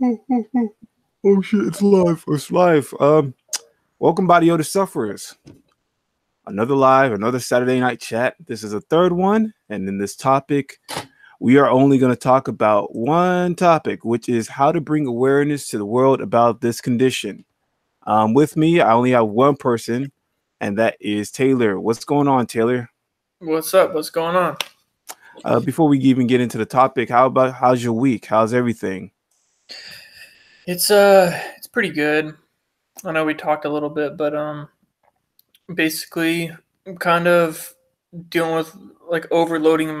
Oh shit, it's live. It's live. Welcome body odor sufferers. Another Saturday night chat. This is a third one, and in this topic, we are only going to talk about one topic, which is how to bring awareness to the world about this condition. With me, I only have one person, and that is Taylor. What's going on, Taylor? What's up? What's going on? Before we even get into the topic, how's your week? How's everything? It's pretty good. I know we talked a little bit, but basically I'm kind of dealing with like overloading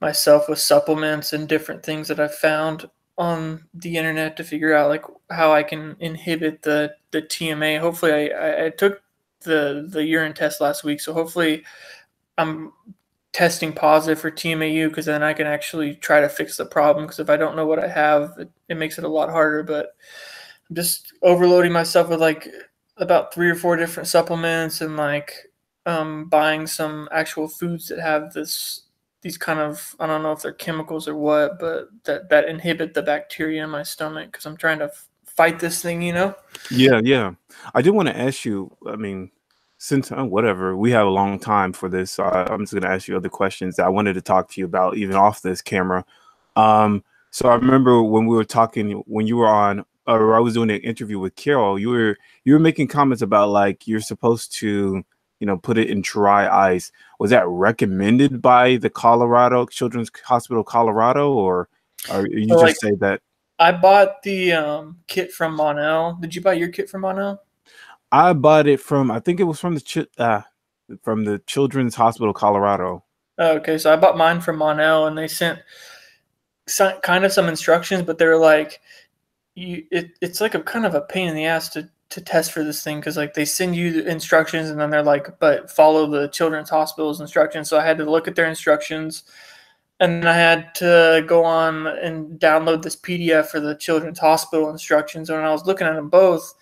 myself with supplements and different things that I've found on the internet to figure out like how I can inhibit the TMA. Hopefully I took the urine test last week, so hopefully I'm testing positive for TMAU, because then I can actually try to fix the problem, because if I don't know what I have, it makes it a lot harder. But I'm just overloading myself with like about 3 or 4 different supplements, and like buying some actual foods that have these kind of, I don't know if they're chemicals or what, but that inhibit the bacteria in my stomach, because I'm trying to fight this thing, Yeah. I did want to ask you, I mean, since whatever, we have a long time for this, so I'm just going to ask you other questions that I wanted to talk to you about, even off this camera. So I remember when we were talking, when you were on, or I was doing an interview with Carol, you were making comments about like you're supposed to, put it in dry ice. Was that recommended by the Colorado Children's Hospital, Colorado, or you So like just say that? I bought the kit from Monel. Did you buy your kit from Monel? I bought it from, I think it was from the Children's Hospital, Colorado. Okay, so I bought mine from Monel, and they sent kind of some instructions, but they're like, it's like a kind of a pain in the ass to test for this thing, because like they send you the instructions, and then they're like, but follow the Children's Hospital's instructions. So I had to look at their instructions, and then I had to go on and download this PDF for the Children's Hospital instructions. And when I was looking at them both,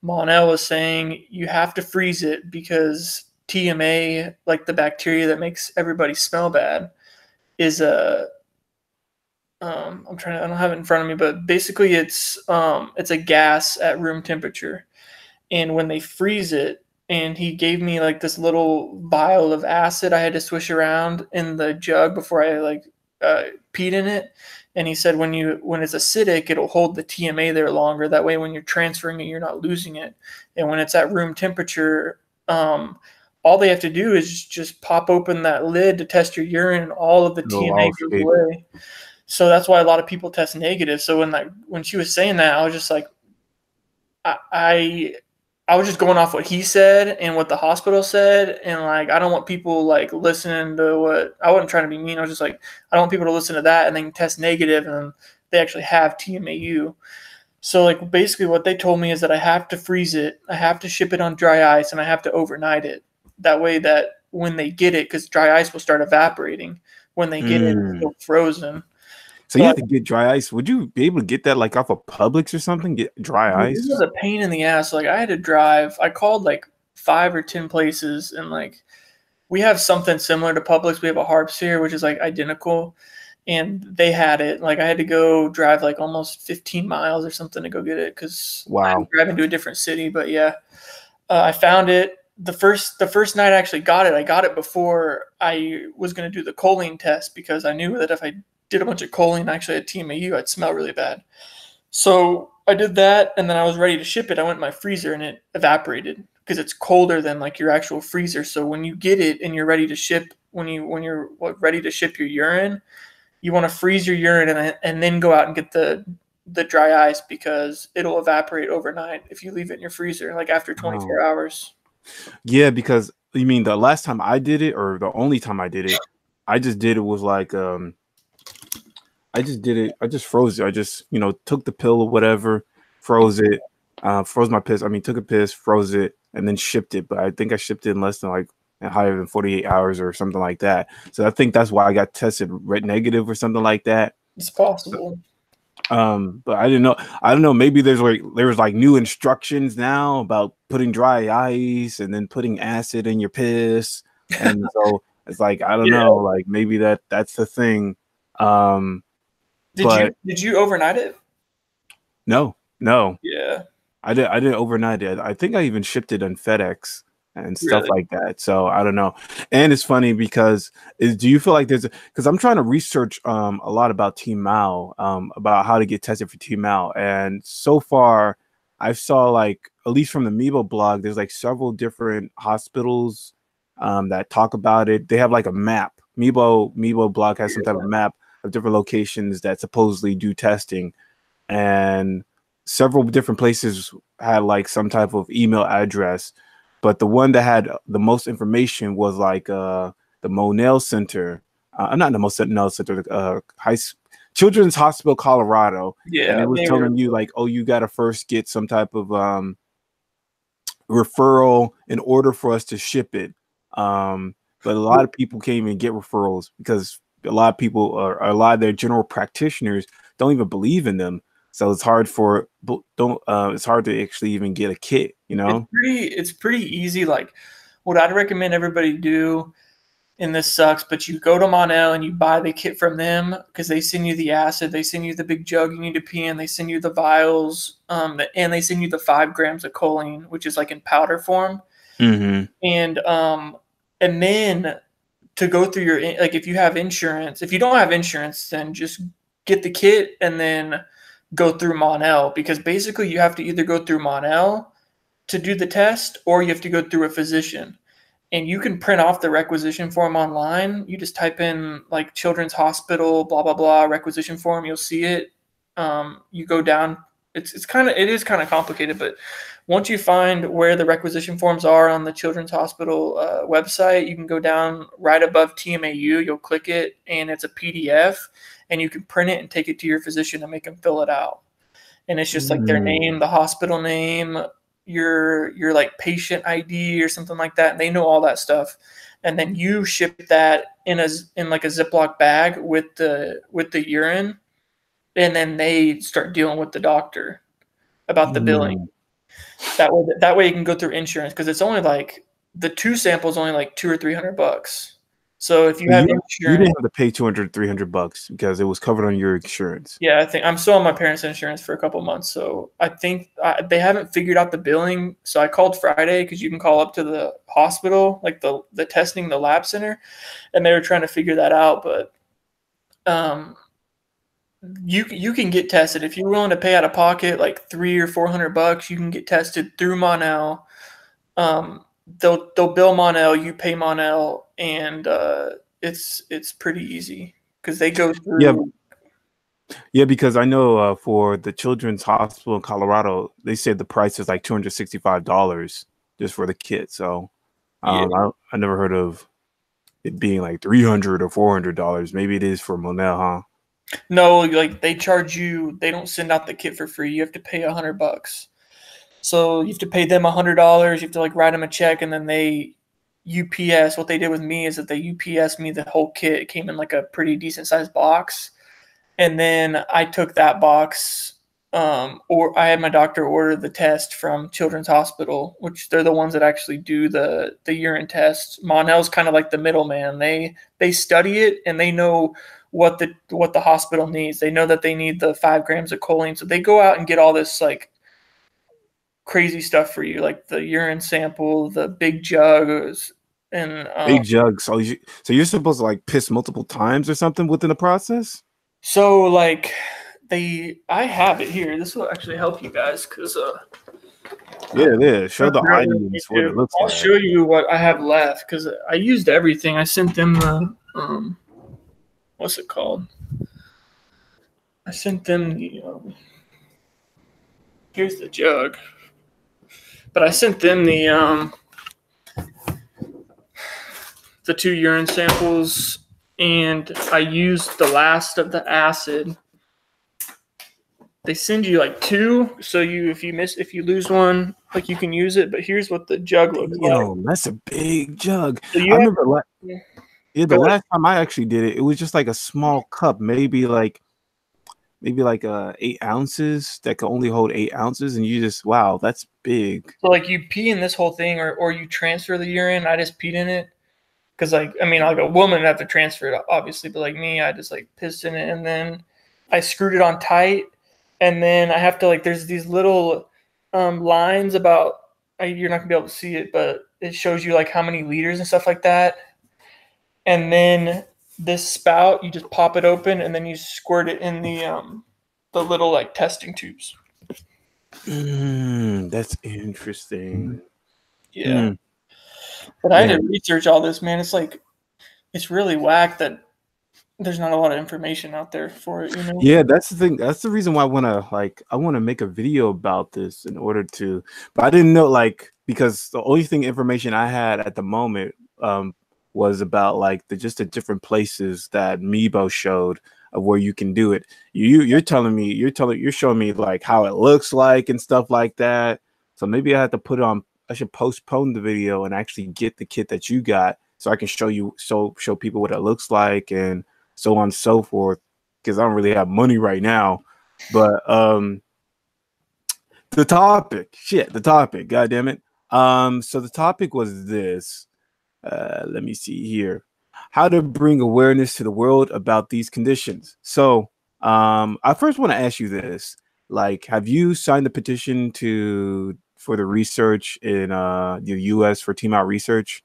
Monel was saying you have to freeze it, because TMA, like the bacteria that makes everybody smell bad, is a I don't have it in front of me, but basically it's a gas at room temperature. And when they freeze it, and he gave me like this little vial of acid I had to swish around in the jug before I like peed in it. And he said when it's acidic, it'll hold the TMA there longer. That way, when you're transferring it, you're not losing it. And when it's at room temperature, all they have to do is just pop open that lid to test your urine, and all of the No, TMA I'll goes escape. away. So that's why a lot of people test negative. So when she was saying that, I was just like, I I was just going off what he said and what the hospital said, and like I don't want people like listening to what, I wasn't trying to be mean. I was just like, I don't want people to listen to that and then test negative and they actually have TMAU. So like basically what they told me is that I have to freeze it, I have to ship it on dry ice, and I have to overnight it. That way that when they get it, because dry ice will start evaporating when they get it, it's still frozen. So you But have to get dry ice. Would you be able to get that like off of Publix or something? Get dry it was ice? a pain in the ass. Like I had to drive. I called like 5 or 10 places, and like we have something similar to Publix. We have a Harps here, which is like identical, and they had it. Like I had to go drive like almost 15 miles or something to go get it, because I'm Wow. driving to a different city. But yeah, I found it the first night I actually got it. I got it before I was going to do the choline test, because I knew that if I did a bunch of choline, I actually had TMAU, I'd smell really bad. So I did that, and then I was ready to ship it. I went in my freezer, and it evaporated, because it's colder than like your actual freezer. So when you get it and you're ready to ship, when you're ready to ship your urine, you want to freeze your urine, and then go out and get the dry ice, because it'll evaporate overnight if you leave it in your freezer, like after Oh. 24 hours. Yeah, because you mean the last time I did it, or the only time I did it, I just did it was like I just did it. I just froze it. I just, took the pill or whatever, froze it, froze my piss. I mean, took a piss, froze it, and then shipped it. But I think I shipped it in less than like higher than 48 hours or something like that. So I think that's why I got tested red negative or something like that. It's possible. But I didn't know. I don't know. Maybe there was like new instructions now about putting dry ice and then putting acid in your piss, and so it's like I don't Yeah. know. Like maybe that's the thing. Did you But did you overnight it? No, no. Yeah, I did overnight it. I think I even shipped it on FedEx and stuff really. like that. So I don't know. And it's funny because do you feel like because I'm trying to research a lot about Team Mao, about how to get tested for Team Mao. And so far I saw like at least from the Meebo blog, there's like several different hospitals that talk about it. They have like a map. Meebo blog has some type of map of different locations that supposedly do testing, and several different places had like some type of email address, but the one that had the most information was like the Monell Center, not the Monell Center, Children's Hospital Colorado, and Yeah, it was they were. telling you like, oh, you got to first get some type of referral in order for us to ship it. But a lot of people can't even get referrals because a lot of people or a lot of their general practitioners don't even believe in them. So it's hard for don't it's hard to actually even get a kit, you know? It's pretty easy. Like, what I'd recommend everybody do, and this sucks, but you go to Monel and you buy the kit from them because they send you the acid, they send you the big jug you need to pee in, they send you the vials, and they send you the 5 grams of choline, which is like in powder form. Mm-hmm. And then to go through your, like, if you have insurance, if you don't have insurance, then just get the kit and then go through Monel, because basically you have to either go through Monel to do the test or you have to go through a physician. And you can print off the requisition form online. You just type in like Children's Hospital, blah blah blah, requisition form. You'll see it. You go down. It is kind of complicated, but once you find where the requisition forms are on the Children's Hospital website, you can go down right above TMAU. You'll click it, and it's a PDF, and you can print it and take it to your physician and make them fill it out. And it's just like their name, the hospital name, your like patient ID or something like that, and they know all that stuff. And then you ship that in like a Ziploc bag with the urine, and then they start dealing with the doctor about the billing. Mm. That way you can go through insurance, because it's only like the 2 samples only like $200 or $300. So if you So have you insurance, didn't have to pay 200, $300 because it was covered on your insurance. yeah, I think I'm still on my parents' insurance for a couple months, so I think they haven't figured out the billing. So I called Friday because you can call up to the hospital, like the testing, the lab center, and they were trying to figure that out. But um, you can get tested if you're willing to pay out of pocket like $300 or $400. You can get tested through Monel. They'll bill Monel, you pay Monel, and it's pretty easy because they go Yeah, through. yeah, because I know for the Children's Hospital in Colorado, they said the price is like $265 just for the kit. So Yeah. I never heard of it being like $300 or $400. Maybe it is for Monel, huh? No, like they charge you. They don't send out the kit for free. You have to pay $100. So you have to pay them $100. You have to like write them a check, and then they UPS. What they did with me is that they UPS me the whole kit. It came in like a pretty decent sized box, and then I took that box. Or I had my doctor order the test from Children's Hospital, which they're the ones that actually do the urine tests. Monell's kind of like the middleman. They study it, and they know what the hospital needs. They know that they need the 5 grams of choline, so they go out and get all this like crazy stuff for you, like the urine sample, the big jugs, and Big jug. So you're supposed to like piss multiple times or something within the process? so like I have it here. This will actually help you guys because Yeah, yeah. Show the audience what it looks I'll like. show you what I have left because I used everything. I sent them the what's it called? I sent them here's the jug, but I sent them the 2 urine samples, and I used the last of the acid. They send you like 2, so if you lose one, like you can use it. But here's what the jug looks like. Damn, that's a big jug. So I you have remember yeah, the go ahead. last time I actually did it, it was just like a small cup, maybe like 8 ounces that could only hold 8 ounces, and you just wow, that's big. So like you pee in this whole thing, or you transfer the urine. I just peed in it because like I mean like a woman would have to transfer it obviously, but like me, I just like pissed in it, and then I screwed it on tight, and then I have to like there's these little lines about you're not gonna be able to see it, but it shows you like how many liters and stuff like that. And then this spout, you just pop it open and then you squirt it in the little like testing tubes. That's interesting. Yeah. But I had Man, to research all this, man. It's like it's really whack that there's not a lot of information out there for it, you know? yeah, that's the thing. That's the reason why I want to make a video about this in order to, but I didn't know because the only thing information I had at the moment was about like the different places that Meebo showed of where you can do it. You're showing me like how it looks like and stuff like that. So maybe I have to put it on. I should postpone the video and actually get the kit that you got so I can show people what it looks like and so on and so forth, because I don't really have money right now. But the topic, god damn it. So the topic was this. Let me see here. How to bring awareness to the world about these conditions. So I first want to ask you this. Like, have you signed the petition for the research in the US for team out research?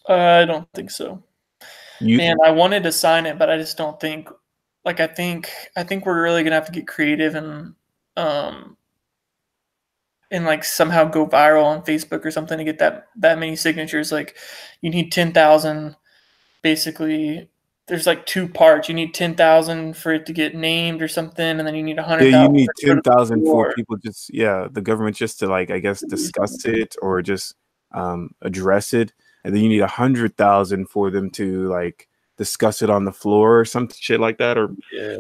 I don't think so. You Man, I wanted to sign it, but I just don't think like I think we're really gonna have to get creative um and like somehow go viral on Facebook or something to get that many signatures. Like you need 10,000 basically. There's like two parts. You need 10,000 for it to get named or something, and then you need Yeah, you 100,000 need for it to go to the 10,000 for floor. people the government just to like, I guess, discuss it or just address it. And then you need 100,000 for them to like discuss it on the floor or some shit like that. Or, Yeah.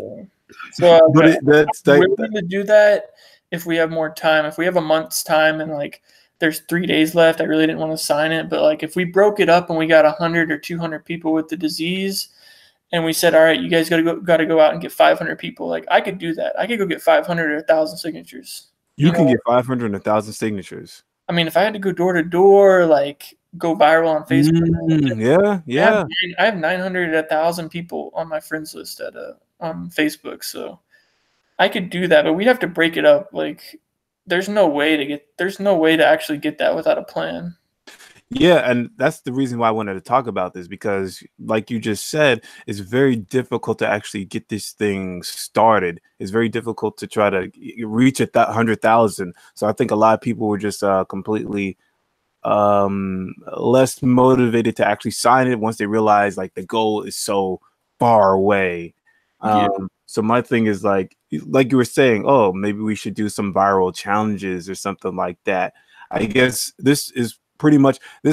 So but I'm willing to do that if we have more time. If we have a month's time and like there's 3 days left, I really didn't want to sign it. But like if we broke it up and we got 100 or 200 people with the disease, and we said, all right, you guys got to go out and get 500 people. Like I could do that. I could go get 500 or 1,000 signatures. you can get 500 and 1,000 signatures. I mean, if I had to go door to door, like go viral on Facebook, Yeah, yeah. I have 900 1,000 people on my friends list at on Facebook, so I could do that. But we'd have to break it up. Like, there's no way to actually get that without a plan. Yeah, and that's the reason why I wanted to talk about this because, like you just said, it's very difficult to actually get this thing started. It's very difficult to try to reach at that 100,000. So I think a lot of people were just completely less motivated to actually sign it once they realize like the goal is so far away. Yeah. So my thing is like you were saying, oh, maybe we should do some viral challenges or something like that. I guess this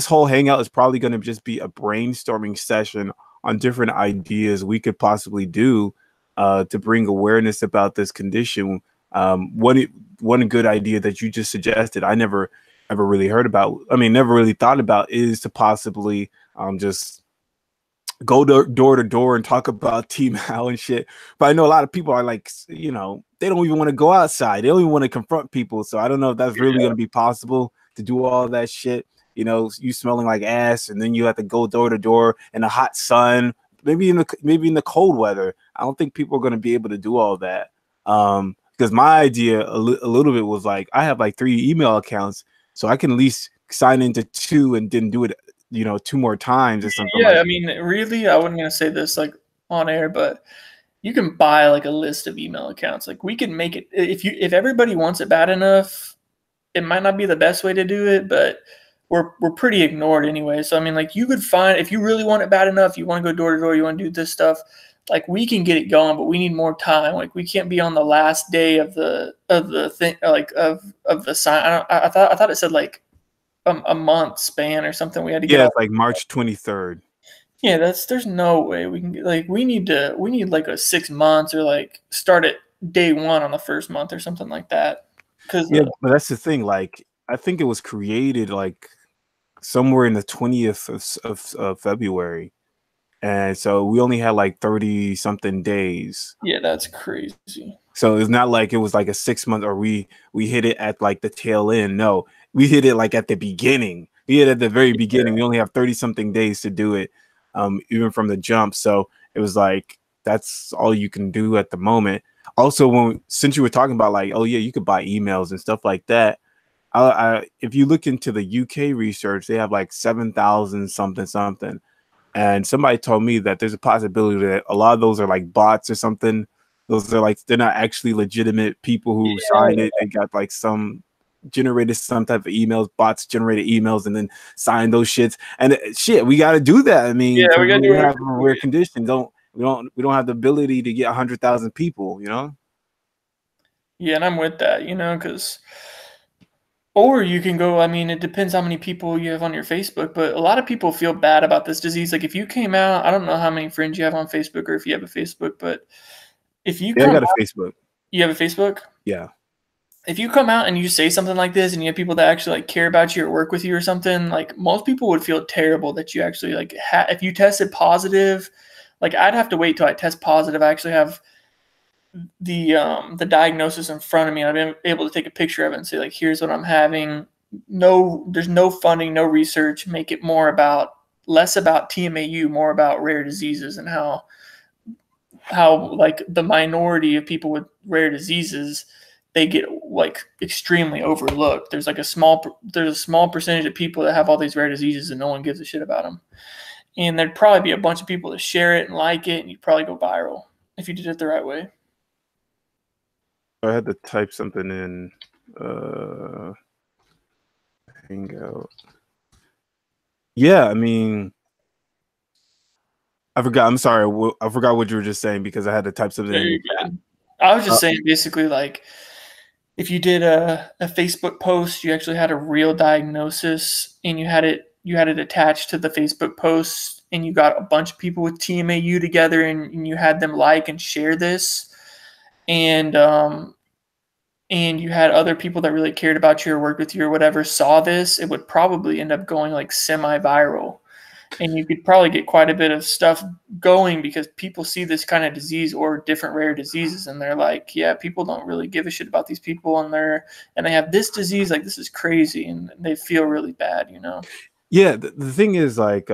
whole hangout is probably going to just be a brainstorming session on different ideas we could possibly do to bring awareness about this condition. One good idea that you just suggested, I never ever really heard about. I mean, never really thought about is to possibly just go door to door and talk about Team How and shit. But I know a lot of people are like, they don't even want to go outside. They don't even want to confront people. So I don't know if that's really going to be possible to do all that shit. You smelling like ass, and then you have to go door to door in the hot sun, maybe in the cold weather. I don't think people are going to be able to do all that. Because my idea a little bit was like, I have like 3 email accounts, so I can at least sign into 2 and then do it, 2 more times or something. Yeah, I mean, really, I wasn't gonna say this like on air, but you can buy like a list of email accounts. Like we can make it if everybody wants it bad enough, it might not be the best way to do it, but we're pretty ignored anyway. So I mean, like you could find if you really want it bad enough, you want to go door to door, you want to do this stuff, like we can get it going, but we need more time. Like we can't be on the last day of the thing, like of the sign. I thought it said like a month span or something. We had to get Yeah, it's like March 23rd. Yeah, there's no way we can like we need like a 6 months or like start at day one on the first month or something like that. Because Yeah, but that's the thing. Like, I think it was created like somewhere in the 20th of February, and so we only had like 30 something days. yeah, that's crazy. So it's not like it was like a 6 month or we hit it at like the tail end. No, we hit it like at the beginning. We hit it at the very beginning. We only have 30 something days to do it, even from the jump. So it was like that's all you can do at the moment. Also, since you were talking about like, oh yeah, you could buy emails and stuff like that. If you look into the UK research, they have like 7,000 something something, and somebody told me that there's a possibility that a lot of those are like bots or something. Those are like they're not actually legitimate people who signed it. They got like some generated some type of emails, bots generated emails, and then signed those shits. And shit, we got to do that. I mean, Yeah, we gotta do we have it. a rare condition. We don't have the ability to get 100,000 people. You know. Yeah, and I'm with that, because or you can go, I mean, it depends how many people you have on your Facebook, but a lot of people feel bad about this disease. Like if you came out, I don't know how many friends you have on Facebook or if you have a Facebook, but if you Yeah, I come got a out, Facebook. you have a Facebook? Yeah. If you come out and you say something like this and you have people that actually like care about you or work with you or something, like most people would feel terrible that you actually like if you tested positive, like I'd have to wait till I test positive. I actually have the diagnosis in front of me, and I've been able to take a picture of it and say like, here's what I'm having. No, there's no funding, no research. Make it less about TMAU, more about rare diseases and how like the minority of people with rare diseases, they get like extremely overlooked. There's a small percentage of people that have all these rare diseases and no one gives a shit about them. And there'd probably be a bunch of people that share it and like it, and you'd probably go viral if you did it the right way. I had to type something in Hangout. Yeah, I mean, I forgot. I'm sorry. I forgot what you were just saying because I had to type something Yeah, in you're the chat. good. I was just saying basically like if you did a Facebook post, you actually had a real diagnosis and you had it attached to the Facebook post and you got a bunch of people with TMAU together and you had them like and share this and and you had other people that really cared about you or worked with you or whatever saw this, it would probably end up going like semi-viral. And you could probably get quite a bit of stuff going because people see this kind of disease or different rare diseases and they're like, yeah, people don't really give a shit about these people and they have this disease, like this is crazy, and they feel really bad. Yeah, the thing is like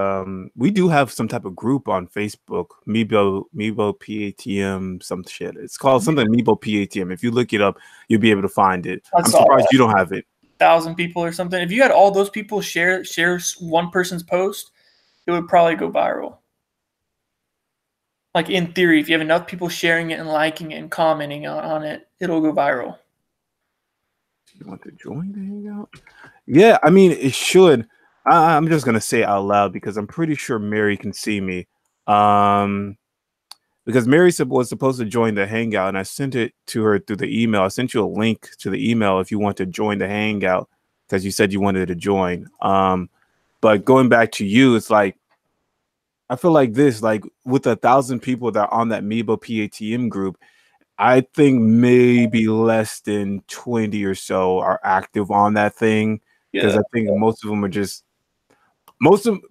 we do have some type of group on Facebook, Meebo PATM, some shit. It's called something Meebo PATM. If you look it up, you'll be able to find it. I I'm saw surprised that. you don't have it. 1,000 people or something. If you had all those people share one person's post, it would probably go viral. Like in theory, if you have enough people sharing it and liking it and commenting on it, it'll go viral. You want to join the Hangout? Yeah, I mean it should. I'm just gonna say it out loud because I'm pretty sure Mary can see me. Because Mary was supposed to join the Hangout, and I sent it to her through the email. I sent you a link to the email if you want to join the Hangout because you said you wanted to join. But going back to you, it's like I feel like this, like with 1,000 people that are on that Meebo PATM group, I think maybe less than 20 or so are active on that thing because Yeah. I think most of them are just most of them,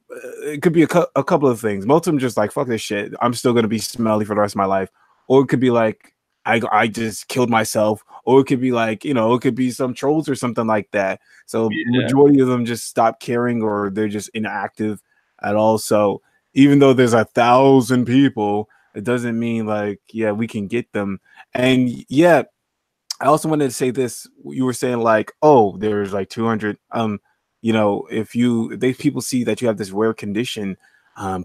it could be a couple of things. Most of them just like fuck this shit. I'm still gonna be smelly for the rest of my life, or it could be like I just killed myself, or it could be like it could be some trolls or something like that. So Yeah. majority of them just stop caring or they're just inactive at all. So even though there's 1,000 people, it doesn't mean like yeah we can get them. And yeah, I also wanted to say this. You were saying like, oh, there's like 200. If people see that you have this rare condition,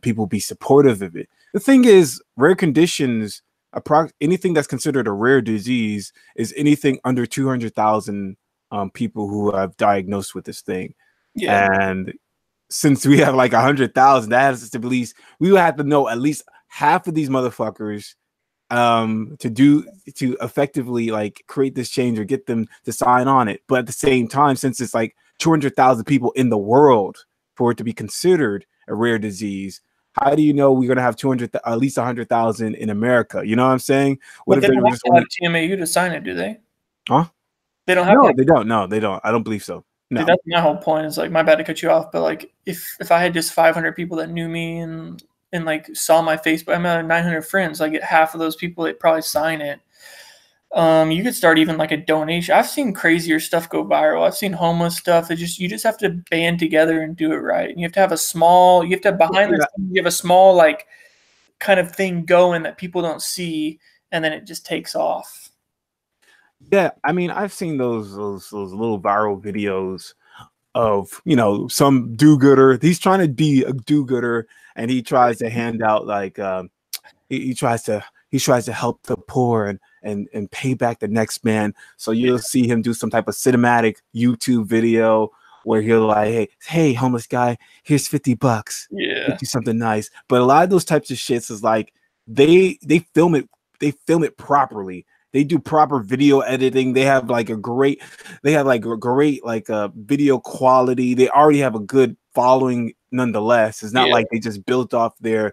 people be supportive of it. The thing is, rare conditions, anything that's considered a rare disease is anything under 200,000 people who have diagnosed with this thing. Yeah. And since we have like 100,000, that has to at least we would have to know at least half of these motherfuckers to effectively like create this change or get them to sign on it. But at the same time, since it's like 200,000 people in the world for it to be considered a rare disease, how do you know we're going to have 200 at least 100,000 in America? You know what I'm saying? What But if they they don't were have just to have TMAU to sign it, do they? huh? They don't have to No, have. they don't. No, they don't. I don't believe so. See, No. that's my whole point. Is like my bad to cut you off, but like if I had just 500 people that knew me and like saw my Facebook, I'm at 900 friends. I get half of those people that probably sign it. You could start even like a donation. I've seen crazier stuff go viral. I've seen homeless stuff. You just have to band together and do it right. And you have to have you have to have behind the scenes, you have a small like kind of thing going that people don't see, and then it just takes off. Yeah, I mean, I've seen those little viral videos of, you know, some do-gooder. He's trying to be a do-gooder, and he tries to hand out like he tries to help the poor and pay back the next man. So you'll see him do some type of cinematic YouTube video where he'll like, hey, homeless guy, here's $50. Yeah. Get you something nice. But a lot of those types of shits is like they film it properly. They do proper video editing. They have like a great like video quality. They already have a good following nonetheless. It's not Yeah. like they just built their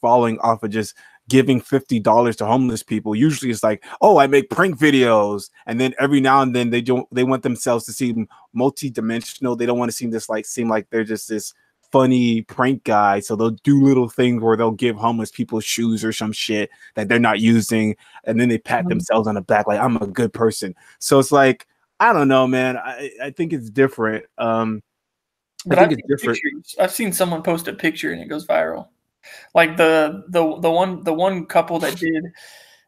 following off of just giving $50 to homeless people. Usually it's like, oh, I make prank videos, and then every now and then they want themselves to seem multi-dimensional. They don't want to seem like they're just this funny prank guy, so they'll do little things where they'll give homeless people shoes or some shit that they're not using, and then they pat themselves on the back like, I'm a good person. So it's like, I don't know, man. I think it's different. But I think it's different. I've seen someone post a picture and it goes viral. Like the one couple that did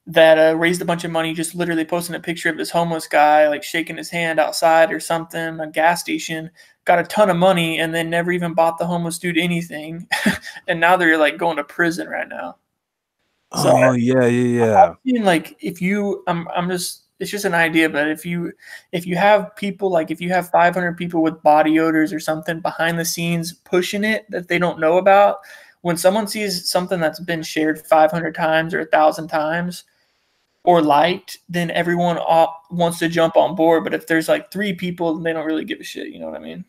that raised a bunch of money, just literally posting a picture of this homeless guy like shaking his hand outside or something, a gas station, got a ton of money, and then never even bought the homeless dude anything, and now they're like going to prison right now. So Oh yeah. I mean, like if you, I'm just, it's just an idea, but if you have people, like if you have 500 people with body odors or something behind the scenes pushing it that they don't know about, when someone sees something that's been shared 500 times or 1,000 times or liked, then everyone wants to jump on board. But if there's like 3 people, they don't really give a shit. You know what I mean?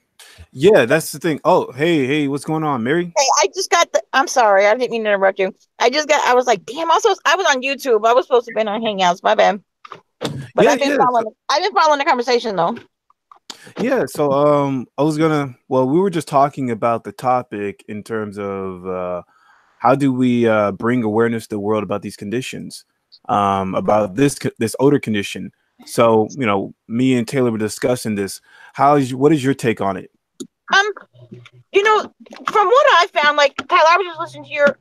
Yeah, that's the thing. Oh, hey, what's going on, Mary? Hey, I just got I'm sorry, I didn't mean to interrupt you. I was like, damn, I was on YouTube. I was supposed to be on Hangouts, my bad. But Yeah, I've been following the conversation though. yeah. So we were just talking about the topic in terms of how do we bring awareness to the world about these conditions, about this odor condition. So, you know, me and Taylor were discussing this. What is your take on it? You know, from what I found, like Tyler, I was just listening to your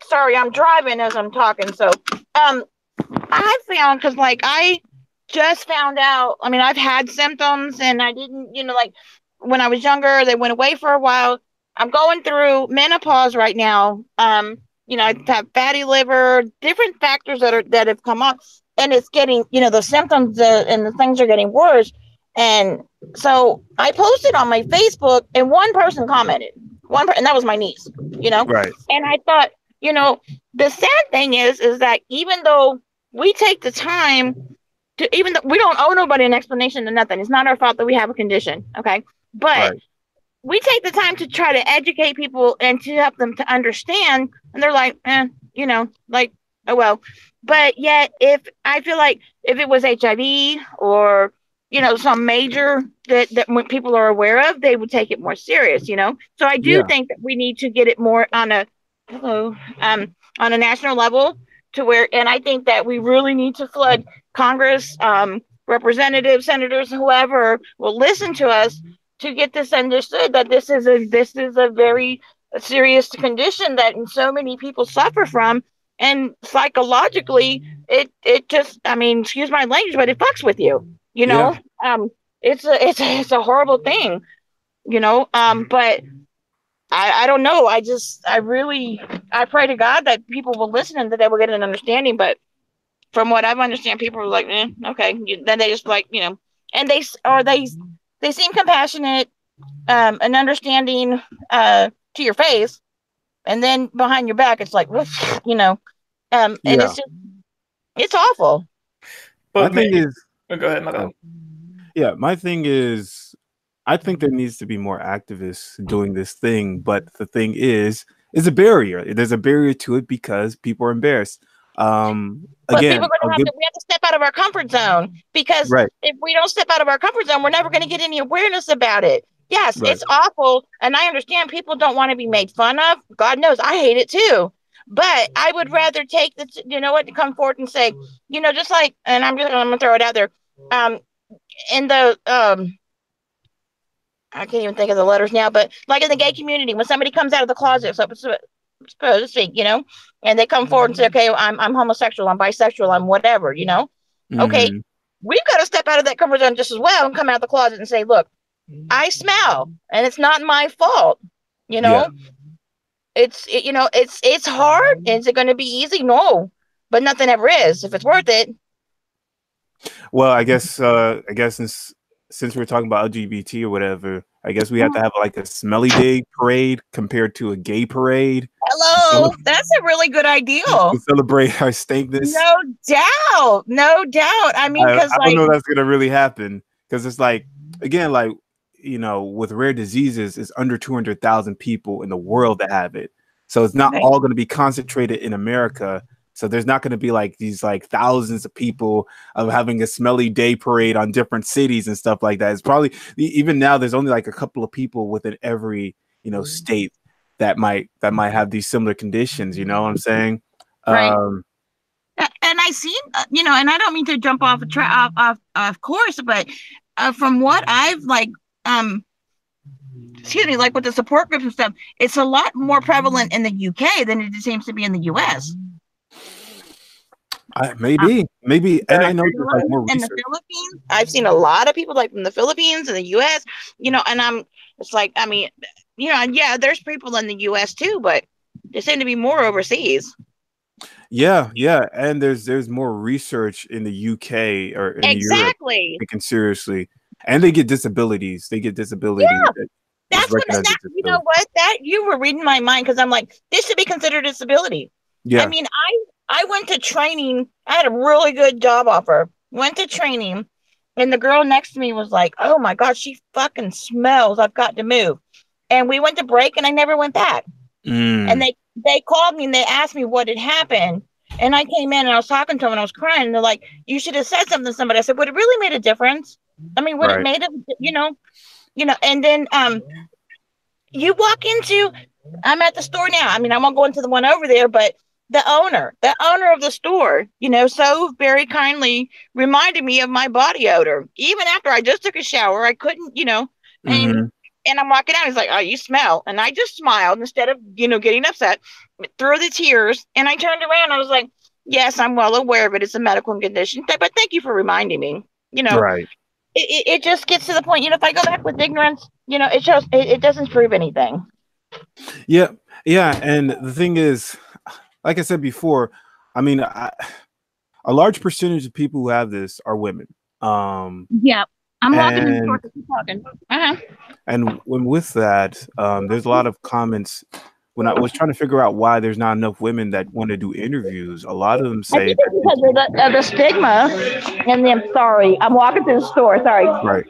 sorry, I'm driving as I'm talking, so I found, because like I just found out, I mean, I've had symptoms and I didn't, like when I was younger, they went away for a while. I'm going through menopause right now. I have fatty liver, different factors that have come up, and it's getting, the symptoms and the things are getting worse. And so I posted on my Facebook, and one person commented, and that was my niece, Right. And I thought, the sad thing is that even though we take the time to, even though we don't owe nobody an explanation to nothing, it's not our fault that we have a condition, okay? But we take the time to try to educate people and to help them to understand, and they're like, like, oh well. But yet, if I feel like if it was HIV or some major that when people are aware of, they would take it more serious, So I do think that we need to get it more on a national level, to where, and I think that we really need to flood Congress, representatives, senators, whoever will listen to us, to get this understood, that this is a very serious condition that so many people suffer from, and psychologically it just, I mean, excuse my language, but it fucks with you. It's a horrible thing, but I don't know. I pray to God that people will listen and that they will get an understanding. But from what I've understand, people are like, okay. Then they just like, and they seem compassionate, and understanding, to your face, and then behind your back, it's like, and it's awful. But My thing is, go ahead, my bad. Yeah, my thing is, I think there needs to be more activists doing this thing, but the thing is a barrier. There's a barrier to it because people are embarrassed. But Again, we have to step out of our comfort zone, because if we don't step out of our comfort zone, we're never going to get any awareness about it. Yes, it's awful, and I understand people don't want to be made fun of. God knows I hate it too. But I would rather take to come forward and say, just like, and I'm going to throw it out there. In the I can't even think of the letters now, but like in the gay community, when somebody comes out of the closet, so so to speak, and they come forward and say, okay, I'm homosexual, I'm bisexual, I'm whatever, okay, Hmm. we've got to step out of that comfort zone just as well and come out of the closet and say, look, I smell and it's not my fault. You Yeah. know, it's hard. Is it going to be easy? No, but nothing ever is. If it's worth it. Well, I guess since we're talking about LGBT or whatever, I guess we have to have like a smelly day parade compared to a gay parade Hello, that's a really good idea. to celebrate our stankness. No doubt, no doubt. I mean, because I don't know if that's gonna really happen because it's like again, like with rare diseases, it's under 200,000 people in the world that have it, so it's not all going to be concentrated in America. So there's not going to be like these like thousands of people of having a smelly day parade on different cities and stuff like that. It's probably even now there's only like a couple of people within every state that might have these similar conditions. You know what I'm saying? Right. And I seen, and I don't mean to jump off of course, but from what I've like with the support groups and stuff, it's a lot more prevalent in the UK than it seems to be in the US. Maybe, and I know there's like more in research. the Philippines. I've seen a lot of people like from the Philippines and the US, and it's like, I mean, yeah, there's people in the US too, but there seem to be more overseas. Yeah, and there's more research in the UK or in Europe taken seriously, and they get disabilities. Yeah, that's what. You know what? That you were reading my mind because I'm like, this should be considered a disability. Yeah, I mean, I went to training. I had a really good job offer. Went to training, and the girl next to me was like, "Oh my God, she fucking smells. I've got to move." And we went to break, and I never went back. And they called me and they asked me what had happened. And I came in and I was talking to them and I was crying. And they're like, "You should have said something to somebody." I said, "Would it really made a difference? I mean, would it made it, And then you walk into, I'm at the store now. I mean, I won't go into the one over there, but the owner of the store, so very kindly reminded me of my body odor. Even after I just took a shower, I couldn't, and I'm walking out. He's like, "Oh, you smell." And I just smiled instead of, getting upset through the tears. And I turned around. I was like, "Yes, I'm well aware of it. It's a medical condition, but thank you for reminding me." Right. It just gets to the point, if I go back with ignorance, it shows it doesn't prove anything. Yeah. And the thing is, like I said before, I mean, a large percentage of people who have this are women. Yeah. I'm walking in the store to keep talking. And with that, there's a lot of comments. When I was trying to figure out why there's not enough women that want to do interviews, a lot of them say because of the stigma. And then, sorry, I'm walking through the store. Sorry. Right.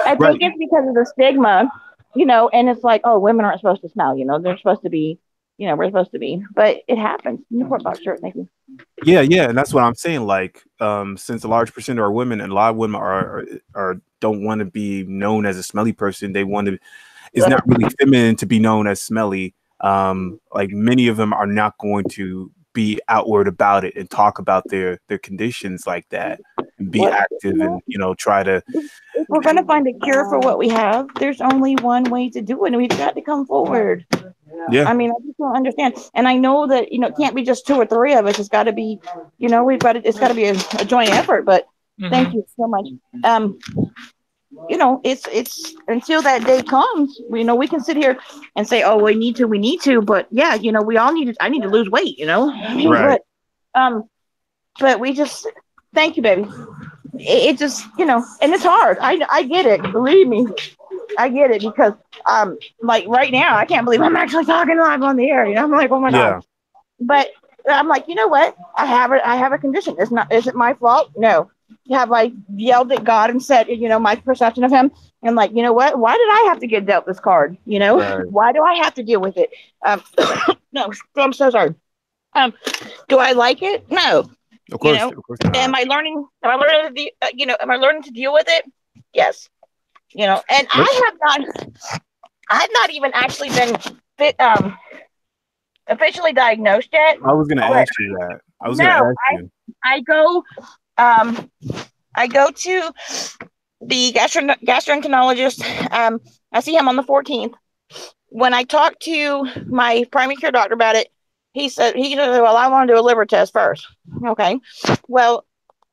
I think it's because of the stigma, and it's like, oh, women aren't supposed to smell. They're supposed to be, we're supposed to be, but it happens. Newport box shirt, thank you. Yeah, and that's what I'm saying. Like, since a large percent are women, and a lot of women are don't want to be known as a smelly person. They want to. It's not really feminine to be known as smelly. Like many of them are not going to be outward about it and talk about their conditions like that and be active and try to. If we're going to find a cure for what we have, there's only one way to do it, and we've got to come forward. Yeah. I mean, I just don't understand. And I know that, it can't be just 2 or 3 of us. It's got to be, it's got to be a joint effort, but thank you so much. It's until that day comes, we can sit here and say, oh, we need to, but yeah, we all I need to lose weight, right. But we just, thank you, baby. It just, and it's hard. I get it. Believe me. I get it because, like right now, I can't believe I'm actually talking live on the air. I'm like, oh my God. But I'm like, you know what? I have a condition. Is it my fault? No. Have I yelled at God and said, my perception of him? And like, you know what? Why did I have to get dealt this card? Right. Why do I have to deal with it? No, I'm so sorry. Do I like it? No. Of course. Of course not. Am I learning to deal with it? Yes. And I've not even actually been officially diagnosed yet. I was going to ask you that. I go to the gastroenterologist. I see him on the 14th, when I talked to my primary care doctor about it, he said, well, I want to do a liver test first. Okay. Well,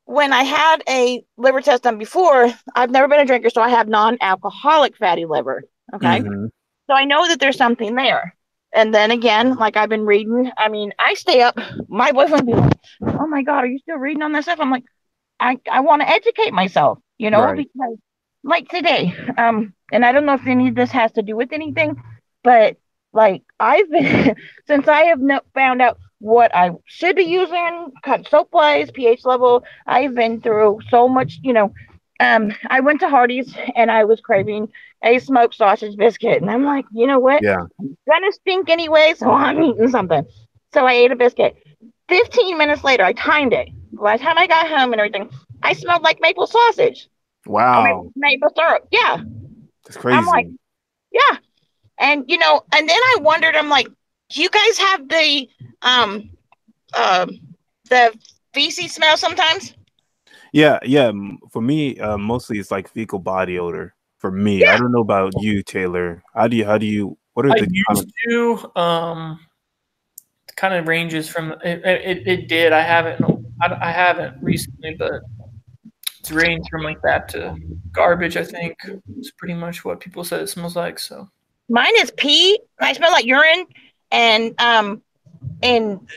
when I had a liver test done before, I've never been a drinker, so I have non-alcoholic fatty liver. Okay. Mm-hmm. So I know that there's something there. And then again, like I've been reading, I mean, I stay up. My boyfriend be like, oh my God, are you still reading on this stuff? I'm like, I want to educate myself, Right. because like today, and I don't know if any of this has to do with anything, but like I've been, since I have found out what I should be using, cut soap wise, pH level, I've been through so much, I went to Hardee's and I was craving a smoked sausage biscuit. And I'm like, you know what? Yeah. I'm gonna stink anyway, so I'm eating something. So I ate a biscuit. 15 minutes later, I timed it. By the time I got home and everything, I smelled like maple sausage. Wow. Maple syrup. Yeah. That's I'm like, crazy. yeah. And and then I wondered, I'm like, do you guys have um the feces smell sometimes? Yeah. Yeah. For me, mostly it's like fecal body odor. For me, I Yeah. don't know about you, Taylor. How do you? What are I the kind of? used to. Kind of ranges from it did. I haven't recently, but it's ranged from like that to garbage. I think it's pretty much what people said it smells like. So Mine is pee. I smell like urine and and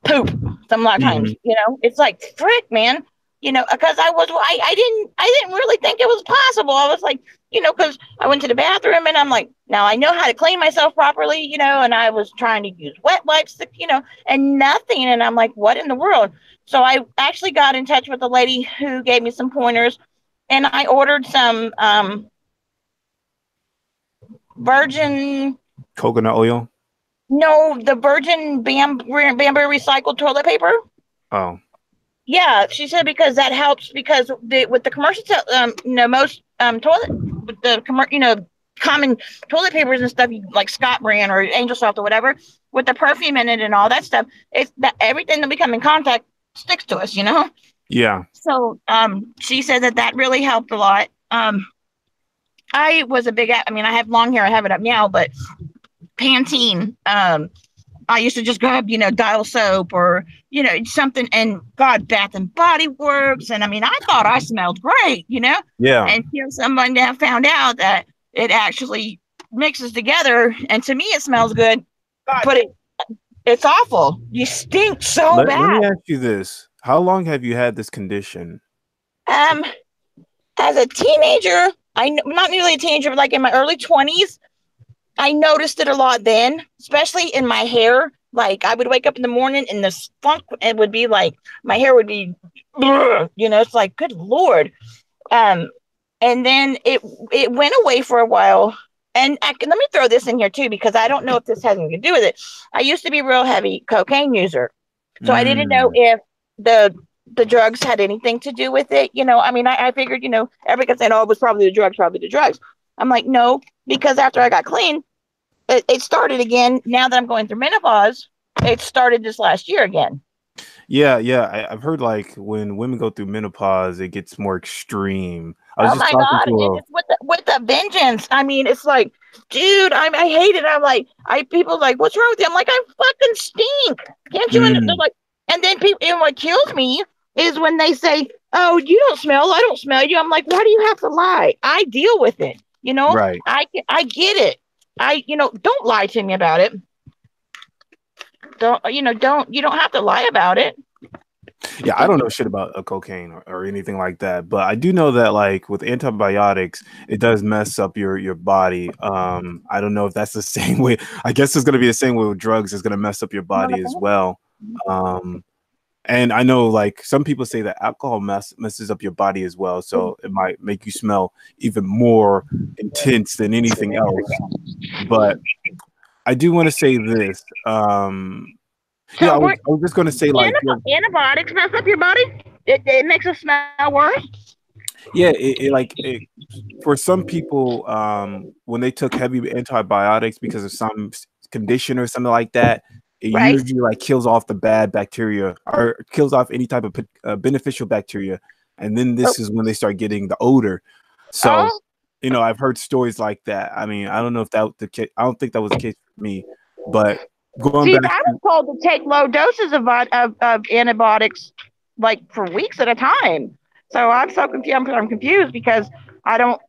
poop some a lot of times. Mhm. It's like frick, man. Because I didn't really think it was possible. I was like, because I went to the bathroom and I'm like, now I know how to clean myself properly, and I was trying to use wet wipes, and nothing. And I'm like, what in the world? So I actually got in touch with a lady who gave me some pointers, and I ordered some virgin. Coconut oil. No, the virgin bamboo recycled toilet paper. Oh. Yeah, she said because that helps because with the commercial, most toilet with the common toilet papers and stuff, like Scott brand or Angel Soft or whatever, with the perfume in it and all that stuff, it's that everything that we come in contact sticks to us, Yeah. So she said that really helped a lot. I was a big, I mean, I have long hair, I have it up now, but Pantene, I used to just grab, Dial soap or, something, and God, Bath and Body Works. And I mean, I thought I smelled great, Yeah. and someone now found out that it actually mixes together. And to me, it smells good, but it's awful. You stink so Let bad. me ask you this. How long have you had this condition? As a teenager, not nearly a teenager, but like in my early 20s, I noticed it a lot then, especially in my hair. Like I would wake up in the morning and the funk, it would be like my hair would be, it's like, good Lord. And then it went away for a while. And let me throw this in here too, because I don't know if this has anything to do with it. I used to be a real heavy cocaine user. So I didn't know if the drugs had anything to do with it. I mean, I figured, everybody saying, oh, it was probably the drugs. I'm like, no, because after I got clean, it started again. Now that I'm going through menopause, it started this last year again. Yeah. I've heard like when women go through menopause, it gets more extreme. I was Oh just my talking God, to it's with the vengeance. I mean, it's like, dude, I hate it. I'm like, people like, what's wrong with you? I'm like, I fucking stink. Can't you? They're like, and then people, and what kills me is when they say, oh, you don't smell. I don't smell you. I'm like, why do you have to lie? I deal with it. right. I get it. Don't lie to me about it. You don't have to lie about it. Yeah, I don't know shit about cocaine or anything like that, but I do know that like with antibiotics, it does mess up your body. I don't know if that's the same way. I guess it's gonna be the same way with drugs. It's gonna mess up your body as well. And I know like some people say that alcohol messes up your body as well, so it might make you smell even more intense than anything else. But I do want to say this. Yeah, I was just gonna say like antibiotics mess up your body. It makes it smell worse. Yeah, for some people, when they took heavy antibiotics because of some condition or something like that, it usually like kills off the bad bacteria or kills off any type of beneficial bacteria, and then this is when they start getting the odor. So you know, I've heard stories like that. I mean, I don't know if that was the case. I don't think that was the case for me, but going See, back I was to told to take low doses of antibiotics like for weeks at a time. So I'm so confused. I'm confused because I don't,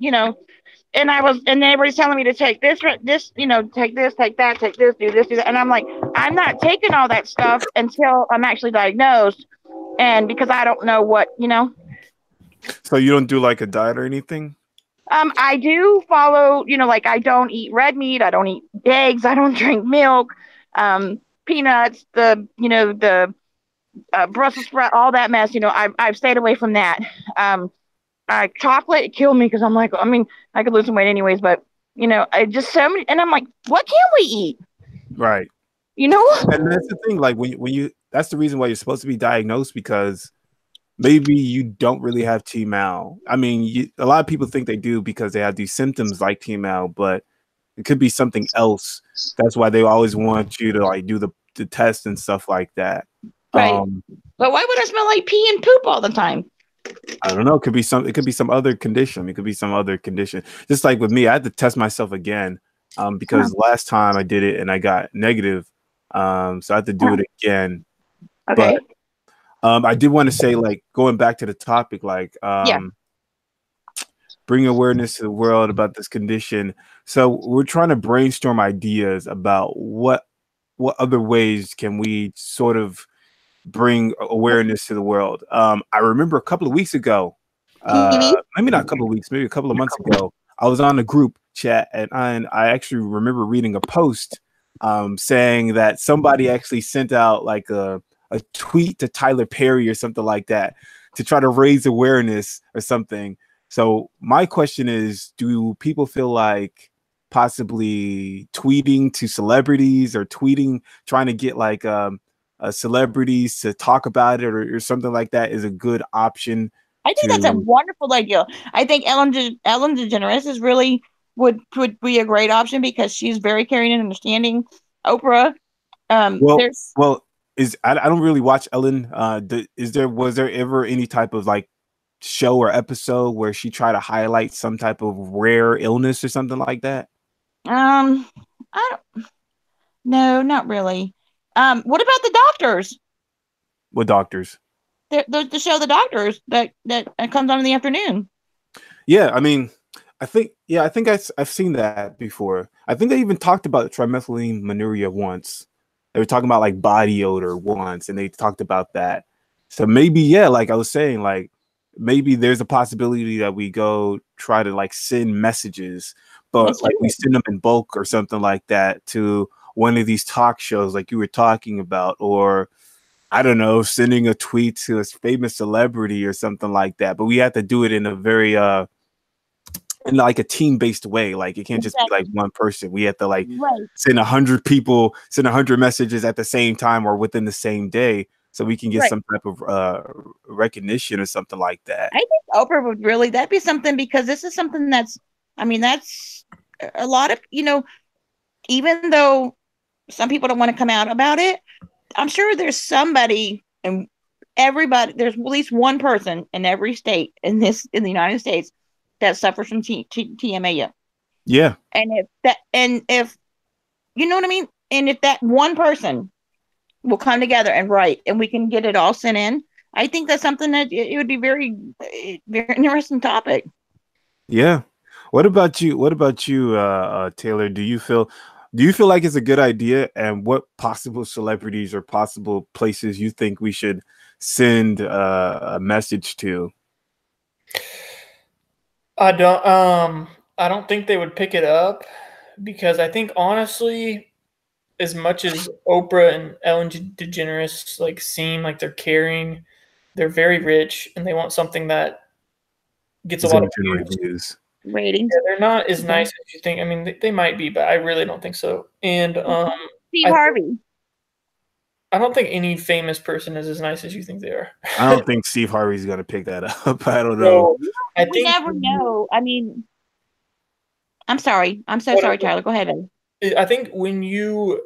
and everybody's telling me to take this, take this, take that, take this, do this, do that. And I'm like, I'm not taking all that stuff until I'm actually diagnosed. And because I don't know what. so you don't do like a diet or anything? I do follow, like I don't eat red meat, I don't eat eggs, I don't drink milk, peanuts, the Brussels sprout, all that mess. I've stayed away from that. Chocolate killed me because I'm like, I mean, I could lose some weight anyways, but I just so many, and I'm like, what can we eat? Right. You know? And that's the thing. Like when you that's the reason why you're supposed to be diagnosed, because maybe you don't really have TMAL. I mean, a lot of people think they do because they have these symptoms like TMAL, but it could be something else. That's why they always want you to like do the test and stuff like that. Right. But why would I smell like pee and poop all the time? I don't know. It could be some other condition. It could be some other condition. Just like with me, I had to test myself again because last time I did it and I got negative. So I had to do it again. Okay. But I did want to say, like, going back to the topic, like, bring awareness to the world about this condition. So we're trying to brainstorm ideas about what other ways can we sort of bring awareness to the world. I remember a couple of weeks ago, maybe not a couple of weeks, maybe a couple of months ago, I was on a group chat and I actually remember reading a post saying that somebody actually sent out like a tweet to Tyler Perry or something like that to try to raise awareness or something. So my question is, do people feel like possibly tweeting to celebrities or trying to get like celebrities to talk about it or something like that is a good option? I think that's a wonderful idea. I think Ellen DeGeneres is really would be a great option because she's very caring and understanding. Oprah, I don't really watch Ellen. Was there ever any type of like show or episode where she tried to highlight some type of rare illness or something like that? I don't. No, not really. What about the doctors? What doctors? The show, The Doctors, that comes on in the afternoon. Yeah, I mean, I think I've seen that before. I think they even talked about trimethylene once. They were talking about like body odor once, and they talked about that. So maybe, yeah, like I was saying, like maybe there's a possibility that we go try to like send messages, but like we send them in bulk or something like that to one of these talk shows like you were talking about, or I don't know, sending a tweet to a famous celebrity or something like that. But we have to do it in a very in like a team-based way. Like it can't just be like one person. We have to like send 100 people, send 100 messages at the same time or within the same day, so we can get some type of recognition or something like that. I think Oprah would really, that'd be something, because this is something that's, I mean, that's a lot of, even though some people don't want to come out about it, I'm sure there's somebody, and everybody, there's at least one person in every state in the United States that suffers from TMAO. Yeah. And if you know what I mean, and if that one person will come together and write, and we can get it all sent in, I think that's something that it would be very, very interesting topic. Yeah. What about you, Taylor? Do you feel like it's a good idea, and what possible celebrities or possible places you think we should send a message to? I don't think they would pick it up, because I think honestly, as much as Oprah and Ellen DeGeneres like seem like they're caring, they're very rich and they want something that gets a lot of views. Ratings. Yeah, they're not as nice as you think. I mean, they might be, but I really don't think so. And Steve Harvey. I don't think any famous person is as nice as you think they are. I don't think Steve Harvey's gonna pick that up. I don't know. We never know. I mean, I'm sorry. I'm so sorry, Tyler. Go ahead. I think when you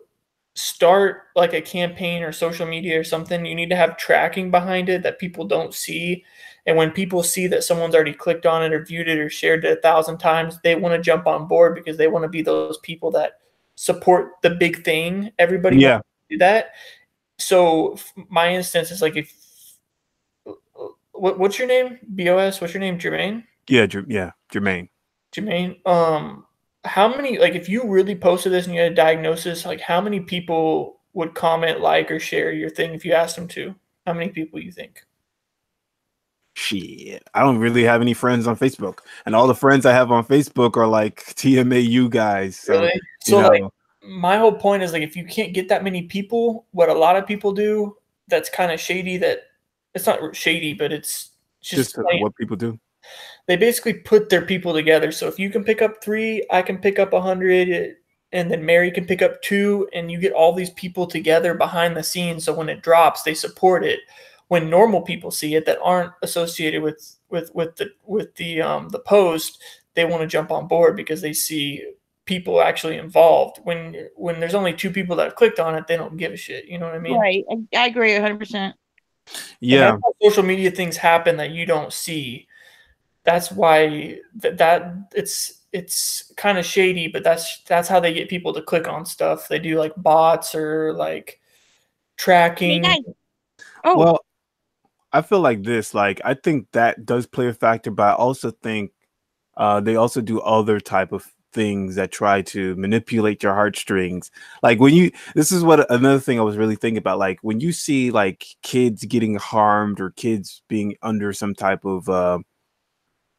start like a campaign or social media or something, you need to have tracking behind it that people don't see. And when people see that someone's already clicked on it or viewed it or shared it 1,000 times, they want to jump on board because they want to be those people that support the big thing. Everybody wants to do that. So my instance is like, if what's your name? BOS? What's your name? Jermaine? Yeah, Jermaine. Jermaine. How many, like, if you really posted this and you had a diagnosis, like, how many people would comment, like, or share your thing if you asked them to? How many people you think? Shit, I don't really have any friends on Facebook, and all the friends I have on Facebook are like TMAU guys. So, really? So, like, my whole point is, like, if you can't get that many people, what a lot of people do that's kind of shady, that it's not shady, but it's just what people do. They basically put their people together. So if you can pick up 3, I can pick up 100, and then Mary can pick up 2, and you get all these people together behind the scenes. So when it drops, they support it. When normal people see it that aren't associated with the post, they want to jump on board because they see people actually involved. When there's only 2 people that have clicked on it, they don't give a shit. You know what I mean? Right. I agree 100%. Yeah. And that's how social media things happen that you don't see. That's why that it's kind of shady, but that's how they get people to click on stuff. They do like bots or like tracking. Well, I feel like this. Like, I think that does play a factor, but I also think they also do other type of things that try to manipulate your heartstrings. Like this is what another thing I was really thinking about. Like when you see like kids getting harmed or kids being under some type of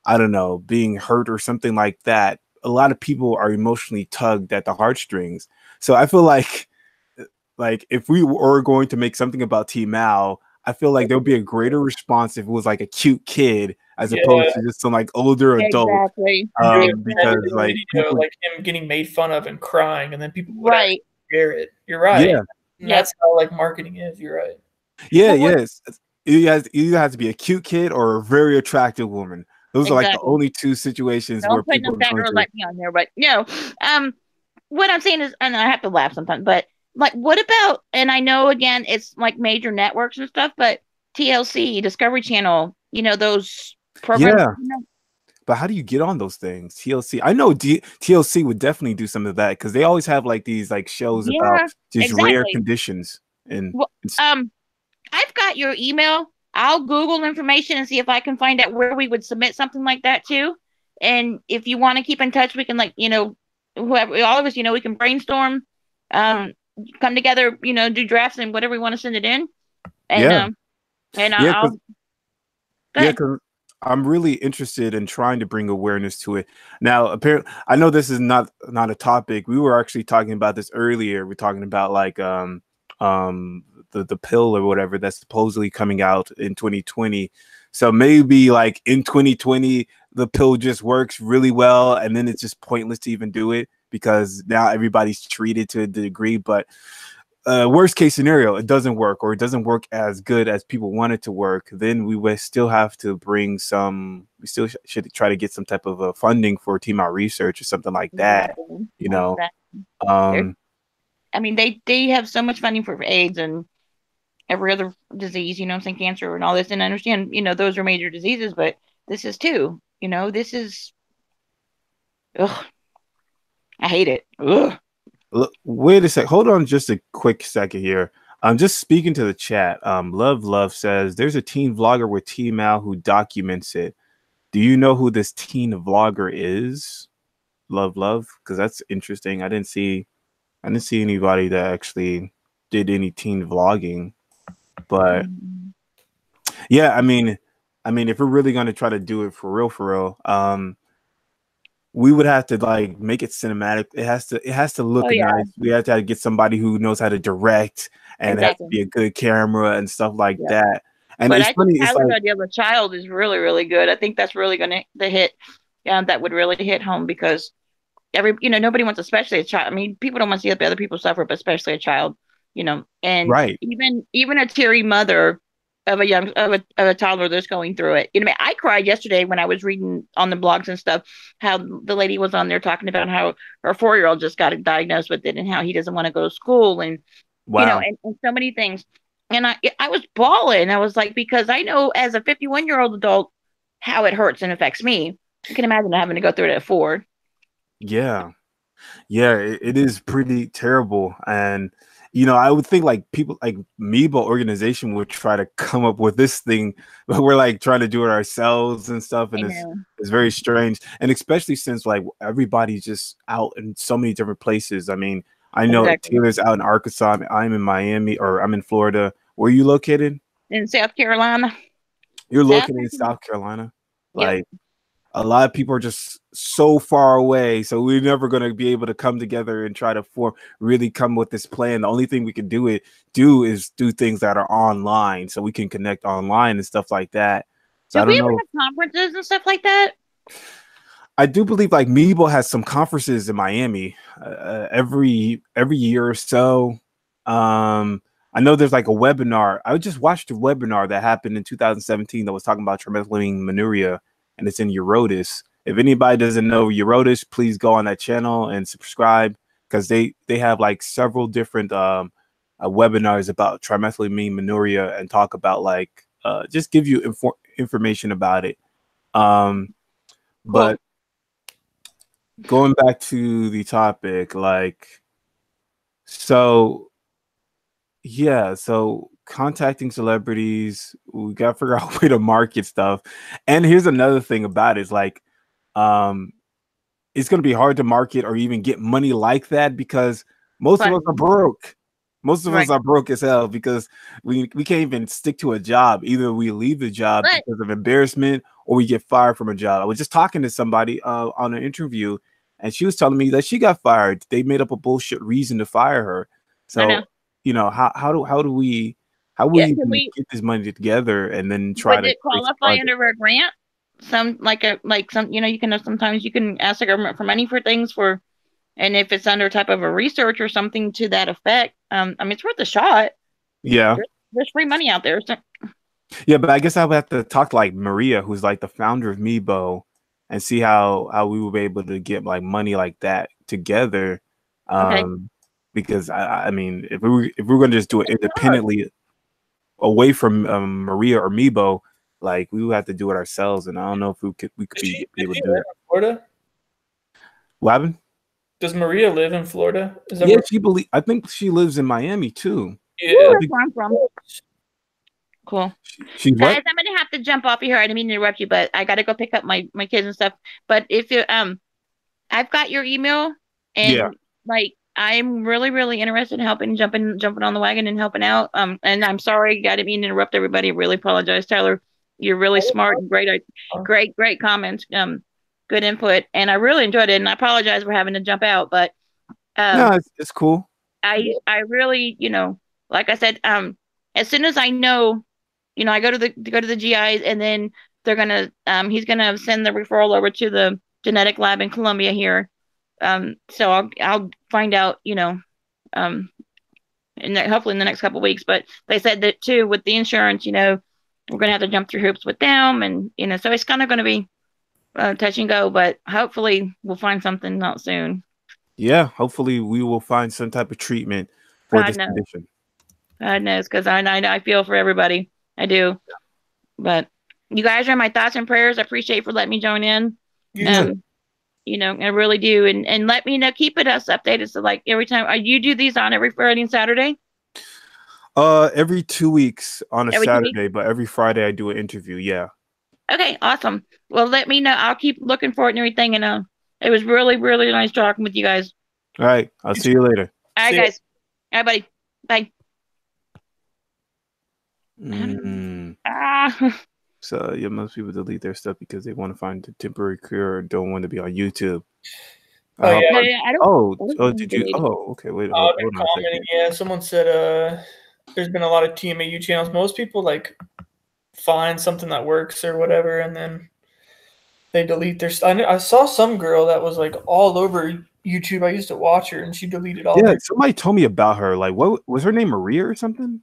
I don't know, being hurt or something like that, a lot of people are emotionally tugged at the heartstrings. So I feel like if we were going to make something about T Mal, I feel like there would be a greater response if it was like a cute kid as opposed to just some like older adult. Exactly. Because like him getting made fun of and crying, and then people would share it. You're right. Yeah. And that's how like marketing is. You're right. Yeah. Yes. It either has to be a cute kid or a very attractive woman. Those are like the only 2 situations where people are going to like me on there, but what I'm saying is, and I have to laugh sometimes, but like, what about? And I know again, it's like major networks and stuff, but TLC, Discovery Channel, those programs. Yeah. But how do you get on those things? TLC, I know TLC would definitely do some of that because they always have like these like shows about just rare conditions. And I've got your email. I'll Google information and see if I can find out where we would submit something like that too. And if you want to keep in touch, we can whoever, all of us, we can brainstorm, come together, do drafts and whatever we want to send it in. And because I'm really interested in trying to bring awareness to it. Now, apparently, I know this is not a topic. We were actually talking about this earlier. We're talking about like the pill or whatever that's supposedly coming out in 2020. So maybe like in 2020 the pill just works really well and then it's just pointless to even do it because now everybody's treated to a degree. But worst case scenario, it doesn't work, or it doesn't work as good as people want it to work, then we will still have to bring we still should try to get some type of funding for team out research or something like that. I mean, they have so much funding for AIDS and every other disease, cancer and all this. And I understand, those are major diseases, but this is too, this is, I hate it. Ugh. Look, wait a sec. Hold on just a quick second here. I'm just speaking to the chat. Love says there's a teen vlogger with T Mal who documents it. Do you know who this teen vlogger is? Love, because that's interesting. I didn't see anybody that actually did any teen vlogging. But yeah, I mean, if we're really going to try to do it for real, we would have to like make it cinematic. It has to look nice. We have to get somebody who knows how to direct, and it has to be a good camera and stuff like that. And but it's funny. I think the idea of a child is really, really good. I think that's really going to hit. That would really hit home because nobody wants, especially a child. I mean, people don't want to see other people suffer, but especially a child. And even a teary mother of a toddler that's going through it. You know, I cried yesterday when I was reading on the blogs and stuff how the lady was on there talking about how her 4-year-old just got diagnosed with it and how he doesn't want to go to school and Wow. and so many things. And I was bawling. I was like, because I know as a 51-year-old adult how it hurts and affects me. I can imagine having to go through it at 4. Yeah. Yeah, it is pretty terrible. And I would think like people like Mebo organization would try to come up with this thing, but we're like trying to do it ourselves and stuff. And it's very strange. And especially since like everybody's just out in so many different places. I mean, I know Taylor's out in Arkansas. I'm in Miami, or I'm in Florida. Where are you located? In South Carolina. You're located in South Carolina. Like a lot of people are just so far away, so we're never going to be able to come together and try to really come with this plan. The only thing we can do is do things that are online, so we can connect online and stuff like that. So do we ever have conferences and stuff like that? I do believe like Meebo has some conferences in Miami every year or so. I know there's like a webinar. I just watched a webinar that happened in 2017 that was talking about trimethylaminuria, and it's in Urotis. If anybody doesn't know Urotis, please go on that channel and subscribe, because they have like several different webinars about trimethylaminuria and talk about like just give you information about it. But going back to the topic, like, so contacting celebrities, we got to figure out a way to market stuff. And here's another thing about it, is like, it's going to be hard to market or even get money like that, because most of us are broke. Most of us are broke as hell, because we can't even stick to a job. Either we leave the job because of embarrassment, or we get fired from a job. I was just talking to somebody on an interview, and she was telling me that she got fired. They made up a bullshit reason to fire her. So, how do we get this money together and then try to qualify under a grant? You can sometimes you can ask the government for money for things and if it's under type of a research or something to that effect, I mean, it's worth a shot. Yeah, there's free money out there. So. Yeah, but I guess I would have to talk to like Maria, who's like the founder of Meebo, and see how we will be able to get like money like that together. Because I mean, if we're going to just do it independently away from Maria or Meebo, like we would have to do it ourselves, and I don't know if we could be able to do it. Florida? What happened? Does Maria live in Florida? I think she lives in Miami too. Yeah, that's where I'm from. Cool. Guys, I'm gonna have to jump off here. I didn't mean to interrupt you, but I gotta go pick up my kids and stuff. But if you I've got your email, and like I'm really, really interested in helping, jumping on the wagon and helping out. And I'm sorry, I didn't mean to interrupt everybody. I really apologize, Tyler. You're really smart and great comments. Good input, and I really enjoyed it. And I apologize for having to jump out, but no, it's cool. I really, like I said, as soon as I know, I go to the GIs, and then they're gonna he's gonna send the referral over to the genetic lab in Columbia here. So I'll find out, hopefully in the next couple of weeks. But they said that too with the insurance, we're gonna have to jump through hoops with them, and so it's kind of gonna be touch and go. But hopefully we'll find something out soon. Yeah, hopefully we will find some type of treatment for this condition. God knows, because I feel for everybody. I do. But you guys are my thoughts and prayers. I appreciate for letting me join in. Yeah. I really do. And let me know, keep us updated. So like every time you do these on every Friday and Saturday? Every 2 weeks on a Saturday, but every Friday I do an interview. Yeah. Okay, awesome. Well, let me know. I'll keep looking for it and everything. And it was really, really nice talking with you guys. All right. I'll see you later. All right, guys. All right, buddy. Bye. So most people delete their stuff because they want to find a temporary cure or don't want to be on YouTube. Did you? Oh, okay. Wait. Hold on a second. Yeah, someone said there's been a lot of TMAU channels. Most people like find something that works or whatever, and then they delete their stuff. I saw some girl that was like all over YouTube. I used to watch her, and she deleted all. Yeah, somebody told me about her. Like, what was her name? Maria or something?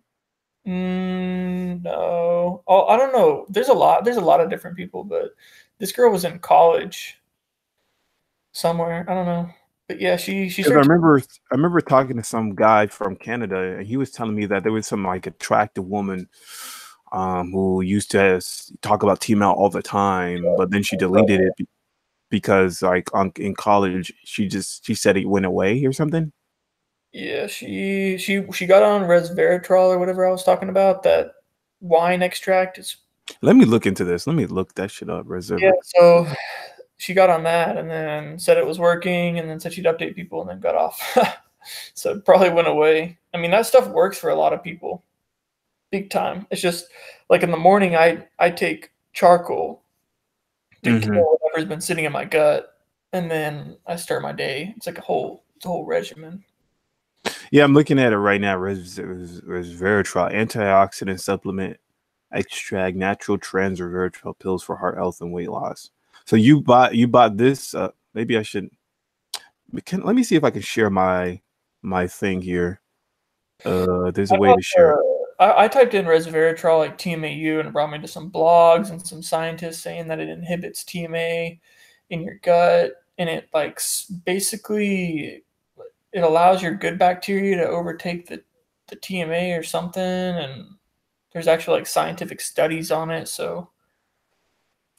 No. Oh, I don't know. There's a lot. There's a lot of different people, but this girl was in college somewhere. I don't know. But yeah, she Because started. I remember talking to some guy from Canada, and he was telling me that there was some like attractive woman who used to talk about Team Out all the time, but then she deleted it because like in college she said it went away or something. Yeah, she got on resveratrol or whatever I was talking about. That wine extract is. Let me look into this. Let me look that shit up. Yeah, Reserve. so she got on that and then said it was working and then said she'd update people and then got off. So it probably went away. I mean, that stuff works for a lot of people, big time. It's just like in the morning, I take charcoal to Hmm. kill whatever's been sitting in my gut, and then I start my day. It's like it's a whole regimen. Yeah, I'm looking at it right now. Resveratrol, antioxidant supplement extract, natural trans resveratrol pills for heart health and weight loss. So you bought this. Maybe I should. Let me see if I can share my thing here. There's a I way thought to share it. I typed in resveratrol like TMAU and it brought me to some blogs and some scientists saying that it inhibits TMA in your gut and it like basically it allows your good bacteria to overtake the TMA or something and there's actually like scientific studies on it. So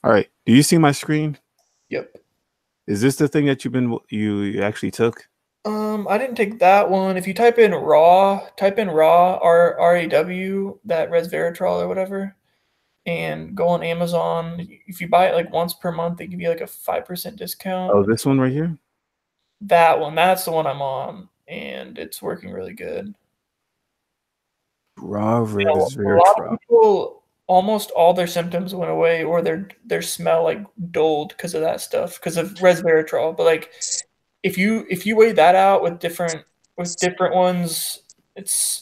All right. Do you see my screen? yep. Is this the thing that you actually took? I didn't take that one. If you type in raw RAW that resveratrol or whatever, and go on Amazon. If you buy it like once per month, they give you like a 5% discount. Oh, this one right here. That one, that's the one I'm on, and it's working really good. Raw You know, a lot of resveratrol. people, almost all their symptoms went away, or their smell like dulled because of that stuff, because of resveratrol. But like, if you weigh that out with different ones, it's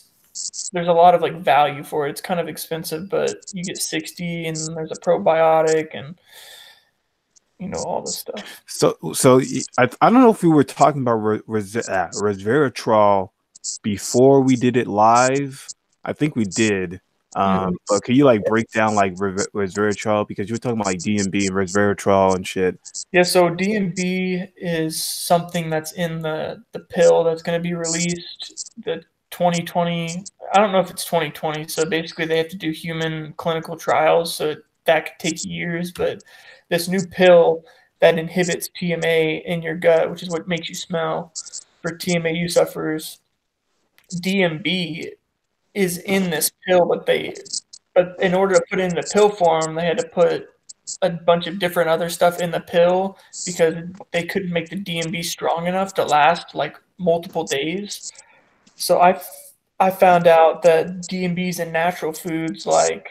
there's a lot of like value for it. It's kind of expensive, but you get 60, and then there's a probiotic, and all this stuff. I don't know if we were talking about resveratrol before we did it live. I think we did. Mhm. But can you like break down like resveratrol because you were talking about like DMB and resveratrol and shit. Yeah, so DMB is something that's in the pill that's going to be released the 2020. I don't know if it's 2020. So basically, they have to do human clinical trials, so that could take years. But this new pill that inhibits TMA in your gut, which is what makes you smell, for TMAU sufferers, DMB is in this pill, but in order to put it in the pill form, they had to put a bunch of different other stuff in the pill because they couldn't make the DMB strong enough to last like multiple days. So I found out that DMB's in natural foods like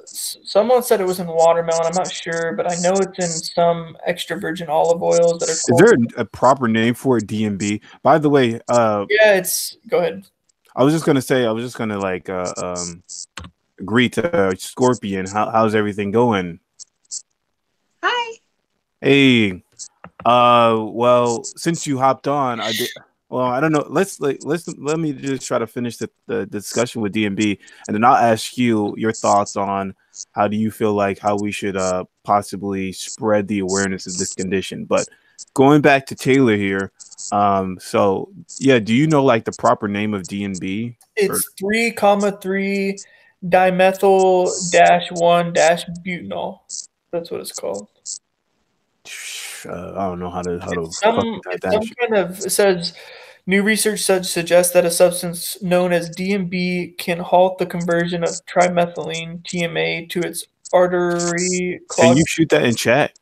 someone said it was in watermelon. I'm not sure, but I know it's in some extra virgin olive oils that are Is called. there a proper name for it, DMB? By the way, Yeah, it's go ahead. I was just gonna say, I was just gonna like agree to Scorpion. How's everything going? Hi. Hey, well, since you hopped on, I did. Well, I don't know. Let me just try to finish the discussion with DMB, and then I'll ask you your thoughts on how do you feel like how we should possibly spread the awareness of this condition. But going back to Taylor here, so yeah, do you know like the proper name of DMB? Or It's 3,3 dimethyl dash 1 dash butanol. That's what it's called. I don't know how to fucking type It's that some shit. kind of it says new research suggests that a substance known as DMB can halt the conversion of trimethylene TMA to its artery Can clog. you shoot that in chat?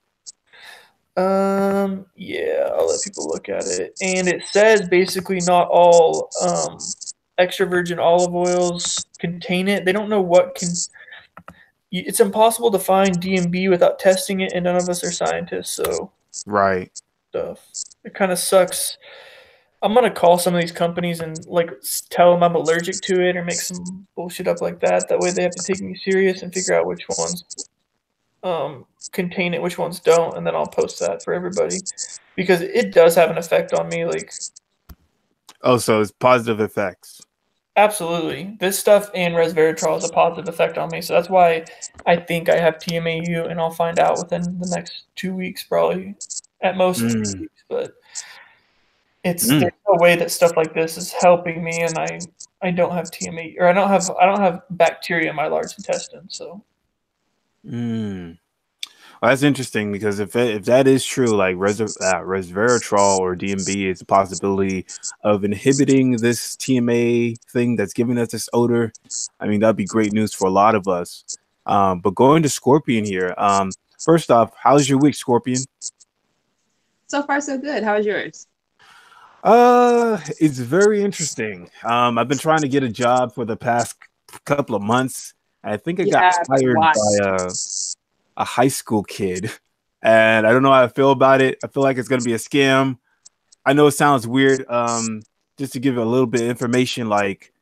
Yeah, I'll let people look at it. And it says basically not all extra virgin olive oils contain it. They don't know what can. It's impossible to find DMB without testing it, and none of us are scientists, so Right. stuff. It kind of sucks. I'm gonna call some of these companies and like tell them I'm allergic to it, or make some bullshit up like that. That way, they have to take me serious and figure out which ones contain it, which ones don't, and then I'll post that for everybody because it does have an effect on me. Like, Oh, so it's positive effects. Absolutely. This stuff and resveratrol has a positive effect on me. So that's why I think I have TMAU, and I'll find out within the next 2 weeks, probably at most 3 weeks. But there's no way that stuff like this is helping me, and I don't have TMAU, or I don't have bacteria in my large intestine. So Well, that's interesting because if that is true, like resveratrol or DMB is a possibility of inhibiting this TMA thing that's giving us this odor. I mean, that'd be great news for a lot of us. But going to Scorpion here. First off, how's your week, Scorpion? So far, so good. How was yours? It's very interesting. I've been trying to get a job for the past couple of months. I think I got hired by a high school kid, and I don't know how I feel about it. I feel like it's gonna be a scam. I know it sounds weird. Just to give you a little bit of information, like,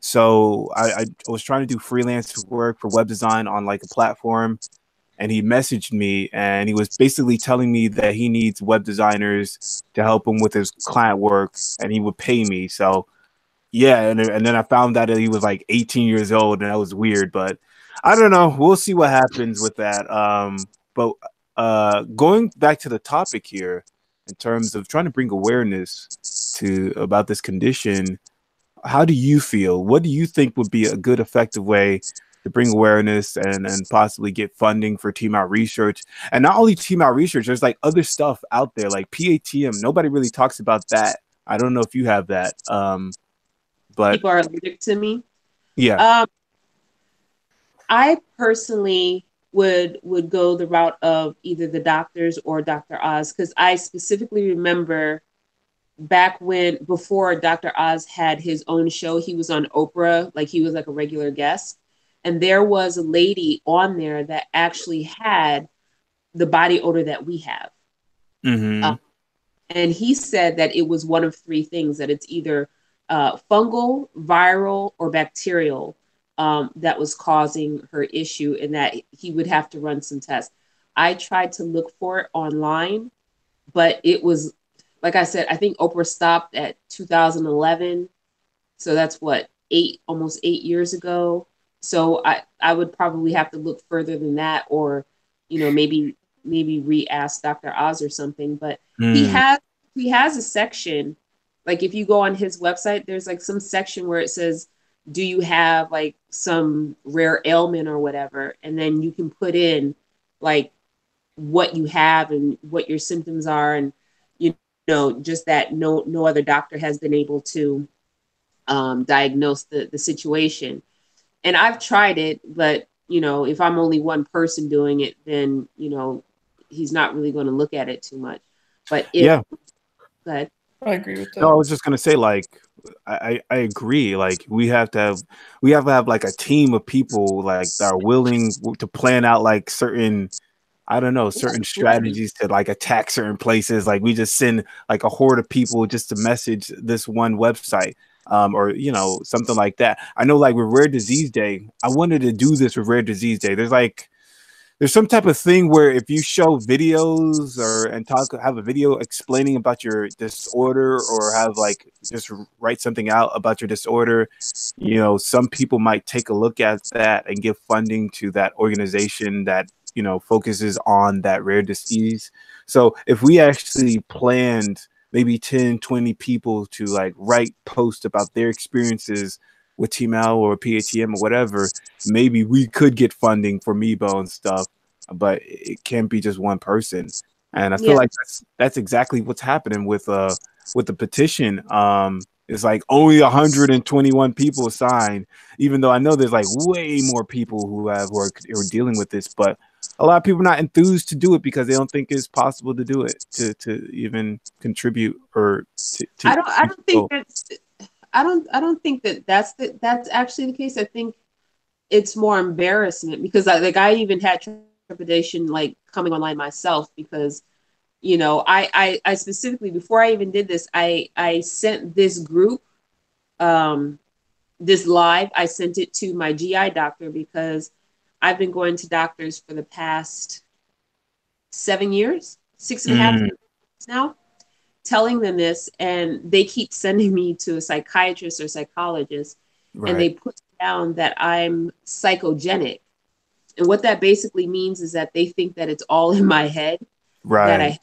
so I was trying to do freelance work for web design on like a platform, and he messaged me, and he was basically telling me that he needs web designers to help him with his client work, and he would pay me. So yeah, and then I found out that he was like 18 years old, and that was weird, but I don't know. We'll see what happens with that. But going back to the topic here, in terms of trying to bring awareness to about this condition, how do you feel? What do you think would be a good, effective way to bring awareness and possibly get funding for team out research? And not only team out research, there's like other stuff out there, like PATM. Nobody really talks about that. I don't know if you have that. But people are allergic to me. Yeah. I personally would go the route of either the doctors or Dr. Oz, because I specifically remember back before Dr. Oz had his own show, he was on Oprah, like he was like a regular guest. And there was a lady on there that actually had the body odor that we have. Mm-hmm. And he said that it was one of three things, that it's either fungal, viral, or bacterial that was causing her issue, and that he would have to run some tests. I tried to look for it online, but it was, like I said, I think Oprah stopped at 2011. So that's almost 8 years ago. So I would probably have to look further than that, or, maybe re-ask Dr. Oz or something. But he has a section, like if you go on his website, there's like some section where it says, do you have like some rare ailment or whatever? And then you can put in like what you have and what your symptoms are. And, just that no other doctor has been able to diagnose the situation. And I've tried it, but, if I'm only one person doing it, then, he's not really going to look at it too much. But yeah, go ahead. I agree with that. No, I was just gonna say, like, I agree. Like, we have to have like a team of people like that are willing to plan out like certain, I don't know, certain strategies to like attack certain places. Like, we just send like a horde of people just to message this one website, or something like that. I know, like with Rare Disease Day, I wanted to do this with Rare Disease Day. There's some type of thing where if you show videos have a video explaining about your disorder, or have like just write something out about your disorder, some people might take a look at that and give funding to that organization that focuses on that rare disease. So if we actually planned maybe 10, 20 people to like write posts about their experiences with TML or PATM or whatever, maybe we could get funding for Meebo and stuff, but it can't be just one person. And I feel like that's exactly what's happening with the petition. It's like only 121 people signed, even though I know there's like way more people who are dealing with this, but a lot of people are not enthused to do it because they don't think it's possible to do it, to even contribute or to I don't think that's actually the case. I think it's more embarrassment, because I even had trepidation like coming online myself, because I specifically, before I even did this, I sent this group this live, I sent it to my GI doctor, because I've been going to doctors for the past 7 years, 6.5 years now, telling them this, and they keep sending me to a psychiatrist or psychologist. and they put down that I'm psychogenic. And what that basically means is that they think that it's all in my head Right.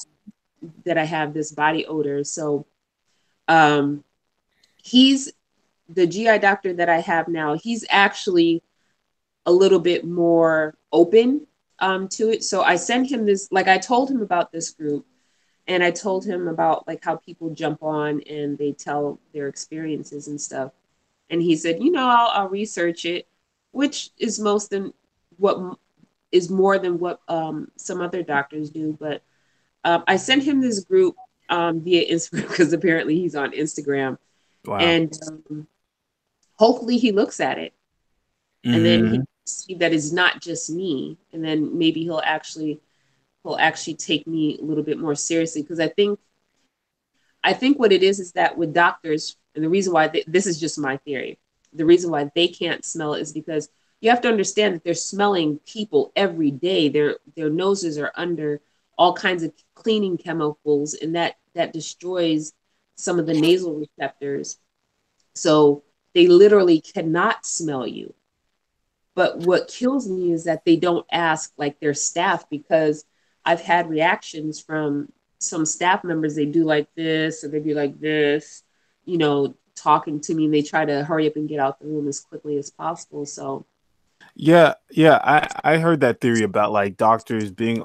that I have this body odor. So he's the GI doctor that I have now. He's actually a little bit more open to it. So I sent him this, like I told him about this group, and I told him about like how people jump on and they tell their experiences and stuff. And he said, you know, I'll research it, which is more than what some other doctors do. But I sent him this group via Instagram because apparently he's on Instagram. Wow. And hopefully he looks at it. And then he see that it's not just me. And then maybe he'll actually take me a little bit more seriously. Because I think what it is that with doctors, and the reason why this is just my theory, the reason why they can't smell it is because you have to understand that they're smelling people every day. Their noses are under all kinds of cleaning chemicals, and that destroys some of the nasal receptors. So they literally cannot smell you. But what kills me is that they don't ask like their staff, because I've had reactions from some staff members. They do like this, or they be like this, you know, talking to me, and they try to hurry up and get out the room as quickly as possible. So yeah, I heard that theory about like doctors being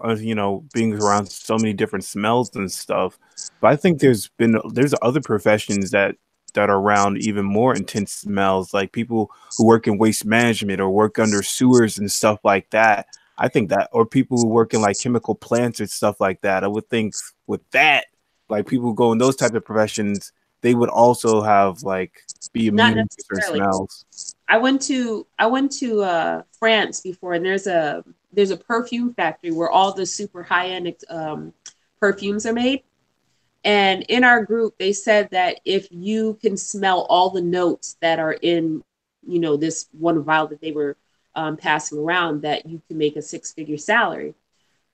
being around so many different smells and stuff. But I think there's other professions that are around even more intense smells, like people who work in waste management or work under sewers and stuff like that. I think that, or people who work in like chemical plants and stuff like that. I would think with that, like people who go in those type of professions, they would also have like be not immune to certain necessarily. smells. I went to France before, and there's a perfume factory where all the super high end perfumes are made. And in our group, they said that if you can smell all the notes that are in, you know, this one vial that they were passing around, that you can make a 6-figure salary.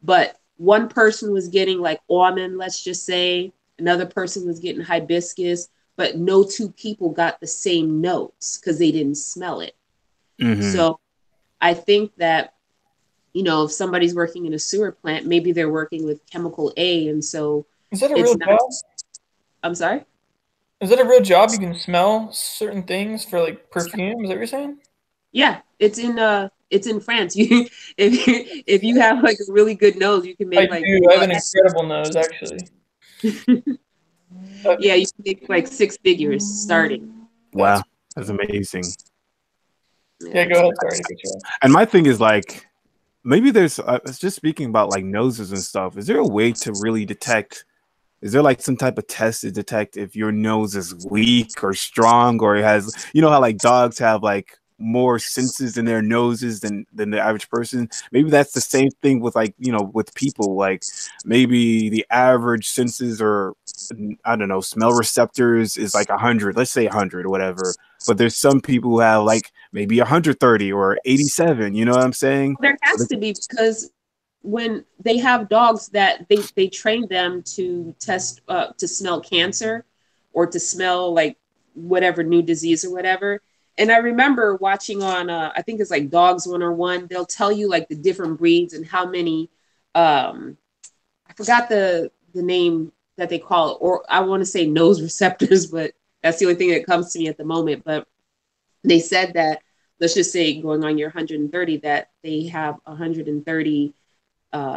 But one person was getting like almond, let's just say, another person was getting hibiscus, but no two people got the same notes because they didn't smell it. So I think that, you know, if somebody's working in a sewer plant, maybe they're working with chemical A, and so is that a real job? I'm sorry? Is that a real job? You can smell certain things for like perfume? Is that what you're saying? Yeah, it's in France. If you have like a really good nose, you can make I have an incredible nose, actually. Yeah, you can make like 6 figures starting. Wow, that's amazing. Yeah, go ahead. Sorry to cut you off. And my thing is like, maybe there's just speaking about like noses and stuff. Is there a way to really detect? Is there like some type of test to detect if your nose is weak or strong, or it has, you know how like dogs have like more senses in their noses than the average person? Maybe that's the same thing with like, you know, with people. Like maybe the average senses, or I don't know, smell receptors is like 100, let's say 100 or whatever. But there's some people who have like maybe 130 or 87. You know what I'm saying? There has to be, because when they have dogs that they train them to test to smell cancer or to smell like whatever new disease or whatever. And I remember watching on I think it's like Dogs 101. They'll tell you like the different breeds and how many I forgot the name that they call it, or I want to say nose receptors, but that's the only thing that comes to me at the moment. But they said that, let's just say going on your 130, that they have 130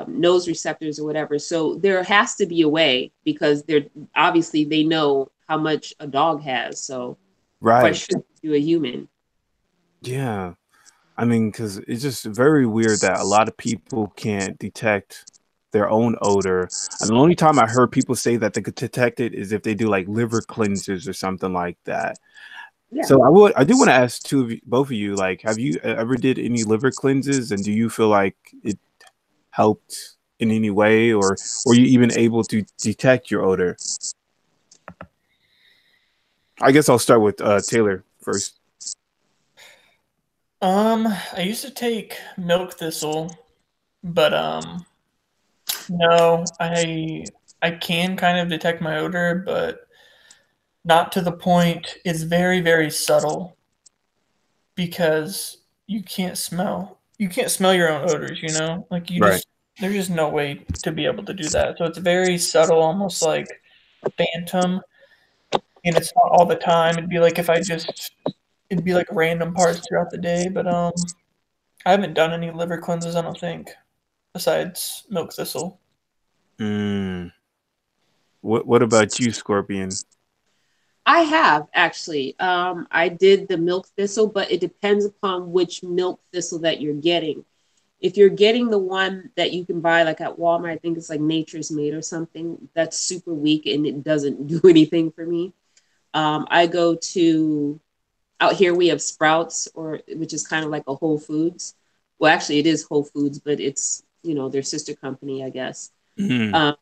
nose receptors or whatever. So there has to be a way, because they're obviously they know how much a dog has. So why should do a human? Yeah, I mean, because it's just very weird that a lot of people can't detect their own odor. And the only time I heard people say that they could detect it is if they do like liver cleanses or something like that. Yeah. So I do want to ask both of you, like, have you ever did any liver cleanses, and do you feel like it helped in any way, or were you even able to detect your odor? I guess I'll start with Taylor first. I used to take milk thistle, but no, I can kind of detect my odor, but not to the point. It's very, very subtle. because you can't smell your own odors, you know? Like Right. there's just no way to be able to do that. So it's very subtle, almost like phantom, and it's not all the time. It'd be like random parts throughout the day, but I haven't done any liver cleanses, I don't think, besides milk thistle. Mm. What about you, Scorpion? I have actually. I did the milk thistle, but it depends upon which milk thistle that you're getting. If you're getting the one that you can buy like at Walmart, I think it's like Nature's Made or something, that's super weak and it doesn't do anything for me. I go to out here we have Sprouts, or which is kind of like a Whole Foods. Well, actually, it is Whole Foods, but it's their sister company, I guess. Mm. Um,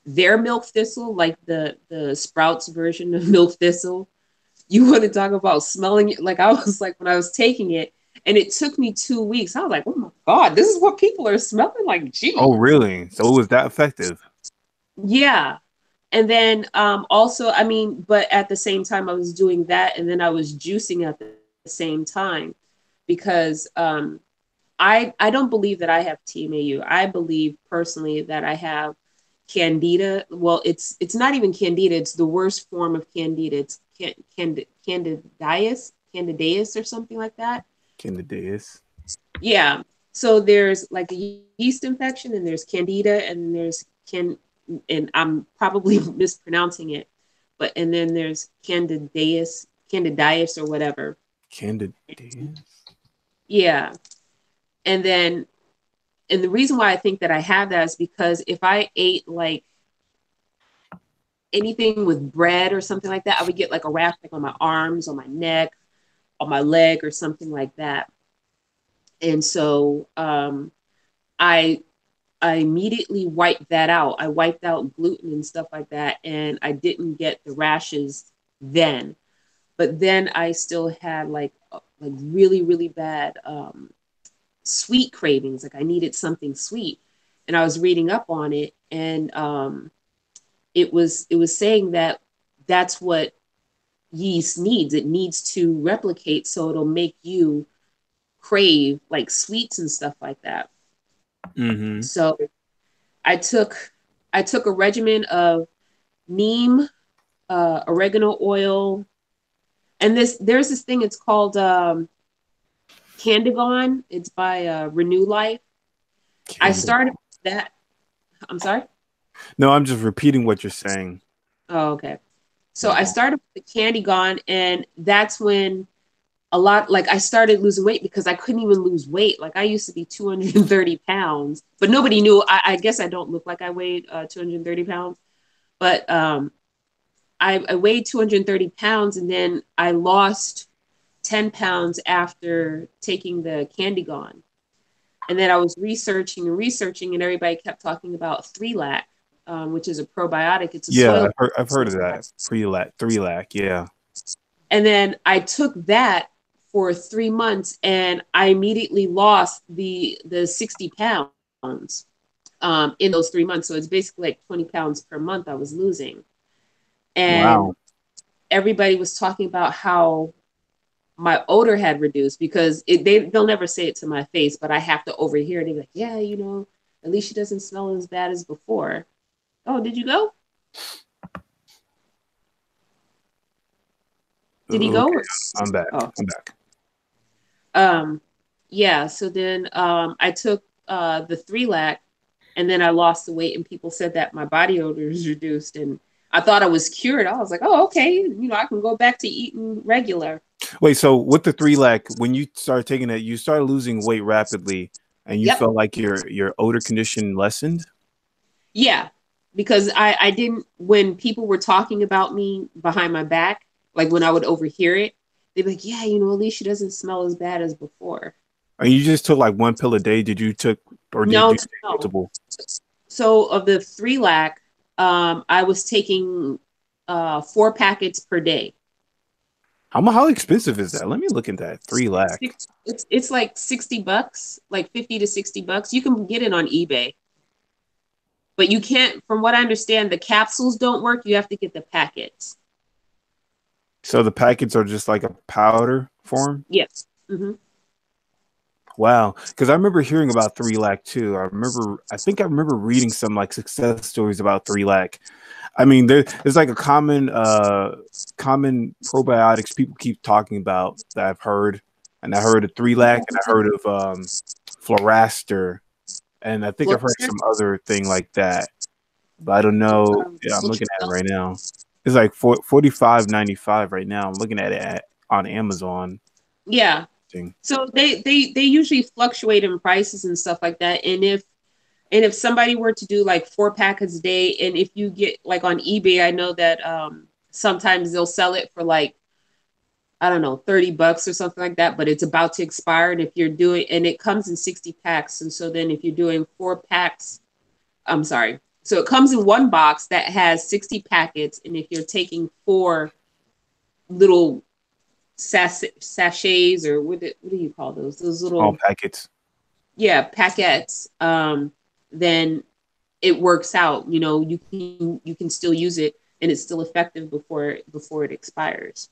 their milk thistle, like the Sprouts version of milk thistle, you want to talk about smelling it? Like I was like when I was taking it, and it took me 2 weeks. I was like, oh my god, this is what people are smelling like. Geez. Oh, really? So it was that effective? Yeah. And then also, I mean, but at the same time, I was doing that, and then I was juicing at the same time because I don't believe that I have TMAU. I believe personally that I have Candida. Well, it's not even Candida. It's the worst form of Candida. It's Candidiasis or something like that. Candidiasis. Yeah. So there's like a yeast infection, and there's Candida, and there's and I'm probably mispronouncing it, and then there's candidiasis or whatever. Candidiasis. Yeah. And the reason why I think that I have that is because if I ate like anything with bread or something like that, I would get like a rash like on my arms, on my neck, on my leg, or something like that. And so I immediately wiped that out. I wiped out gluten and stuff like that, and I didn't get the rashes then. But then I still had like really, really bad sweet cravings. Like I needed something sweet, and I was reading up on it, and it was saying that that's what yeast needs. It needs to replicate, so it'll make you crave like sweets and stuff like that. Mm-hmm. So I took a regimen of neem, oregano oil, and there's this thing. It's called Candigon. It's by Renew Life. I started with that. I'm sorry. No, I'm just repeating what you're saying. Oh, okay. So I started with the Candigon, and that's when I started losing weight because I couldn't even lose weight. Like I used to be 230 pounds, but nobody knew. I guess I don't look like I weighed 230 pounds, but I weighed 230 pounds, and then I lost 10 pounds after taking the Candigon. And then I was researching, and everybody kept talking about 3-lac, which is a probiotic. It's a soil. I've heard of that. 3-lac, yeah. And then I took that for 3 months, and I immediately lost the 60 pounds in those 3 months. So it's basically like 20 pounds per month I was losing. And everybody was talking about how my odor had reduced because they'll never say it to my face, but I have to overhear it. They're like, yeah, at least she doesn't smell as bad as before. Oh, did you go? Did he go? Okay, I'm back. Oh. I'm back. Yeah. So then I took the 3-lac, and then I lost the weight, and people said that my body odor is reduced, and I thought I was cured. I was like, oh, okay, I can go back to eating regular. Wait, so with the 3-lac, when you started taking it, you started losing weight rapidly, and you felt like your odor condition lessened? Yeah, because I didn't, when people were talking about me behind my back, like when I would overhear it, they'd be like, yeah, at least she doesn't smell as bad as before. And you just took like one pill a day? Did you take multiple? So of the 3-lac, I was taking 4 packets per day. How expensive is that? Let me look into that. 3-lac. It's like $60, like $50 to $60. You can get it on eBay, but you can't. From what I understand, the capsules don't work. You have to get the packets. So the packets are just like a powder form? Yes. Mm-hmm. Wow, because I remember hearing about 3 lakh too. I think I remember reading some like success stories about 3 lakh. I mean, there's like a common probiotics people keep talking about that I've heard, and I heard of 3 lakh, and I heard of Floraster, and I think I've heard some other thing like that, but I don't know. Yeah, I'm looking at it right now. It's like 45.95 right now. I'm looking at it on Amazon. Yeah. So they usually fluctuate in prices and stuff like that. And if somebody were to do like 4 packets a day, and if you get like on eBay, I know that sometimes they'll sell it for like, I don't know, $30 or something like that, but it's about to expire. And if you're doing, and it comes in 60 packs. And so then if you're doing 4 packs, I'm sorry. So it comes in one box that has 60 packets. And if you're taking 4 little sachets, or what do you call those? Those little packets. Yeah, packets. Then it works out. You know, you can still use it, and it's still effective before it expires.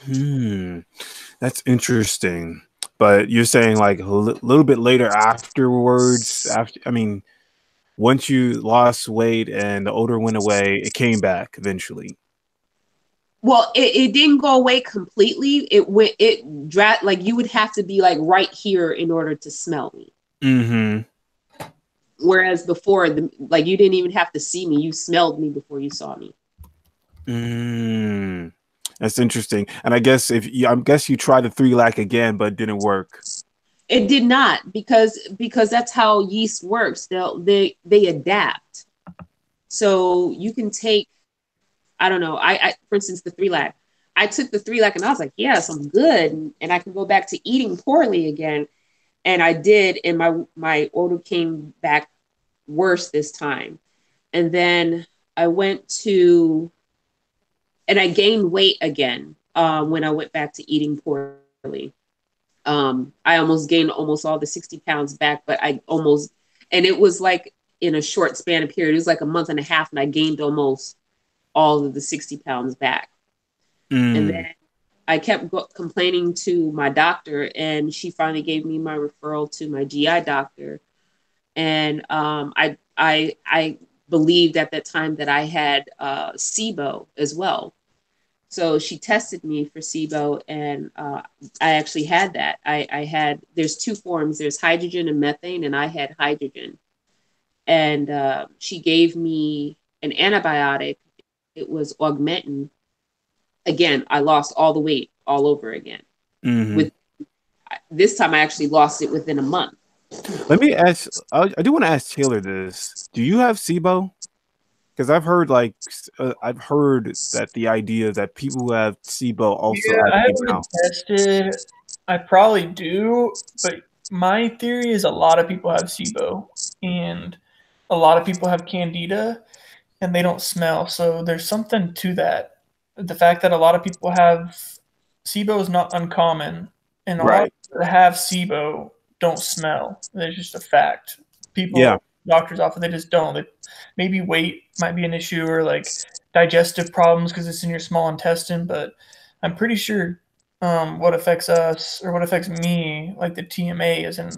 That's interesting. But you're saying like a little bit later afterwards, once you lost weight and the odor went away, it came back eventually. Well, it didn't go away completely. Like you would have to be like right here in order to smell me. Mm-hmm. Whereas before, like you didn't even have to see me. You smelled me before you saw me. That's interesting. And I guess I guess you tried the 3 lakh again, but it didn't work. It did not, because that's how yeast works. They adapt. So you can take, I don't know. I for instance, the 3 lakh. I took the 3 lakh and I was like, yes, I'm good, and I can go back to eating poorly again. And I did, and my odor came back worse this time. And then I went to, and I gained weight again when I went back to eating poorly. I almost gained almost all the 60 pounds back, but and it was like in a short span of period. It was like a month and a half, and I gained almost all of the 60 pounds back. And then I kept complaining to my doctor, and she finally gave me my referral to my GI doctor. And I believed at that time that I had SIBO as well. So she tested me for SIBO, and I actually had that. There's 2 forms. There's hydrogen and methane, and I had hydrogen. And she gave me an antibiotic. It was Augmentin. Again, I lost all the weight all over again. With this time, I actually lost it within a month. Let me ask. I do want to ask Taylor this. Do you have SIBO? Because I've heard that the idea that people who have SIBO also have I haven't tested. I probably do, but my theory is a lot of people have SIBO, and a lot of people have Candida, and they don't smell. So there's something to that. The fact that a lot of people have SIBO is not uncommon, and a lot of people that have SIBO don't smell. It's just a fact. Doctors often they just don't. Maybe weight might be an issue, or like digestive problems because it's in your small intestine. But I'm pretty sure what affects us, or what affects me, like the TMA, is in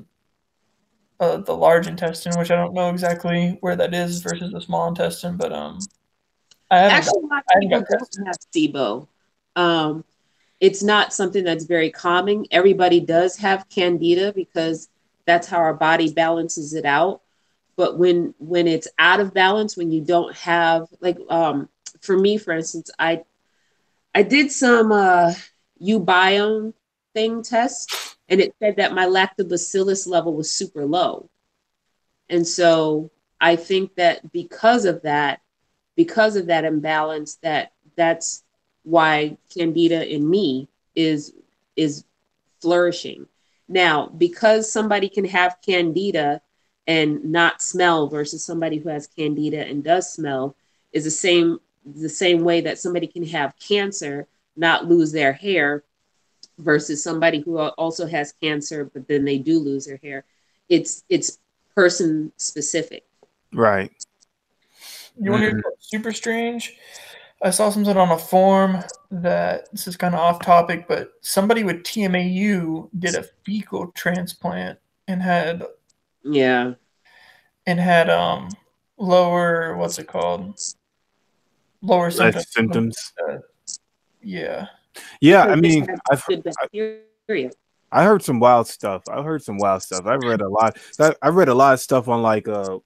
the large intestine, which I don't know exactly where that is versus the small intestine. But I haven't. Actually, a lot of people don't have SIBO. It's not something that's very common. Everybody does have Candida because that's how our body balances it out. But when it's out of balance, when you don't have, like, for me, for instance, I did some ubiome thing test, and it said that my lactobacillus level was super low. And so I think that because of that imbalance, that's why Candida in me is flourishing. Now, because somebody can have Candida and not smell versus somebody who has Candida and does smell is the same way that somebody can have cancer, not lose their hair, versus somebody who also has cancer, but then they do lose their hair. It's person specific. Right. You want to hear something super strange? I saw something on a forum that this is kind of off topic, but somebody with TMAU did a fecal transplant and had Yeah. Lower, what's it called? Lower symptoms. Symptoms. Yeah. Yeah, Because I they mean, have good bacteria. I heard some wild stuff. I've heard some wild stuff. I've read a lot. I've read a lot of stuff on like a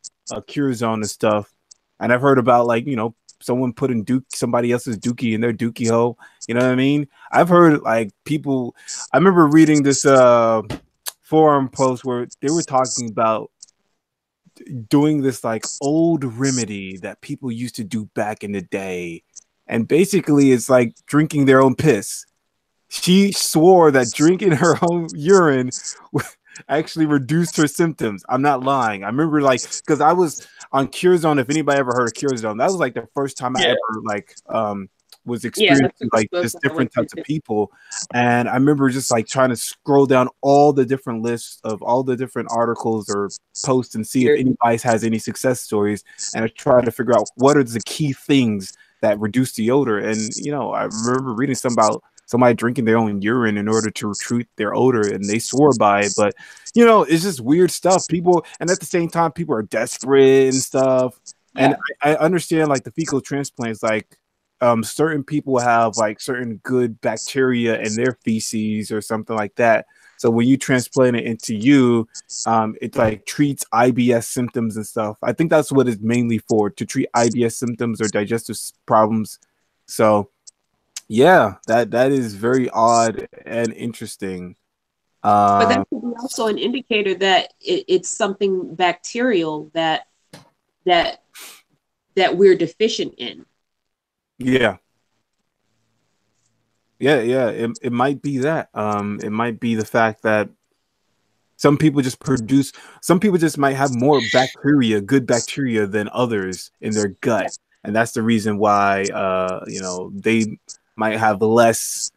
cure zone and stuff, and I've heard about like someone putting somebody else's dookie in their dookie hole. You know what I mean? I've heard like people. I remember reading this forum post where they were talking about doing this like old remedy that people used to do back in the day, and basically it's like drinking their own piss. She swore that drinking her own urine actually reduced her symptoms. I'm not lying. I remember like because I was on Cure Zone. If anybody ever heard of Cure Zone, that was like the first time I ever like was experiencing like just different types of people. And I remember just like trying to scroll down all the different lists of all the different articles or posts and see if anybody has any success stories. And I tried to figure out what are the key things that reduce the odor. And I remember reading some about somebody drinking their own urine in order to treat their odor, and they swore by it. But it's just weird stuff. People, and at the same time, people are desperate and stuff. Yeah. And I understand like the fecal transplants, like certain people have like certain good bacteria in their feces or something like that. So when you transplant it into you, it like treats IBS symptoms and stuff. I think that's what it's mainly for, to treat IBS symptoms or digestive problems. So yeah, that is very odd and interesting. But that could be also an indicator that it's something bacterial that we're deficient in. Yeah. It might be that. It might be the fact that some people just might have more bacteria, good bacteria, than others in their gut, and that's the reason why they might have a less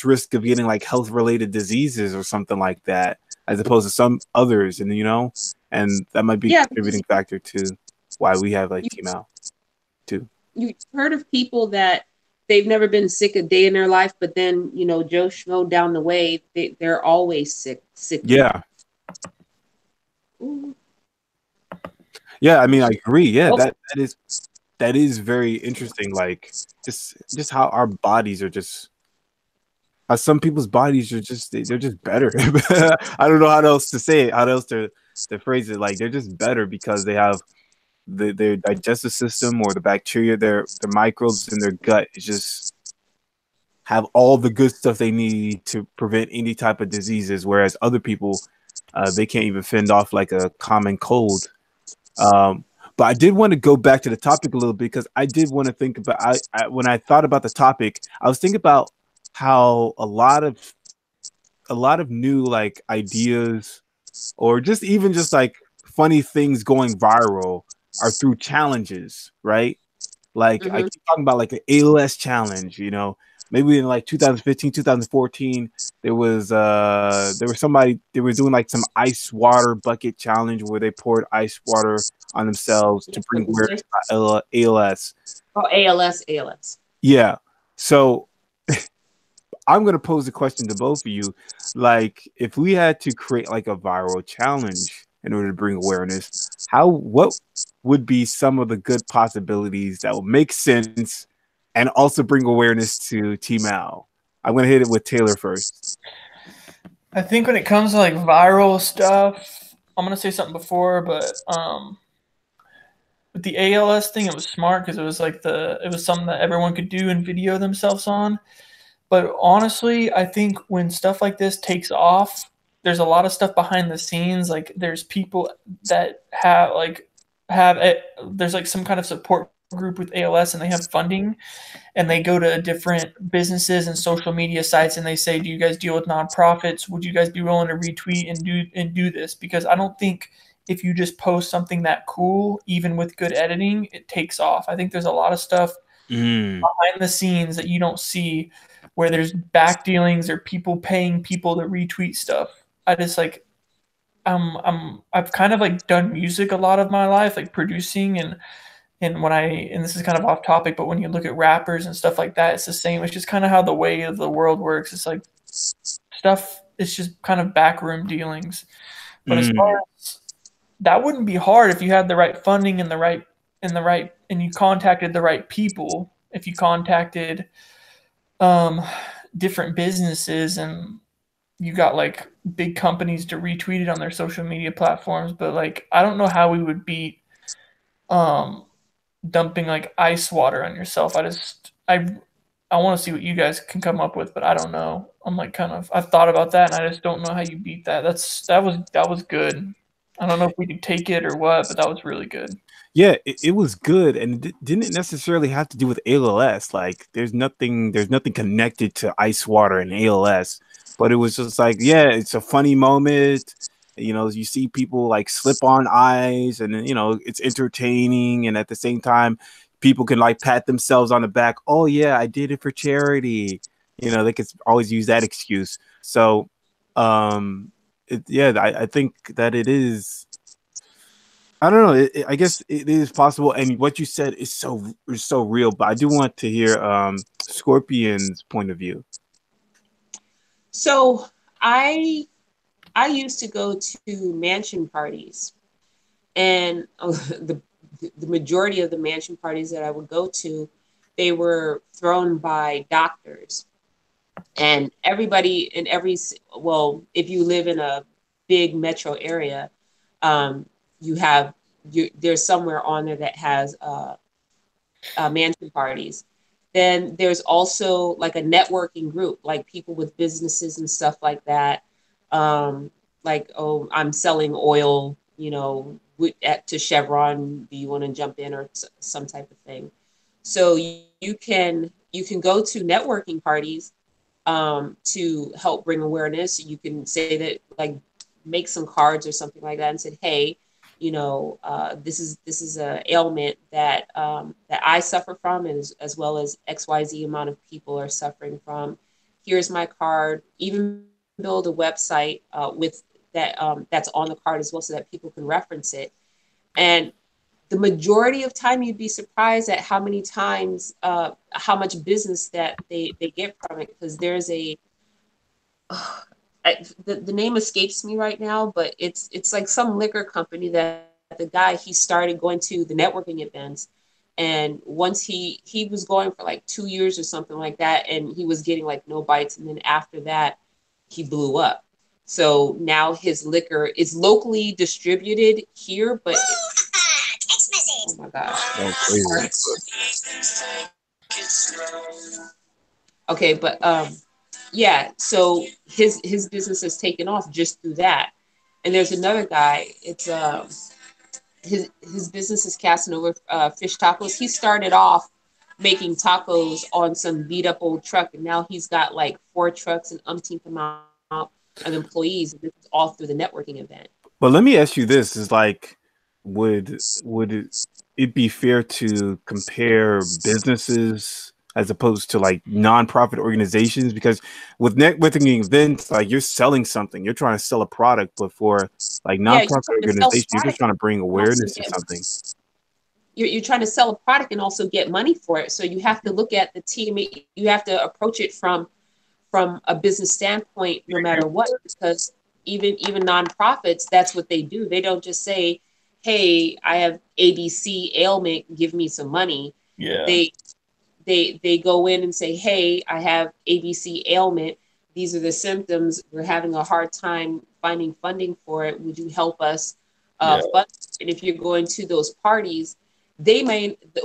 risk of getting like health related diseases or something like that, as opposed to some others. And and that might be a contributing factor to why we have like TMAO too. You've heard of people that they've never been sick a day in their life, but then Joe Schmo down the way, they're always sick. Yeah. Ooh. Yeah, I mean, I agree. Yeah, that is very interesting. Like just how our bodies are just. Some people's bodies are just they're just better. I don't know how else to say it, how else to phrase it. Like they're just better because they have their digestive system or the bacteria, their microbes in their gut is just have all the good stuff they need to prevent any type of diseases. Whereas other people, they can't even fend off like a common cold. But I did want to go back to the topic a little bit because I did want to think about. When I thought about the topic, I was thinking about how a lot of new like ideas or just even just like funny things going viral are through challenges, right? Like I keep talking about like the ALS challenge, maybe in like 2015, 2014, there was somebody, they were doing like some ice water bucket challenge where they poured ice water on themselves to bring awareness to ALS. Oh, ALS. Yeah. So I'm going to pose a question to both of you. Like, if we had to create like a viral challenge in order to bring awareness, what would be some of the good possibilities that would make sense and also bring awareness to TMAO? I'm going to hit it with Taylor first. I think when it comes to like viral stuff, I'm going to say something before, but with the ALS thing, it was smart because it was like it was something that everyone could do and video themselves on. But honestly, I think when stuff like this takes off, there's a lot of stuff behind the scenes. Like there's people that there's like some kind of support group with ALS and they have funding and they go to different businesses and social media sites and they say, do you guys deal with nonprofits? Would you guys be willing to retweet and do this? Because I don't think if you just post something that cool, even with good editing, it takes off. I think there's a lot of stuff behind the scenes that you don't see where there's back dealings or people paying people to retweet stuff. I just like, I've kind of like done music a lot of my life, like producing, And and this is kind of off topic, but when you look at rappers and stuff like that, it's the same. It's just kind of how the way of the world works. It's like stuff, it's just kind of backroom dealings. But as far as that wouldn't be hard if you had the right funding and and you contacted the right people. If you contacted different businesses and you got like big companies to retweet it on their social media platforms. But like, I don't know how we would beat dumping like ice water on yourself. I want to see what you guys can come up with, but I don't know. I'm like I've thought about that, and I just don't know how you beat that. That was good. I don't know if we could take it or what, but that was really good. Yeah, it was good, and it didn't necessarily have to do with ALS. Like, there's nothing connected to ice water and ALS, but it was just like, yeah, it's a funny moment. You know, you see people like slip on ice, and then, you know, it's entertaining, and at the same time, people can like pat themselves on the back. Oh yeah, I did it for charity. You know, they could always use that excuse. So, yeah, I think that it is. I don't know. I guess it is possible, and what you said is so real. But I do want to hear Scorpion's point of view. So I used to go to mansion parties, and the majority of the mansion parties that I would go to, they were thrown by doctors, and everybody in if you live in a big metro area, there's somewhere on there that has mansion parties. Then there's also like a networking group, like people with businesses and stuff like that. Like, oh, I'm selling oil, you know, to Chevron. Do you want to jump in, or some type of thing? So you can go to networking parties to help bring awareness. You can say that, like, make some cards or something like that, and say, hey, you know, this is a ailment that that I suffer from, and as well as XYZ amount of people are suffering from. Here's my card. Even build a website with that that's on the card as well, so that people can reference it. And the majority of time, you'd be surprised at how many times, how much business that they get from it. Because there's the name escapes me right now, but it's like some liquor company that the guy, he started going to the networking events, and once he was going for like 2 years or something like that, and he was getting like no bites, and then after that he blew up. So now his liquor is locally distributed here, but oh my gosh. Okay, but yeah, so his business has taken off just through that. And there's another guy, it's his business is casting over fish tacos. He started off making tacos on some beat up old truck, and now he's got like 4 trucks and umpteenth amount of employees. This is all through the networking event. But let me ask you this: is like, would it be fair to compare businesses as opposed to like nonprofit organizations? Because with networking events, like, you're selling something, you're trying to sell a product, but for like nonprofit organizations, you're just trying to bring awareness to something. You're trying to sell a product and also get money for it. So you have to look at the team. You have to approach it from a business standpoint, no matter what, because even nonprofits, that's what they do. They don't just say, hey, I have ABC ailment, give me some money. Yeah. They go in and say, hey, I have ABC ailment. These are the symptoms. We're having a hard time finding funding for it. Would you help us fund? And if you're going to those parties,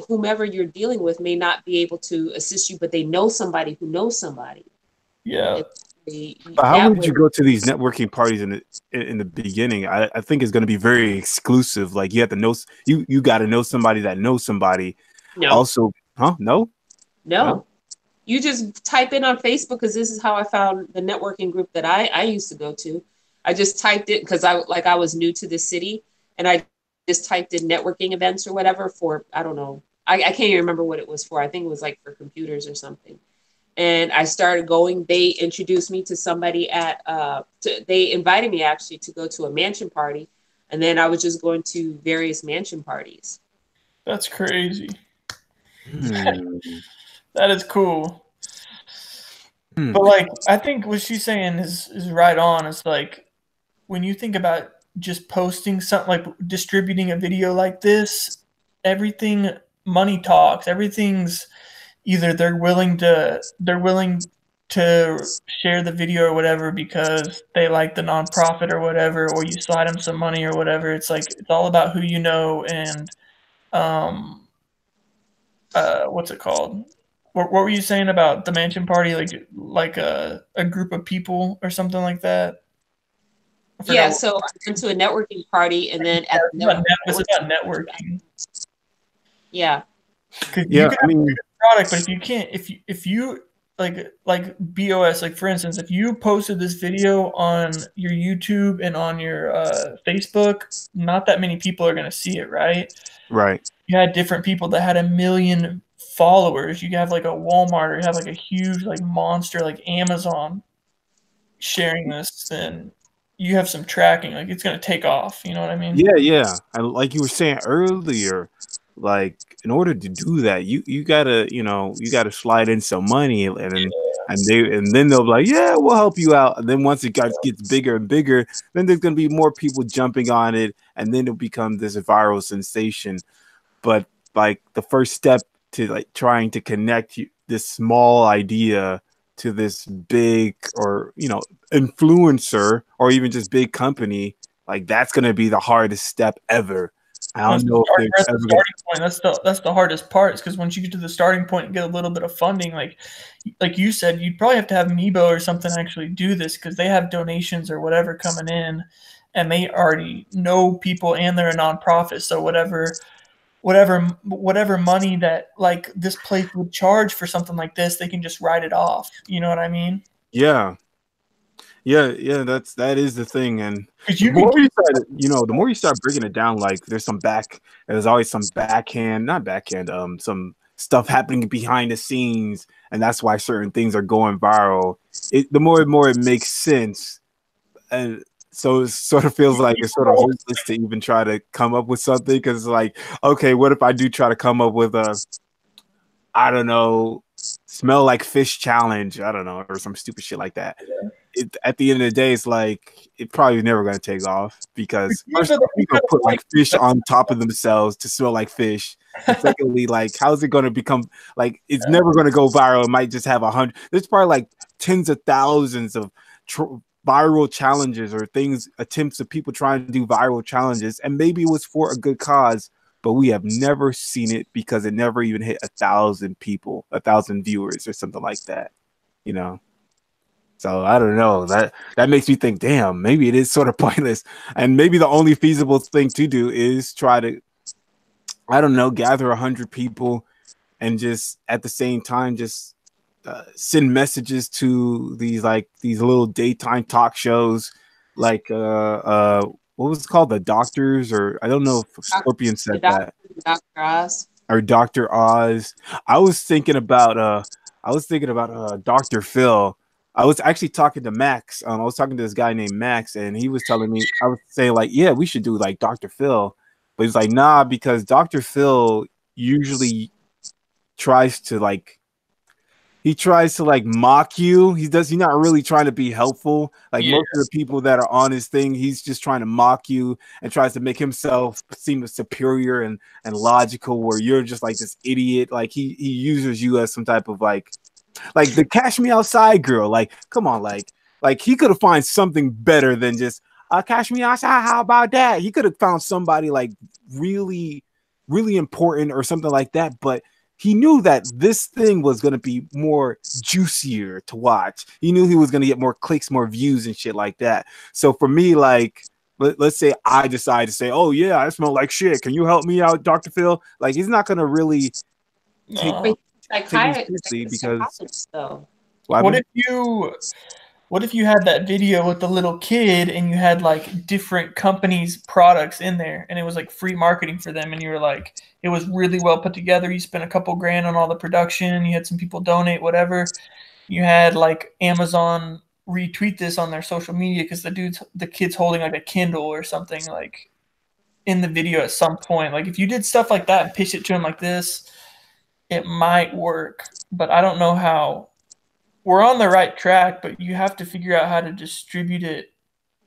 whomever you're dealing with may not be able to assist you, but they know somebody who knows somebody. Yeah. But how would you go to these networking parties in the beginning? I think it's going to be very exclusive. Like, you have to know, you got to know somebody that knows somebody. No. Also, No. You just type in on Facebook, because this is how I found the networking group that I used to go to. I just typed it because I was new to the city, and I just typed in networking events or whatever for, I don't know. I can't even remember what it was for. I think it was like for computers or something. And I started going. They introduced me to somebody they invited me actually to go to a mansion party. And then I was just going to various mansion parties. That's crazy. Hmm. That is cool. Hmm. But like, I think what she's saying is right on. It's like when you think about just posting something, like distributing a video like this, everything money talks. Everything's either they're willing to share the video or whatever because they like the nonprofit or whatever, or you slide them some money or whatever. It's like it's all about who you know and um what's it called? What were you saying about the mansion party? Like a group of people or something like that? I Yeah, forgot. so I went to a networking party, and then at the It's about networking. yeah. Because you Yeah, can I have a mean, good product, but if you can't, if you like BOS, like for instance, if you posted this video on your YouTube and on your Facebook, not that many people are gonna see it, right? right. You had different people that had 1 million followers. You have like a Walmart or you have like a huge like monster like Amazon sharing this, then you have some tracking. Like it's gonna take off. You know what I mean? Yeah, yeah. And like you were saying earlier, like in order to do that, you gotta, you gotta slide in some money and then they'll be like, yeah, we'll help you out. And then once it gets bigger and bigger, then there's gonna be more people jumping on it, and then it'll become this viral sensation. But like the first step to like trying to connect this small idea to this big or influencer or even just big company, like that's gonna be the hardest step ever. I Once don't the know if start, there's that's the ever gonna. starting point. That's the hardest part. Is because once you get to the starting point and get a little bit of funding, like you said, you'd probably have to have Mebo or something actually do this because they have donations or whatever coming in, and they already know people and they're a nonprofit. So whatever money that like this place would charge for something like this, they can just write it off. You know what I mean? Yeah, yeah. That is the thing, and Because the you could more you start, the more you start breaking it down, like there's always some not backhand, some stuff happening behind the scenes, and that's why certain things are going viral. The more and more it makes sense, and so it sort of feels like it's sort of hopeless to even try to come up with something because, like, okay, what if I do try to come up with I don't know, smell like fish challenge, I don't know, or some stupid shit like that. At the end of the day, it's like it probably never going to take off because first of all, you gonna put like fish on top of themselves to smell like fish, and secondly, like how's it going to become like it's never going to go viral? It might just have 100. There's probably like tens of thousands of viral challenges or attempts of people trying to do viral challenges, and maybe it was for a good cause, but we have never seen it because it never even hit 1,000 people, 1,000 viewers or something like that, you know. So I don't know. That makes me think, damn, maybe it is sort of pointless. And maybe the only feasible thing to do is try to, I don't know, gather 100 people and just at the same time just send messages to these little daytime talk shows like what was it called, the doctors, or I don't know if Scorpion said that, Dr. Oz. or Dr. Oz. I was thinking about Dr. Phil. I was actually talking to Max. I was talking to this guy named Max, and he was telling me, I was saying like, yeah, we should do like Dr. Phil, but he's like, nah, because Dr. Phil usually tries to like mock you. He's not really trying to be helpful. Like most of the people that are on his thing, he's just trying to mock you and tries to make himself seem superior and logical, where you're just like this idiot. Like he uses you as some type of like the Cash Me Outside girl. Like, come on, like he could have found something better than just Cash Me Outside. How about that? He could have found somebody like really, really important or something like that, but he knew that this thing was going to be more juicier to watch. He knew he was going to get more clicks, more views and shit like that. So for me, like, let's say I decide to say, oh yeah, I smell like shit, can you help me out, Dr. Phil? Like, he's not going to really take me seriously because What if you had that video with the little kid and you had like different companies' products in there and it was like free marketing for them, and you were like, it was really well put together. You spent a couple grand on all the production. You had some people donate, whatever. You had like Amazon retweet this on their social media because the kid's holding like a Kindle or something. Like, in the video at some point. Like if you did stuff like that and pitched it to him like this, it might work. But I don't know how. We're on the right track, but you have to figure out how to distribute it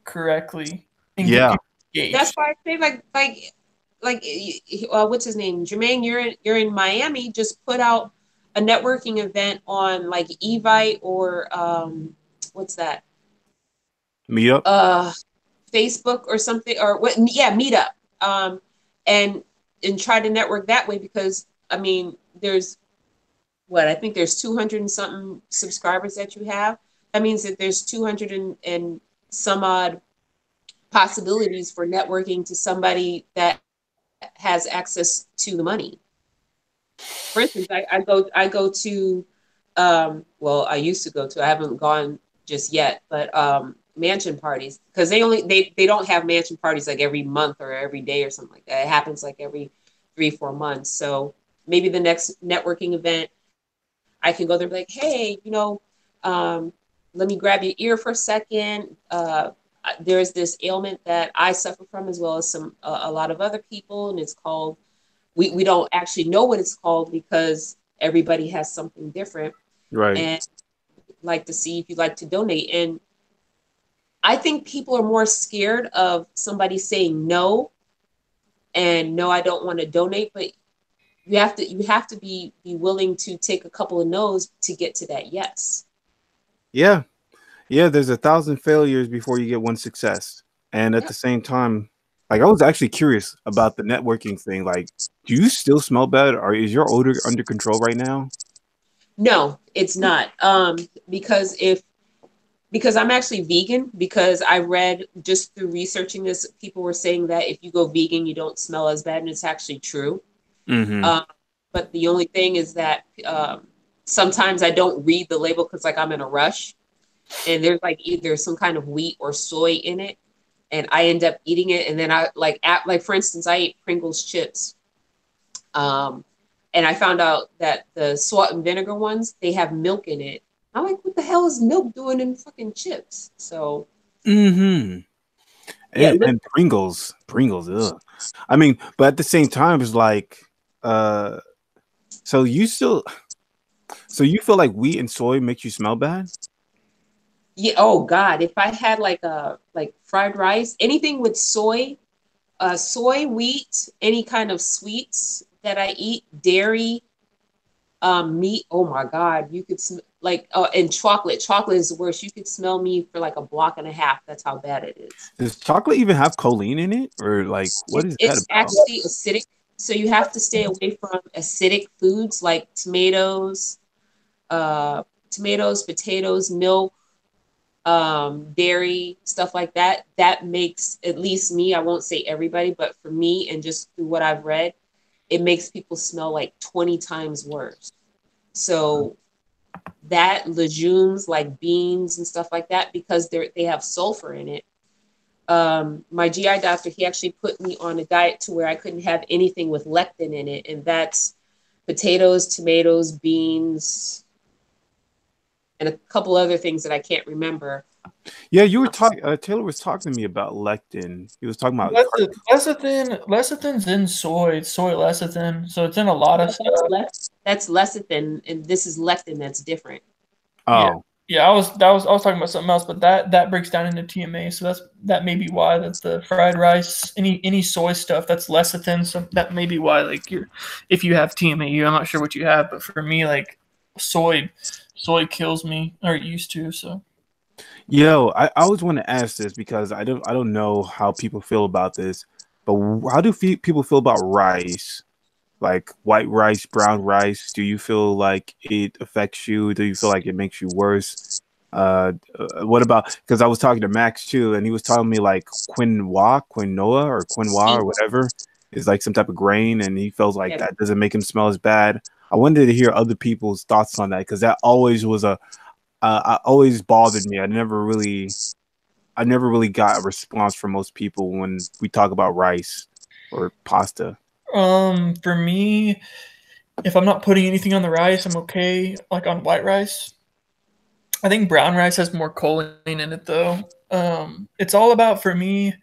correctly and get people engaged. That's why I say what's his name? Jermaine, you're in Miami. Just put out a networking event on like Evite or what's that? Meetup. Facebook or something, or what? Yeah, Meetup. And try to network that way, because I mean, there's I think there's 200 and something subscribers that you have. That means that there's 200 and some odd possibilities for networking to somebody that has access to the money. For instance, I go to I used to go to, I haven't gone just yet, but mansion parties, because they don't have mansion parties like every month or every day or something like that. It happens like every 3-4 months. So maybe the next networking event, I can go there and be like, hey, let me grab your ear for a second. There's this ailment that I suffer from, as well as a lot of other people, and it's called, we don't actually know what it's called because everybody has something different. Right. And like to see if you'd like to donate. And I think people are more scared of somebody saying no, and no, I don't want to donate, but you have to be willing to take a couple of no's to get to that yes. Yeah. There's 1,000 failures before you get one success. And at the same time, like, I was actually curious about the networking thing. Like, do you still smell bad, or is your odor under control right now? No, it's not. Because I'm actually vegan, because I read, just through researching this, people were saying that if you go vegan, you don't smell as bad, and it's actually true. Mm-hmm. But the only thing is that sometimes I don't read the label because like I'm in a rush, and there's like either some kind of wheat or soy in it, and I end up eating it. And then I like for instance, I ate Pringles chips, and I found out that the salt and vinegar ones, they have milk in it. I'm like, what the hell is milk doing in fucking chips? So. Mm-hmm. And Pringles, ugh. I mean, but at the same time, it's like, so you feel like wheat and soy makes you smell bad? Yeah. Oh God, if I had like fried rice, anything with soy, wheat, any kind of sweets that I eat, dairy, meat. Oh my God, you could and chocolate. Chocolate is the worst. You could smell me for like a block and a half. That's how bad it is. Does chocolate even have choline in it, or like what is that about? It's actually acidic, so you have to stay away from acidic foods like tomatoes, potatoes, milk, dairy, stuff like that. That makes, at least me, I won't say everybody, but for me, and just through what I've read, it makes people smell like 20 times worse. So that, legumes like beans and stuff like that, because they have sulfur in it. My GI doctor, he actually put me on a diet to where I couldn't have anything with lectin in it. And that's potatoes, tomatoes, beans, and a couple other things that I can't remember. Yeah, you were talking. Taylor was talking to me about lectin. He was talking about lecithin. Lecithin's in soy. It's soy lecithin, so it's in a lot of stuff. That's lecithin, and this is lectin. That's different. Oh, yeah. I was talking about something else, but that breaks down into TMA. So that may be why that the fried rice, any soy stuff, that's lecithin. So that may be why, like, if you have TMA, I'm not sure what you have, but for me, like, soy kills me, or it used to. So. Yo, I always want to ask this because I don't know how people feel about this, but how do people feel about rice? Like white rice, brown rice? Do you feel like it affects you? Do you feel like it makes you worse? What about, because I was talking to Max too, and he was telling me like quinoa or whatever is like some type of grain, and he feels like that doesn't make him smell as bad. I wanted to hear other people's thoughts on that, because that always was always bothered me. I never really got a response from most people when we talk about rice or pasta. For me, if I'm not putting anything on the rice, I'm okay. Like on white rice, I think brown rice has more choline in it though. It's all about, for me,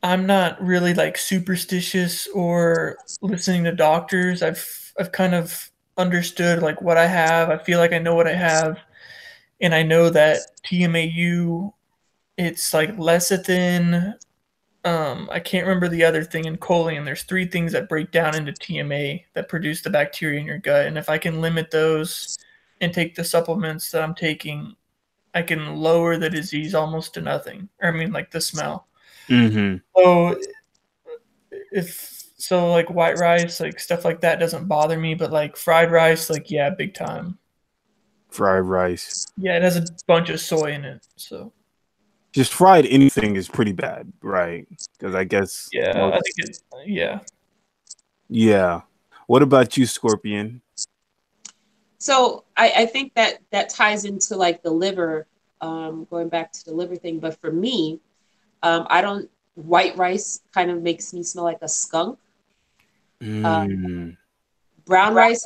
I'm not really like superstitious or listening to doctors. I've kind of understood like what I have. I feel like I know what I have, and I know that TMAU, it's like lecithin. I can't remember the other thing in choline. There's three things that break down into TMA that produce the bacteria in your gut, and if I can limit those and take the supplements that I'm taking, I can lower the disease almost to nothing. Or I mean, like the smell. Mm-hmm. So like white rice, like stuff like that doesn't bother me, but like fried rice, like yeah, big time. Fried rice. Yeah, it has a bunch of soy in it, so Just fried anything is pretty bad, right? Because I guess yeah, I think it. Yeah. Yeah. What about you, Scorpion? So I think that ties into like the liver, going back to the liver thing. But for me, I don't. White rice kind of makes me smell like a skunk. Mm. Brown rice,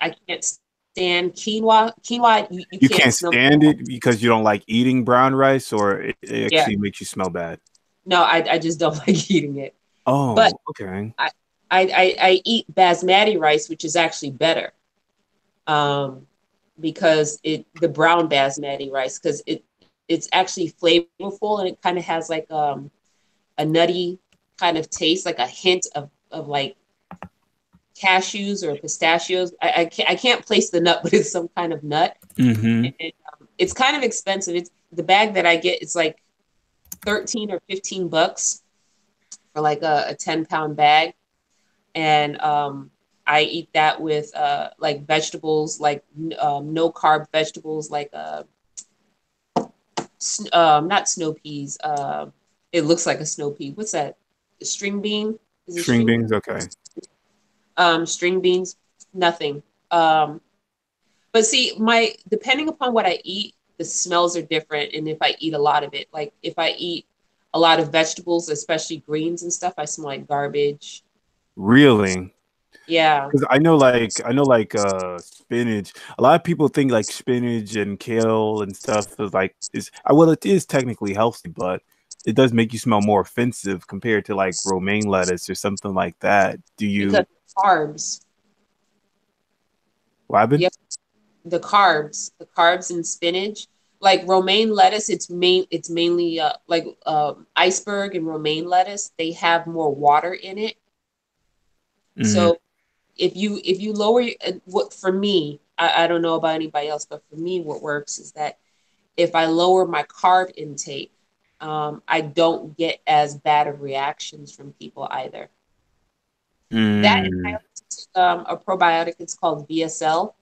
I can't stand quinoa. Quinoa, you You can't can't smell. stand it because you don't like eating brown rice, or it Yeah. actually makes you smell bad? No, I just don't like eating it. Oh, But okay. I eat basmati rice, which is actually better, because the brown basmati rice, because it's actually flavorful, and it kind of has like a nutty kind of taste, like a hint of like cashews or pistachios. I can't place the nut, but it's some kind of nut. Mm-hmm. And, it's kind of expensive. It's the bag that I get is like 13 or 15 bucks for like a 10-pound bag. And I eat that with like vegetables, like no carb vegetables, like not snow peas. It looks like a snow pea. What's that? String bean? Is it String beans, okay. String beans? Nothing. But see, depending upon what I eat, the smells are different. And if I eat a lot of it, like if I eat a lot of vegetables, especially greens and stuff, I smell like garbage. Really? Yeah. Because I know like spinach. A lot of people think like spinach and kale and stuff is like is well, it is technically healthy, but it does make you smell more offensive compared to like romaine lettuce or something like that. Do Because you? carbs. What happened? Yep. The carbs in spinach, like romaine lettuce, it's mainly like iceberg and romaine lettuce. They have more water in it. Mm-hmm. So if you lower what for me, I don't know about anybody else, but for me, what works is that if I lower my carb intake, I don't get as bad of reactions from people either. That and I Mm. also take, a probiotic. It's called VSL,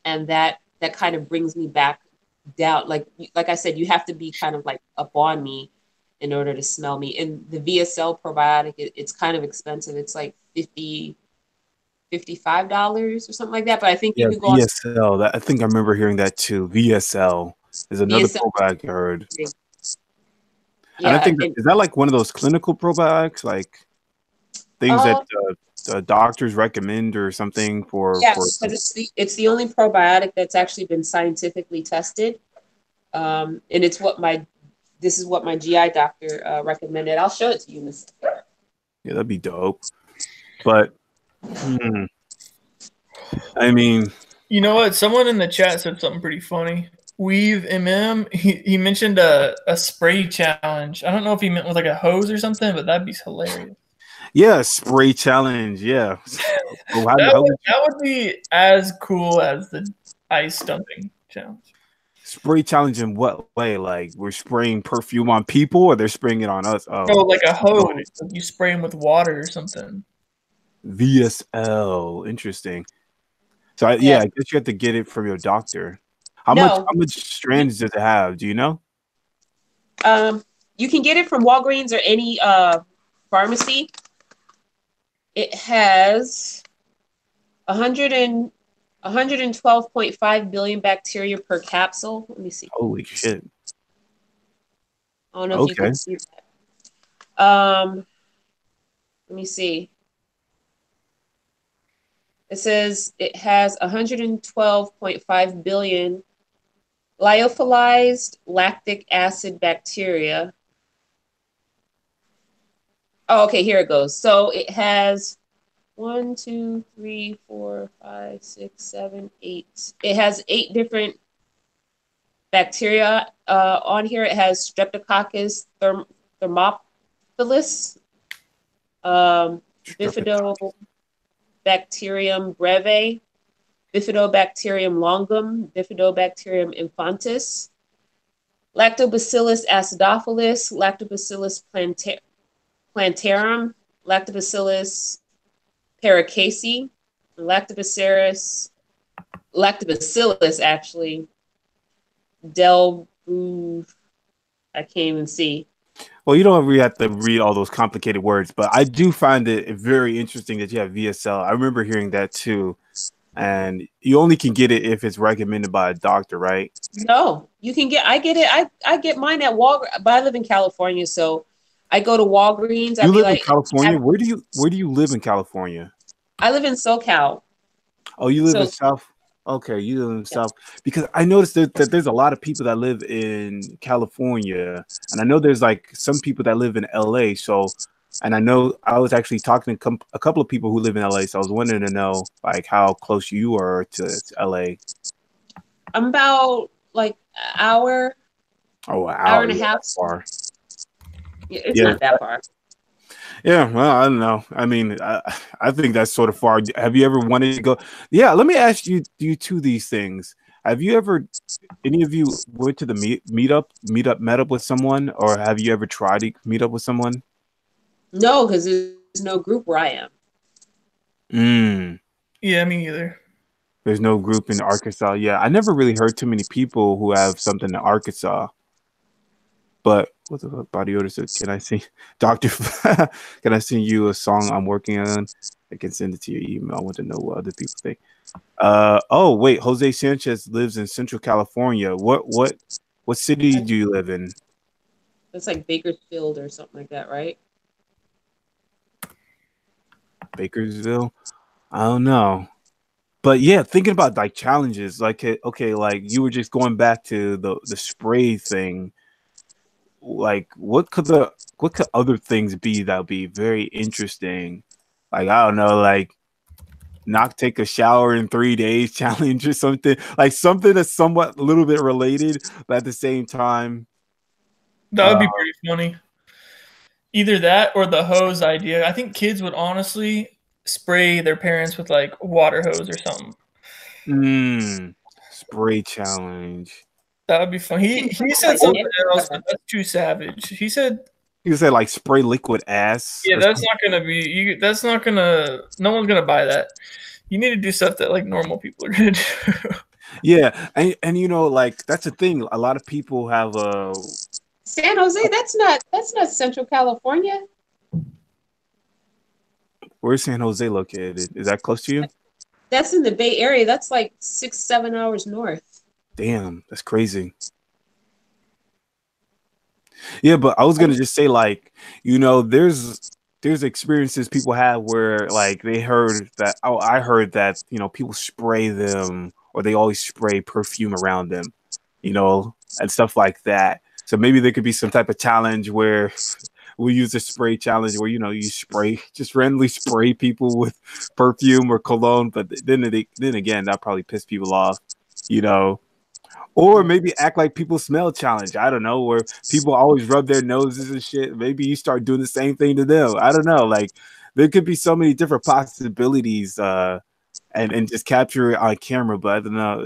and that kind of brings me back down. Like I said, you have to be kind of like up on me in order to smell me. And the VSL probiotic, it's kind of expensive. It's like $55 or something like that. But I think you Yeah, can go on VSL. That I think I remember hearing that too. VSL is another VSL. probiotic I heard. And I Yeah, think and is that like one of those clinical probiotics, like things that uh, doctors recommend or something for yeah, for. because it's the only probiotic that's actually been scientifically tested. And this is what my GI doctor recommended. I'll show it to you, Miss. Yeah, that'd be dope. But hmm, I mean, You know what? Someone in the chat said something pretty funny. Weave he mentioned a spray challenge. I don't know if he meant with like a hose or something, but that'd be hilarious. yeah, spray challenge. Yeah. So That would be as cool as the ice dumping challenge. spray challenge in what way? Like we're spraying perfume on people, or they're spraying it on us? No, Oh, like a hose. Like you spray them with water or something. VSL. Interesting. So yeah, Yes. I guess you have to get it from your doctor. How No. much strands does it have? Do you know? You can get it from Walgreens or any pharmacy. It has 112.5 billion bacteria per capsule. Let me see. Holy shit. I don't know if you Okay. can see that. Let me see. It says it has 112.5 billion lyophilized lactic acid bacteria. Oh, okay, here it goes. So it has 1, 2, 3, 4, 5, 6, 7, 8. It has 8 different bacteria on here. It has Streptococcus thermophilus, Bifidobacterium breve, Bifidobacterium longum, Bifidobacterium infantis, Lactobacillus acidophilus, Lactobacillus plantarum, Lactobacillus paracasei, Lactobacillus actually, I can't even see. Well, you don't really have to read all those complicated words, but I do find it very interesting that you have VSL. I remember hearing that too. And you only can get it if it's recommended by a doctor, right? No, you can get. I get it. I get mine at Walgreens, but I live in California, so I go to Walgreens. You live in California? Where do you live in California? I live in SoCal. Oh, you live in South. Okay, you live in South, because I noticed that there's a lot of people that live in California, and I know there's like some people that live in LA. So, and I know I was actually talking to a couple of people who live in LA, so I was wanting to know like how close you are to LA. I'm about like an hour. Oh, an hour and a half. Far. Yeah, it's not that far. Yeah, well, I don't know. I mean, I think that's sort of far. Have you ever wanted to go? Yeah, let me ask you two these things. Have you ever, any of you went to the met up with someone, or have you ever tried to meet up with someone? No, because there's no group where I am. Yeah, me either. There's no group in Arkansas. Yeah, I never really heard too many people who have something in Arkansas. But what the fuck? Body Odor said, "Can I sing, Doctor? Can I send you a song I'm working on? I can send it to your email. I want to know what other people think." Oh wait, Jose Sanchez lives in Central California. What city do you live in? It's like Bakersfield or something like that, right? Bakersville? I don't know. But yeah, thinking about like challenges, like okay, like you were just going back to the spray thing. Like what could other things be that would be very interesting? Like I don't know, like not take a shower in 3 days challenge or something. Like something that's somewhat a little bit related, but at the same time. That would be pretty funny. Either that or the hose idea. I think kids would honestly spray their parents with like water hose or something. Spray challenge. That would be fun. He said something else, but that's too savage. He said like spray liquid ass. Yeah, that's not gonna be that's not gonna no one's gonna buy that. You need to do stuff that like normal people are gonna do. Yeah, and you know, like that's the thing. A lot of people have San Jose, that's not Central California. Where's San Jose located? Is that close to you? That's in the Bay Area. That's like 6-7 hours north. Damn, that's crazy. Yeah, but I was gonna just say, like, you know, there's experiences people have where like they heard that. Oh, I heard that, you know, people spray them or they always spray perfume around them, you know, and stuff like that. So maybe there could be some type of challenge where we use a spray challenge where, you know, you just randomly spray people with perfume or cologne. But then again, that probably piss people off, you know. Or maybe act like people smell challenge. I don't know, where people always rub their noses and shit. Maybe you start doing the same thing to them. I don't know. Like there could be so many different possibilities and just capture it on camera. But I don't know.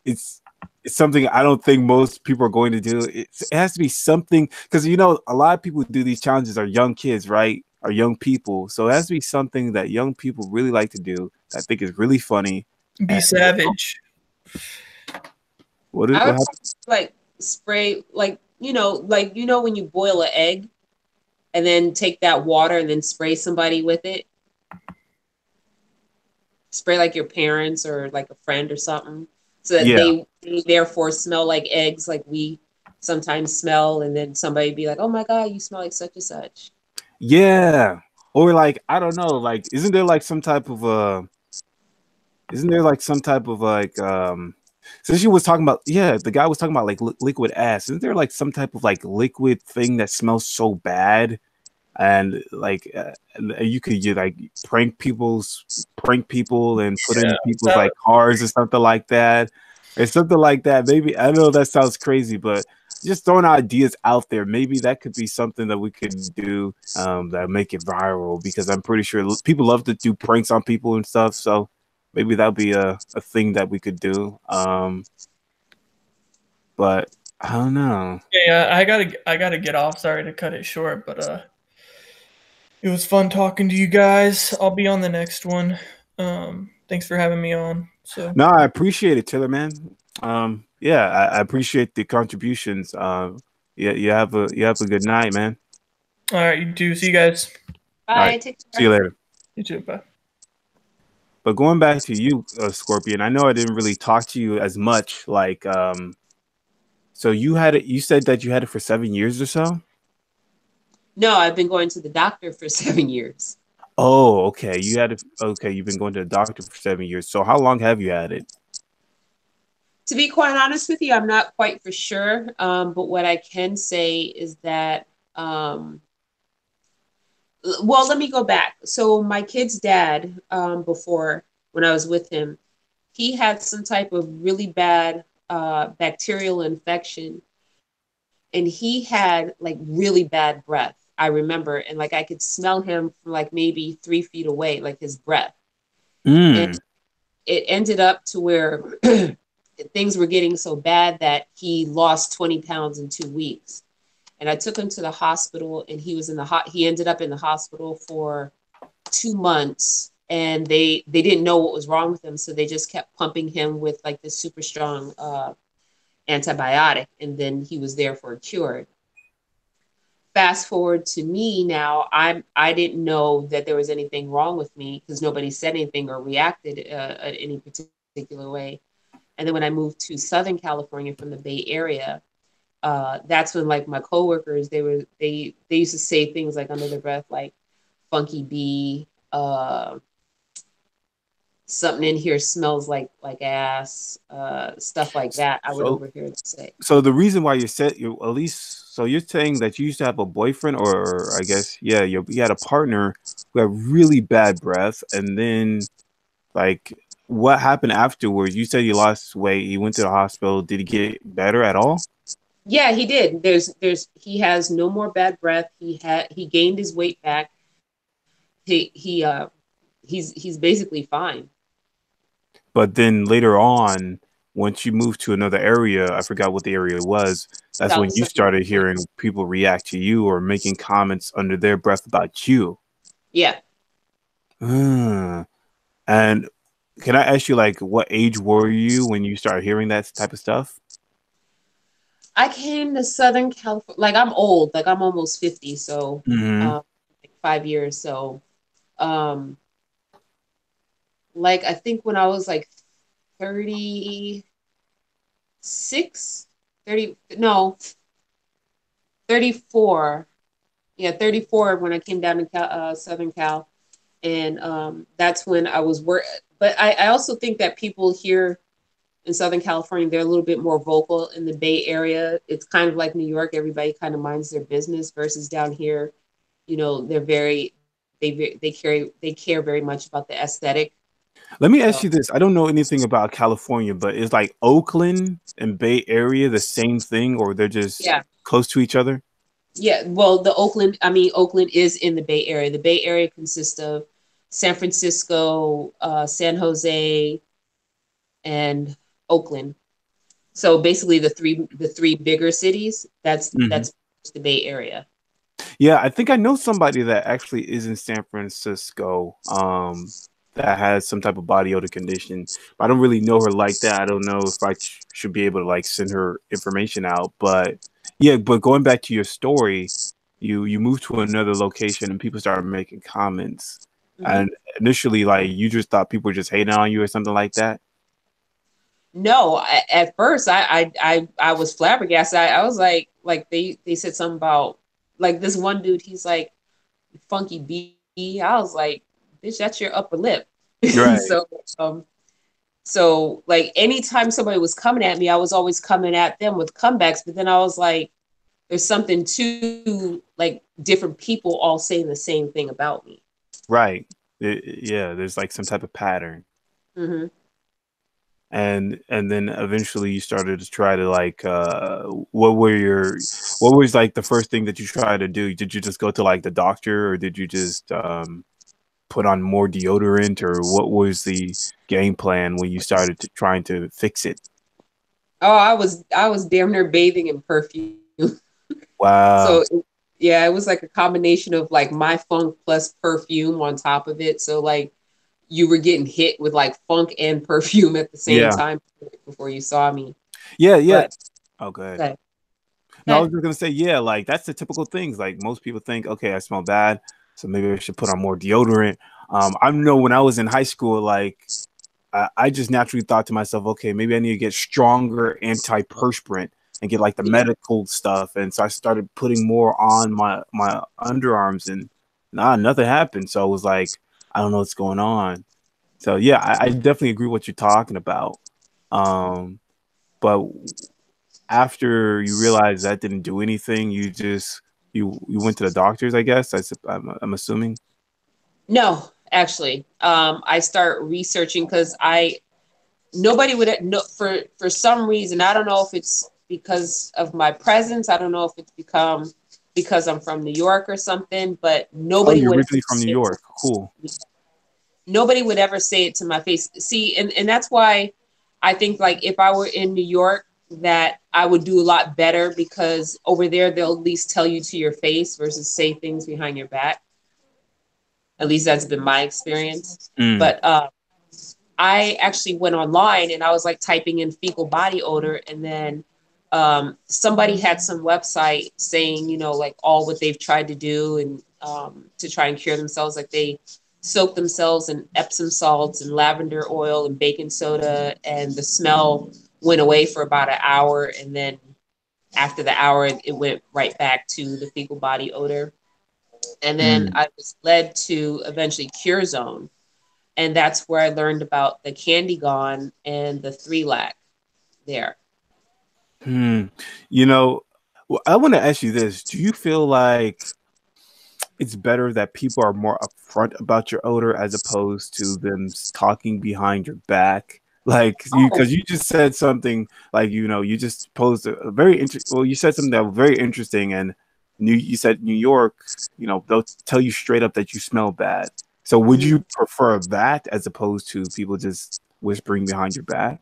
It's something I don't think most people are going to do. It has to be something, because, you know, a lot of people who do these challenges are young kids, right? Are young people. So it has to be something that young people really like to do that I think is really funny. Be savage. What I would like spray, like you know when you boil an egg and then take that water and then spray somebody with it. Spray like your parents or like a friend or something, so that they therefore smell like eggs, like we sometimes smell, and then somebody be like, "Oh my God, you smell like such and such." Yeah, or like I don't know, like isn't there like some type of since she was talking about, the guy was talking about like liquid ass. Isn't there like some type of like liquid thing that smells so bad and like you could like prank people and put in people's like cars or something like that, or something like that. Maybe I know that sounds crazy, but just throwing ideas out there. Maybe that could be something that we could do that make it viral, because I'm pretty sure people love to do pranks on people and stuff. So maybe that'll be a thing that we could do. But I don't know. Yeah, I gotta get off. Sorry to cut it short, but it was fun talking to you guys. I'll be on the next one. Thanks for having me on. So No, I appreciate it, Taylor, man. Yeah, I appreciate the contributions. Yeah, you have a good night, man. all right, you too. See you guys. Bye. All right. Take care. See you later. You too. Bye. But going back to you, Scorpion, I know I didn't really talk to you as much. Like, so you had it. You said that you had it for 7 years or so. No, I've been going to the doctor for 7 years. Oh, okay. You had it. Okay, you've been going to the doctor for 7 years. So how long have you had it? To be quite honest with you, I'm not quite for sure. But what I can say is that, well, let me go back. So my kid's dad, before, when I was with him, he had some type of really bad bacterial infection, and he had like really bad breath. I remember, and like I could smell him from like maybe 3 feet away, like his breath. And it ended up to where things were getting so bad that he lost 20 pounds in 2 weeks. And I took him to the hospital, and he was in he ended up in the hospital for 2 months, and they didn't know what was wrong with him. So they just kept pumping him with like this super strong antibiotic, and then he was there for a cure. Fast forward to me now, I didn't know that there was anything wrong with me because nobody said anything or reacted at any particular way. And then when I moved to Southern California from the Bay Area, that's when like my coworkers, they used to say things like under their breath, like funky bee, something in here smells like ass, stuff like that. I would overhear them say. So the reason why you said you at least, so you're saying that you used to have a boyfriend, or I guess, yeah, you had a partner who had really bad breath, and then like what happened afterwards? You said you lost weight, he went to the hospital. Did he get better at all? Yeah, he did. He has no more bad breath. He gained his weight back. He's basically fine. But then later on, once you moved to another area, I forgot what the area was, that's when you started hearing people react to you or making comments under their breath about you. Yeah. And can I ask you, like, what age were you when you started hearing that type of stuff? I came to Southern California, like I'm old, like I'm almost 50, so like 5 years. So like I think when I was like 36, 34. Yeah, 34 when I came down to Southern Cal. And that's when I was But I also think that people here in Southern California, they're a little bit more vocal. In the Bay Area, it's kind of like New York. Everybody kind of minds their business, versus down here, you know, they care very much about the aesthetic. Let me ask you this. I don't know anything about California, but is like Oakland and Bay Area the same thing, or they're just close to each other? Yeah, well, Oakland is in the Bay Area. The Bay Area consists of San Francisco, San Jose, and Oakland. So basically the three bigger cities, that's the Bay Area. Yeah, I think I know somebody that actually is in San Francisco that has some type of body odor condition. But I don't really know her like that. I don't know if I should be able to like send her information out. But yeah, but going back to your story, you moved to another location and people started making comments. And initially, like, you just thought people were just hating on you or something like that? No, at first I was flabbergasted. I was like they said something about, like, this one dude, he's like, funky bee. I was like, bitch, that's your upper lip. Right. So like anytime somebody was coming at me, I was always coming at them with comebacks. But then I was like, there's something to like different people all saying the same thing about me. Right. Yeah, there's like some type of pattern. Mm-hmm. And then eventually you started to try to like what was like the first thing that you tried to do? Did you just go to like the doctor, or did you just put on more deodorant, or what was the game plan when you started trying to fix it? Oh, I was damn near bathing in perfume. Wow. So yeah, it was like a combination of like my funk plus perfume on top of it. So like you were getting hit with like funk and perfume at the same Yeah. time before you saw me. Yeah, yeah. But Oh, good. okay. No, I was just gonna say, yeah, like that's the typical things. Like most people think, okay, I smell bad, so maybe I should put on more deodorant. I know when I was in high school, like I just naturally thought to myself, okay, maybe I need to get stronger antiperspirant and get like the medical stuff. And so I started putting more on my underarms, and nothing happened. So I was like, I don't know what's going on. So yeah, I definitely agree with what you're talking about. But after you realized that didn't do anything, you went to the doctors, I guess. I'm assuming. No, actually, I start researching because nobody would no for some reason. I don't know if it's because of my presence. I don't know if it's because I'm from New York or something. But Oh, nobody you're would originally from New York. Cool. nobody would ever say it to my face. See, and that's why I think like if I were in New York, that I would do a lot better, because over there they'll at least tell you to your face versus say things behind your back. At least that's been my experience. Mm. But I actually went online and I was like typing in fecal body odor, and then somebody had some website saying, you know, like all what they've tried to do and to try and cure themselves. Like they soak themselves in Epsom salts and lavender oil and baking soda, and the smell went away for about an hour, and then after the hour it went right back to the fecal body odor. And then I was led to eventually Cure Zone, and that's where I learned about the Candy Gone and the 3-lac there. You know, I want to ask you this: do you feel like it's better that people are more upfront about your odor as opposed to them talking behind your back? Like you, because you just said something like, you just posed a very interesting. Well, you said something that was very interesting, and you said New York, they'll tell you straight up that you smell bad. So would you prefer that as opposed to people just whispering behind your back?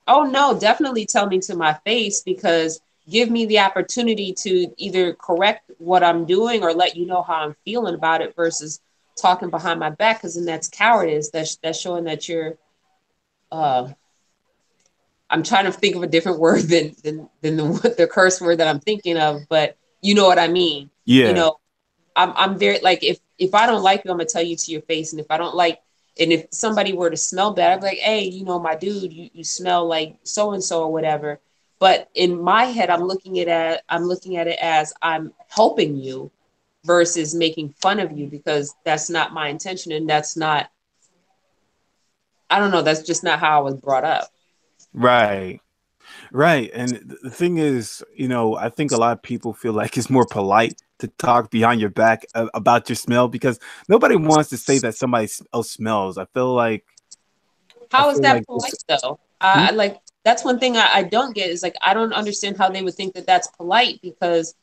Oh no, definitely tell me to my face, because give me the opportunity to either correct what I'm doing or let you know how I'm feeling about it versus talking behind my back, because then that's cowardice. That's showing that you're I'm trying to think of a different word than the curse word that I'm thinking of, but you know what I mean. Yeah. You know, I'm very like, if I don't like you, I'm gonna tell you to your face. And if I don't like, and if somebody were to smell bad, I'd be like, hey, my dude, you smell like so and so or whatever. But in my head, I'm looking at it as I'm helping you versus making fun of you, because that's not my intention, and that's not, I don't know, that's just not how I was brought up. Right. Right. And the thing is, I think a lot of people feel like it's more polite to talk behind your back about your smell, because nobody wants to say that somebody else smells. I feel like. How is that polite though? I like, that's one thing I don't get, is like, I don't understand how they would think that that's polite, because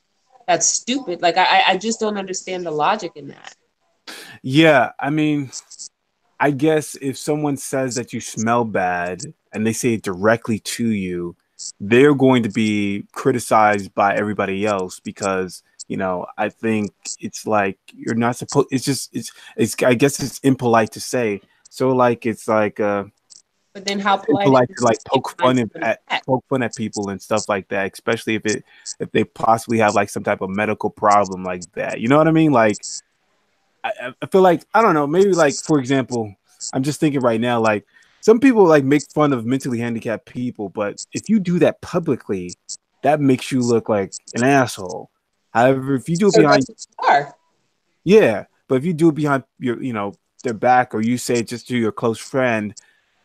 that's stupid. Like, I just don't understand the logic in that. Yeah. I mean, I guess if someone says that you smell bad and they say it directly to you, they're going to be criticized by everybody else, because, I think it's like you're not supposed, I guess it's impolite to say. So like, it's like, but then how polite to like poke fun at people and stuff like that, especially if they possibly have like some type of medical problem like that. You know what I mean? Like, I feel like, I don't know, maybe like, for example, I'm just thinking right now, like some people like make fun of mentally handicapped people, but if you do that publicly, that makes you look like an asshole. However, if you do it behind, yeah, but if you do it behind your, their back, or you say it just to your close friend,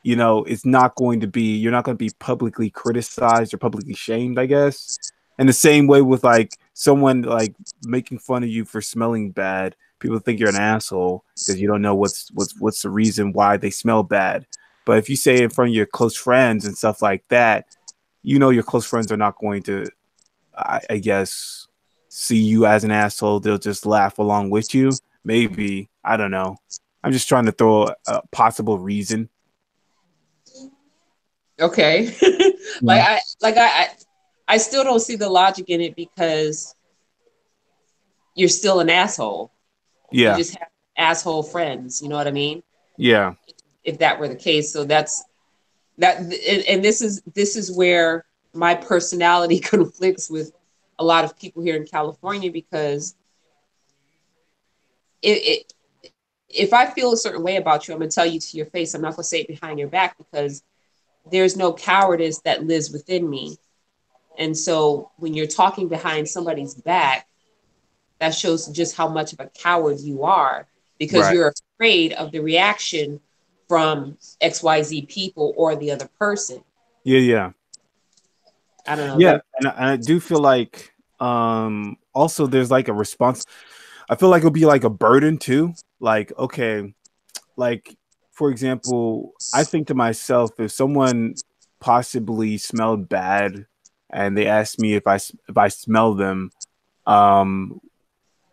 it's not going to be, you're not going to be publicly criticized or publicly shamed, I guess. And the same way with like someone like making fun of you for smelling bad, people think you're an asshole because you don't know what's the reason why they smell bad. But if you say it in front of your close friends and stuff like that, you know your close friends are not going to, I guess, see you as an asshole. They'll just laugh along with you. Maybe. I don't know. I'm just trying to throw a possible reason. Okay. Yeah. I still don't see the logic in it because you're still an asshole. You Yeah. just have asshole friends. You know what I mean? Yeah. If that were the case. So that's that. And this is where my personality conflicts with a lot of people here in California, because if I feel a certain way about you, I'm going to tell you to your face. I'm not going to say it behind your back, because there's no cowardice that lives within me. And so when you're talking behind somebody's back, that shows just how much of a coward you are, because Right. you're afraid of the reaction from XYZ people or the other person. Yeah. Yeah. I don't know. Yeah. And I do feel like also there's like a response. I feel like it'll be like a burden too. Like, okay, like for example, I think to myself, if someone possibly smelled bad and they asked me if I smell them, um,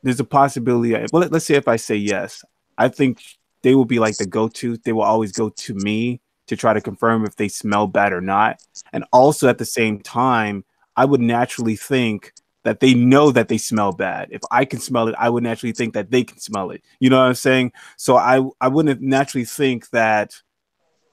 there's a possibility. Well, let's say if I say yes, I think they will be like the go-to. They will always go to me to try to confirm if they smell bad or not. And also at the same time, I would naturally think that they know that they smell bad. If I can smell it, I would naturally think that they can smell it. You know what I'm saying? So I wouldn't naturally think that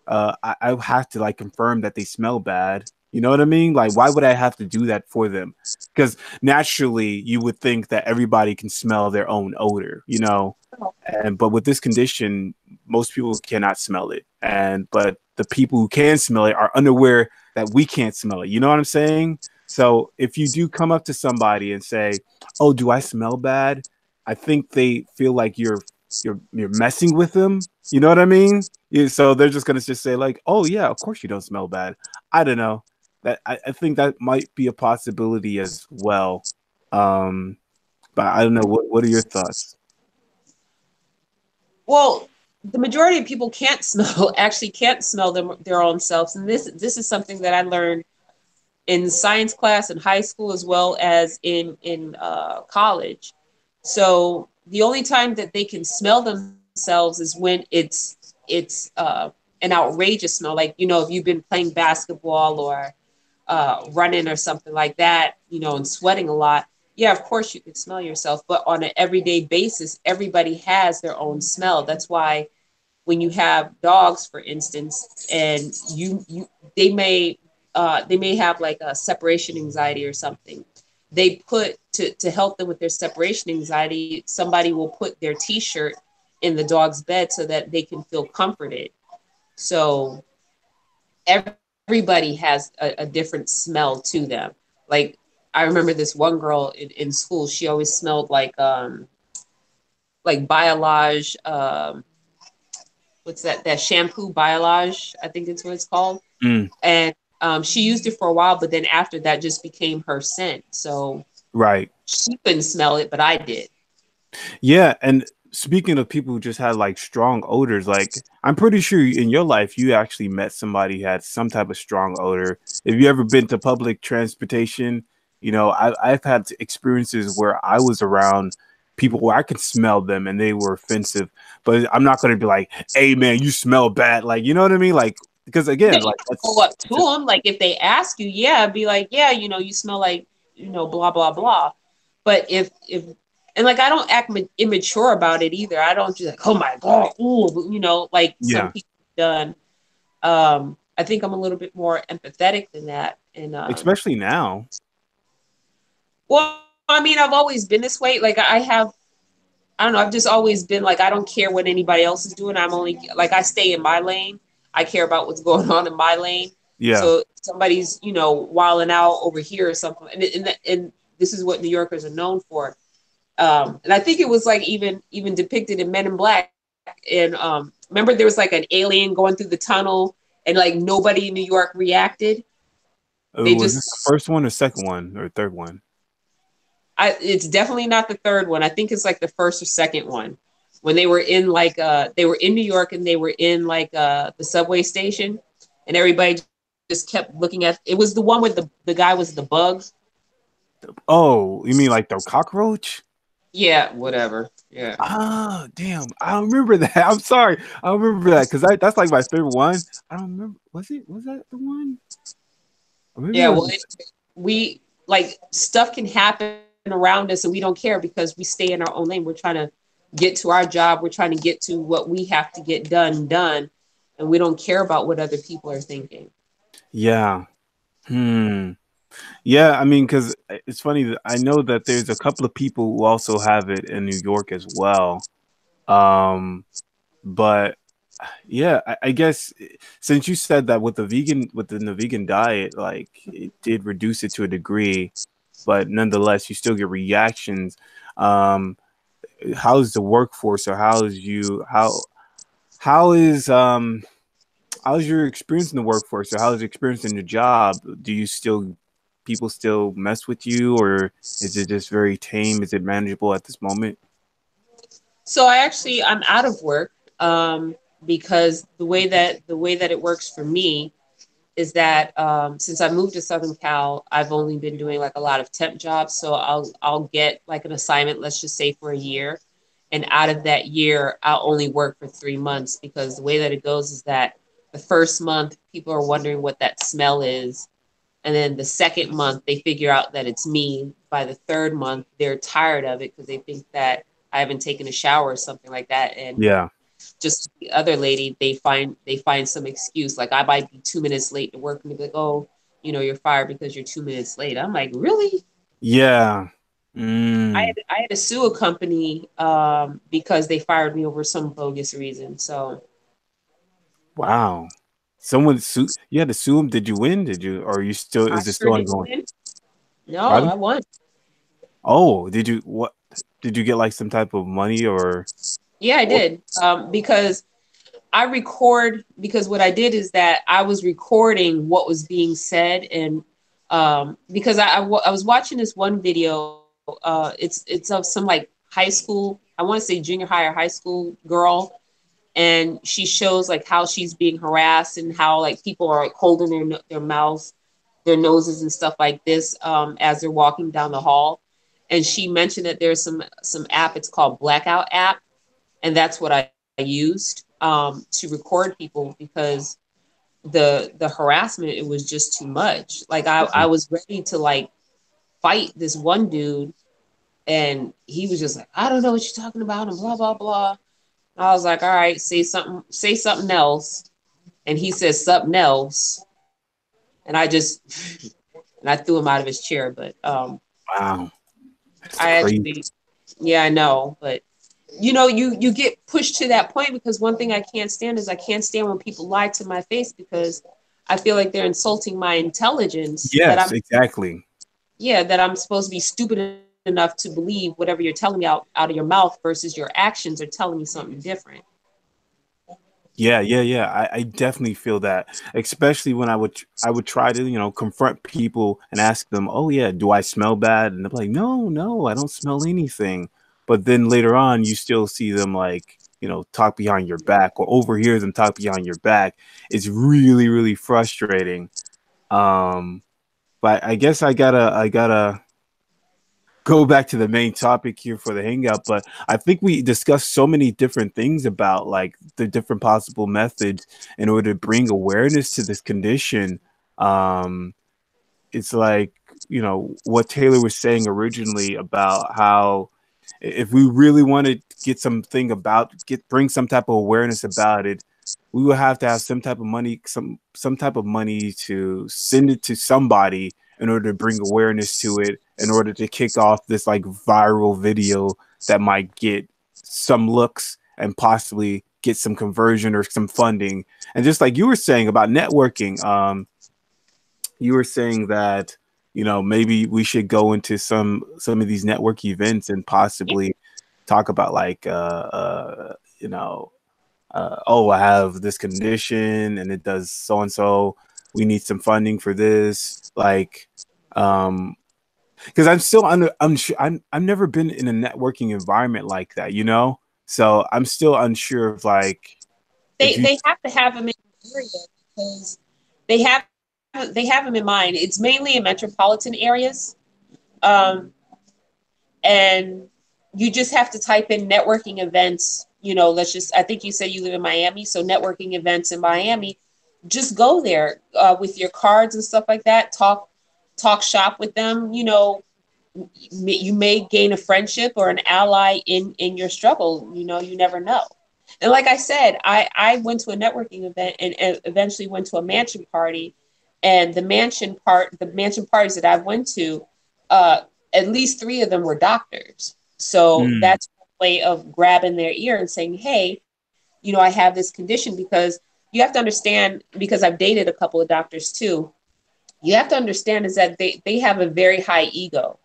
I have to like confirm that they smell bad. You know what I mean? Like, why would I have to do that for them? Because naturally, you would think that everybody can smell their own odor, you know. And but with this condition, most people cannot smell it, and but the people who can smell it are unaware that we can't smell it. You know what I'm saying? So if you do come up to somebody and say, "Oh, do I smell bad?" I think they feel like you're messing with them. You know what I mean? Yeah, so they're just gonna just say like, "Oh yeah, of course you don't smell bad." I don't know. That I think that might be a possibility as well. Um, but I don't know. What are your thoughts? Well, the majority of people can't smell, actually can't smell their own selves. And this is something that I learned in science class in high school, as well as in college. So the only time that they can smell themselves is when it's an outrageous smell. Like, you know, if you've been playing basketball or running or something like that, you know, and sweating a lot, yeah, of course you can smell yourself. But on an everyday basis, everybody has their own smell. That's why when you have dogs, for instance, and they may have like a separation anxiety or something. They put to help them with their separation anxiety, somebody will put their t-shirt in the dog's bed so that they can feel comforted. So everybody has a different smell to them. Like, I remember this one girl in school, she always smelled like Biolage, what's that shampoo, Biolage, I think that's what it's called. Mm. And she used it for a while, but then after that just became her scent. So Right. she couldn't smell it, but I did. Yeah, and speaking of people who just had like strong odors, like I'm pretty sure in your life you actually met somebody who had some type of strong odor. Have you ever been to public transportation? You know, I've had experiences where I was around people where I could smell them and they were offensive, but I'm not going to be like, "Hey, man, you smell bad." Like, you know what I mean? Like, because again, like that's go up to them. Like, if they ask you, yeah, be like, yeah, you know, you smell like, you know, blah blah blah. But if and like, I don't act immature about it either. I don't just like, oh my god, ooh, you know, like some people have done. I think I'm a little bit more empathetic than that, and especially now. Well, I mean, I've always been this way. Like, I don't know, I've just always been like, I don't care what anybody else is doing. I'm only like, I stay in my lane. I care about what's going on in my lane. Yeah. So somebody's, you know, wilding out over here or something. And this is what New Yorkers are known for. And I think it was like even depicted in Men in Black. And remember there was like an alien going through the tunnel and like nobody in New York reacted. Was this the first one or second one or third one? It's definitely not the third one. I think it's like the first or second one. When they were in like they were in New York and they were in like the subway station, and everybody just kept looking at. It was the one with the guy was the bug. Oh, you mean like the cockroach? Yeah, whatever. Yeah. Oh, damn. I don't remember that. I'm sorry. I don't remember that because that's like my favorite one. I don't remember. Was that the one? Or maybe Yeah. it Well, was. we like stuff can happen around us and we don't care because we stay in our own lane. We're trying to get to our job. We're trying to get to what we have to get done. And we don't care about what other people are thinking. Yeah. Yeah, I mean, because it's funny that I know that there's a couple of people who also have it in New York as well. Um, but yeah, I guess since you said that with within the vegan diet, like it did reduce it to a degree, but nonetheless, you still get reactions. Um, how's the workforce, or how is how's your experience in the workforce, or how's your experience in your job? Do you still people still mess with you, or is it just very tame? Is it manageable at this moment? So I'm out of work because the way that it works for me is that since I moved to Southern Cal, I've only been doing like a lot of temp jobs. So I'll get like an assignment, let's just say for a year, and out of that year, I'll only work for 3 months because the way that it goes is that the first month people are wondering what that smell is, and then the second month they figure out that it's me. By the third month, they're tired of it because they think that I haven't taken a shower or something like that, and Yeah. just the other lady, they find some excuse. Like I might be 2 minutes late to work and they'd be like, oh, you're fired because you're 2 minutes late. I'm like, really? Yeah. I had to sue a company because they fired me over some bogus reason. So Wow. Someone you had to sue him. Did you win? Did you, or are you still, I is it sure still did ongoing? win. No, Pardon? I won. Oh, did you get like some type of money or Yeah, I did. Because because what I did is that I was recording what was being said, and because I was watching this one video. It's of some like high school, I want to say junior high or high school girl, and she shows like how she's being harassed and how like people are like holding their mouths, their noses and stuff like this as they're walking down the hall. And she mentioned that there's some app. It's called Blackout app, and that's what I used to record people because the harassment, it was just too much. Like I was ready to like fight this one dude, and he was just like, I don't know what you're talking about, and blah blah blah. I was like, all right, say something else. And he says something else, and I threw him out of his chair. But wow? That's I crazy. actually, yeah, I know, but you get pushed to that point because one thing I can't stand is I can't stand when people lie to my face because I feel like they're insulting my intelligence Yes, exactly. that I'm supposed to be stupid enough to believe whatever you're telling me out of your mouth versus your actions are telling me something different. Yeah. I definitely feel that, especially when I would try to, confront people and ask them, "Oh yeah, do I smell bad?" And they're like, "No, I don't smell anything." But then later on, you still see them like, talk behind your back or overhear them talk behind your back. It's really, really frustrating. Um, but I guess I gotta go back to the main topic here for the hangout, but I think we discussed so many different things about like the different possible methods in order to bring awareness to this condition. Um, it's like, what Taylor was saying originally about how if we really want to bring some type of awareness about it, we will have to have some type of money, some type of money to send it to somebody in order to bring awareness to it, in order to kick off this like viral video that might get some looks and possibly get some conversion or some funding. And just like you were saying about networking, you were saying that maybe we should go into some of these network events and possibly talk about like oh, I have this condition and it does so and so, we need some funding for this, like because I'm still unsure. I've never been in a networking environment like that, you know. So I'm still unsure of like if you They have to have them in the area because they have they have them in mind. It's mainly in metropolitan areas, um, and you just have to type in networking events. You know, let's just. I think you said you live in Miami, so networking events in Miami. Just go there with your cards and stuff like that. Talk shop with them. You know, you may gain a friendship or an ally in your struggle. You know, you never know. And like I said, I went to a networking event and eventually went to a mansion party. And the mansion parties that I went to, uh, at least three of them were doctors. So mm, that's a way of grabbing their ear and saying, hey, you know, I have this condition. Because you have to understand, because I've dated a couple of doctors too, you have to understand is that they have a very high ego.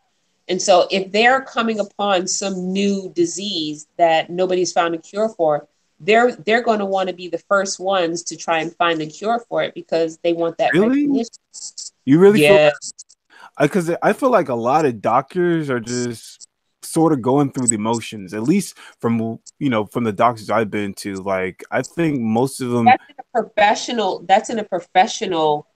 And so if they're coming upon some new disease that nobody's found a cure for, they're going to want to be the first ones to try and find the cure for it because they want that really, recognition. you really feel Yeah. because I feel like a lot of doctors are just sort of going through the motions, at least from from the doctors I've been to. Like I think most of them, That's in a professional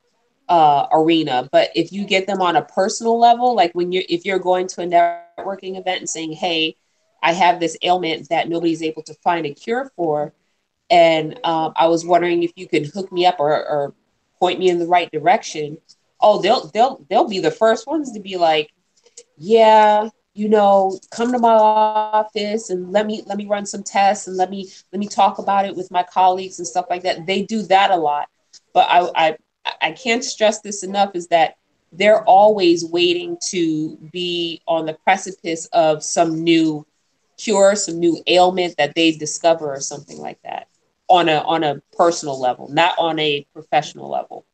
arena. But if you get them on a personal level, like if you're going to a networking event and saying, hey, I have this ailment that nobody's able to find a cure for, and I was wondering if you could hook me up or point me in the right direction. Oh, they'll be the first ones to be like, yeah, you know, come to my office and let me run some tests and let me talk about it with my colleagues and stuff like that. They do that a lot. But I can't stress this enough is that they're always waiting to be on the precipice of some new cure, some new ailment that they discover or something like that on a personal level, not on a professional level.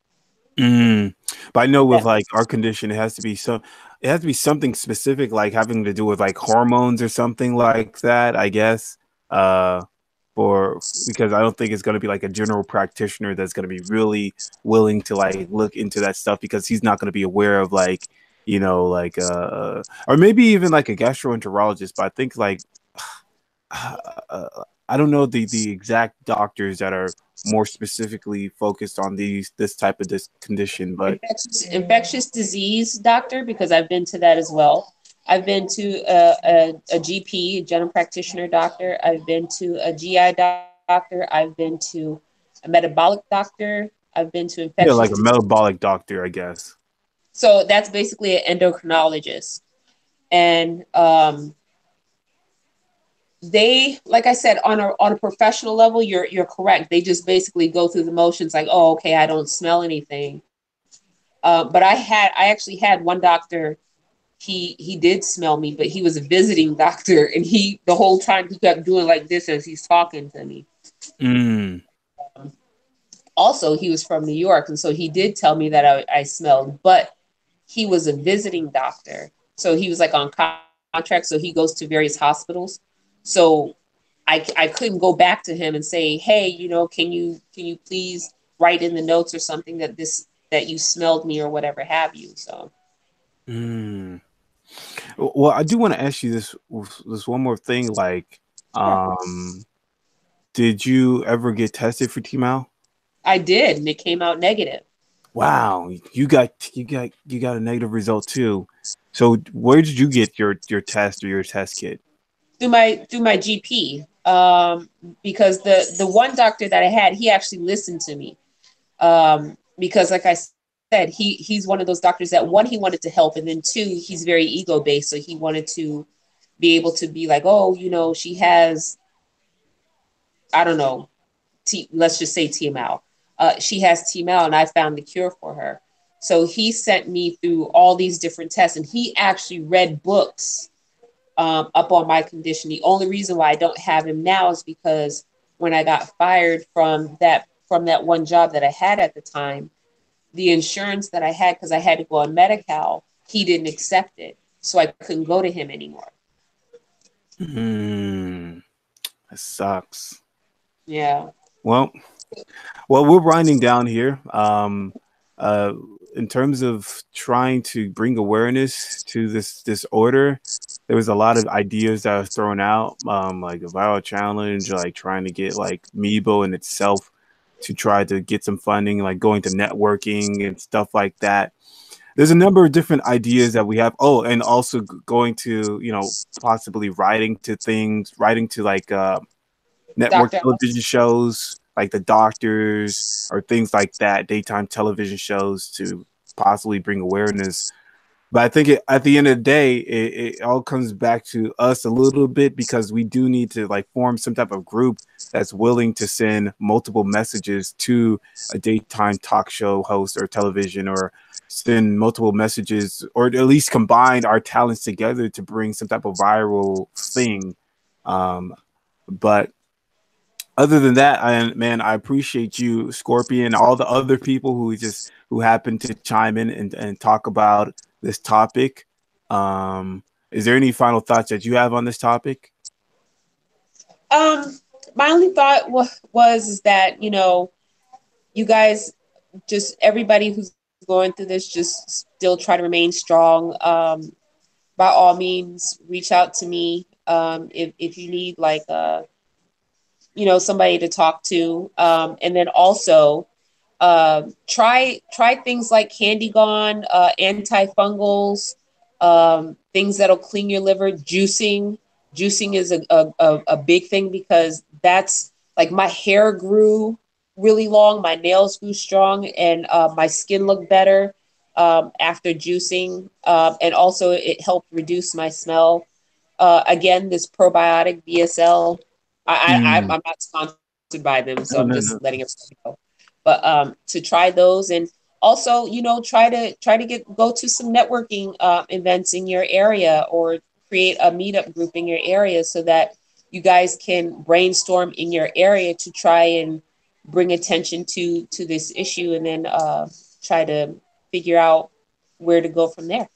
mm, but I know Yeah. with like our condition, it has to be something specific, like having to do with like hormones or something like that. I guess, uh, for because I don't think it's going to be like a general practitioner that's going to be really willing to like look into that stuff because he's not going to be aware of like like or maybe even like a gastroenterologist. But I think like I don't know the exact doctors that are more specifically focused on this type of this condition, but Infectious disease doctor, because I've been to that as well. I've been to a GP, a general practitioner doctor. I've been to a GI doctor. I've been to a metabolic doctor. I've been to yeah, infectious like a disease. metabolic doctor, I guess. So that's basically an endocrinologist. And they, like I said, on a professional level, you're correct. They just basically go through the motions like, oh, okay, I don't smell anything. But I actually had one doctor. He did smell me, but he was a visiting doctor, and he the whole time he kept doing like this as he's talking to me. Mm. Also, he was from New York, and so he did tell me that I smelled, but he was a visiting doctor, so he was like on contract, so he goes to various hospitals. So I couldn't go back to him and say, hey, you know, can you please write in the notes or something that you smelled me or whatever have you. So Mm. Well, I do want to ask you this one more thing. Like, sure. um, did you ever get tested for TMAO? I did, and it came out negative. Wow, you got a negative result too. So where did you get your test or your test kit? Through my GP. Because the one doctor that I had, he actually listened to me. Because like I said, he's one of those doctors that one, he wanted to help, and then two, he's very ego based, so he wanted to be able to be like, oh, you know, she has, I don't know, let's just say TML. She has TML, and I found the cure for her. So he sent me through all these different tests, and he actually read books up on my condition. The only reason why I don't have him now is because when I got fired from that one job that I had at the time, the insurance that I had, because I had to go on Medi-Cal, he didn't accept it, so I couldn't go to him anymore. Mm, that sucks. Yeah. Well, we're winding down here. uh, in terms of trying to bring awareness to this disorder, there was a lot of ideas that was thrown out, like a viral challenge, like trying to get like Meebo in itself to try to get some funding, like going to networking and stuff like that. There's a number of different ideas that we have. Oh, and also going to, you know, possibly writing to things, writing to like network Dr. television shows, like the doctors or things like that, daytime television shows to possibly bring awareness. But I think at the end of the day, it all comes back to us a little bit, because we do need to like form some type of group that's willing to send multiple messages to a daytime talk show host or television, or send multiple messages, or at least combine our talents together to bring some type of viral thing. But other than that, I appreciate you, Scorpion, all the other people who happen to chime in and talk about this topic. Is there any final thoughts that you have on this topic? My only thought was is that, you know, you guys, just everybody who's going through this, just still try to remain strong. By all means, reach out to me if you need like you know, somebody to talk to, and then also try things like Candy Gone, antifungals, things that'll clean your liver. Juicing is a big thing, because that's like, my hair grew really long, my nails grew strong, and my skin looked better after juicing, and also it helped reduce my smell. Again, this probiotic BSL, I'm not sponsored by them, so No, I'm no, just no. letting it know. But to try those, and also, you know, try to go to some networking events in your area, or create a meetup group in your area, so that you guys can brainstorm in your area to try and bring attention to this issue, and then try to figure out where to go from there.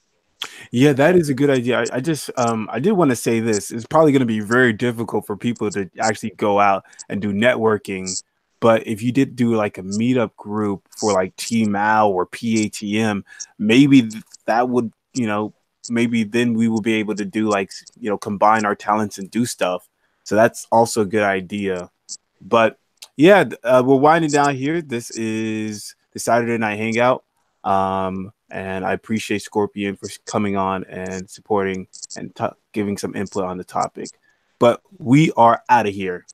Yeah, that is a good idea. I just I did want to say this. It's probably going to be very difficult for people to actually go out and do networking. But if you did do like a meetup group for like TMAL or PATM, maybe that would, you know, maybe then we will be able to do like, you know, combine our talents and do stuff. So that's also a good idea. But yeah, we're winding down here. This is the Saturday Night Hangout. And I appreciate Scorpion for coming on and supporting and giving some input on the topic. But we are out of here.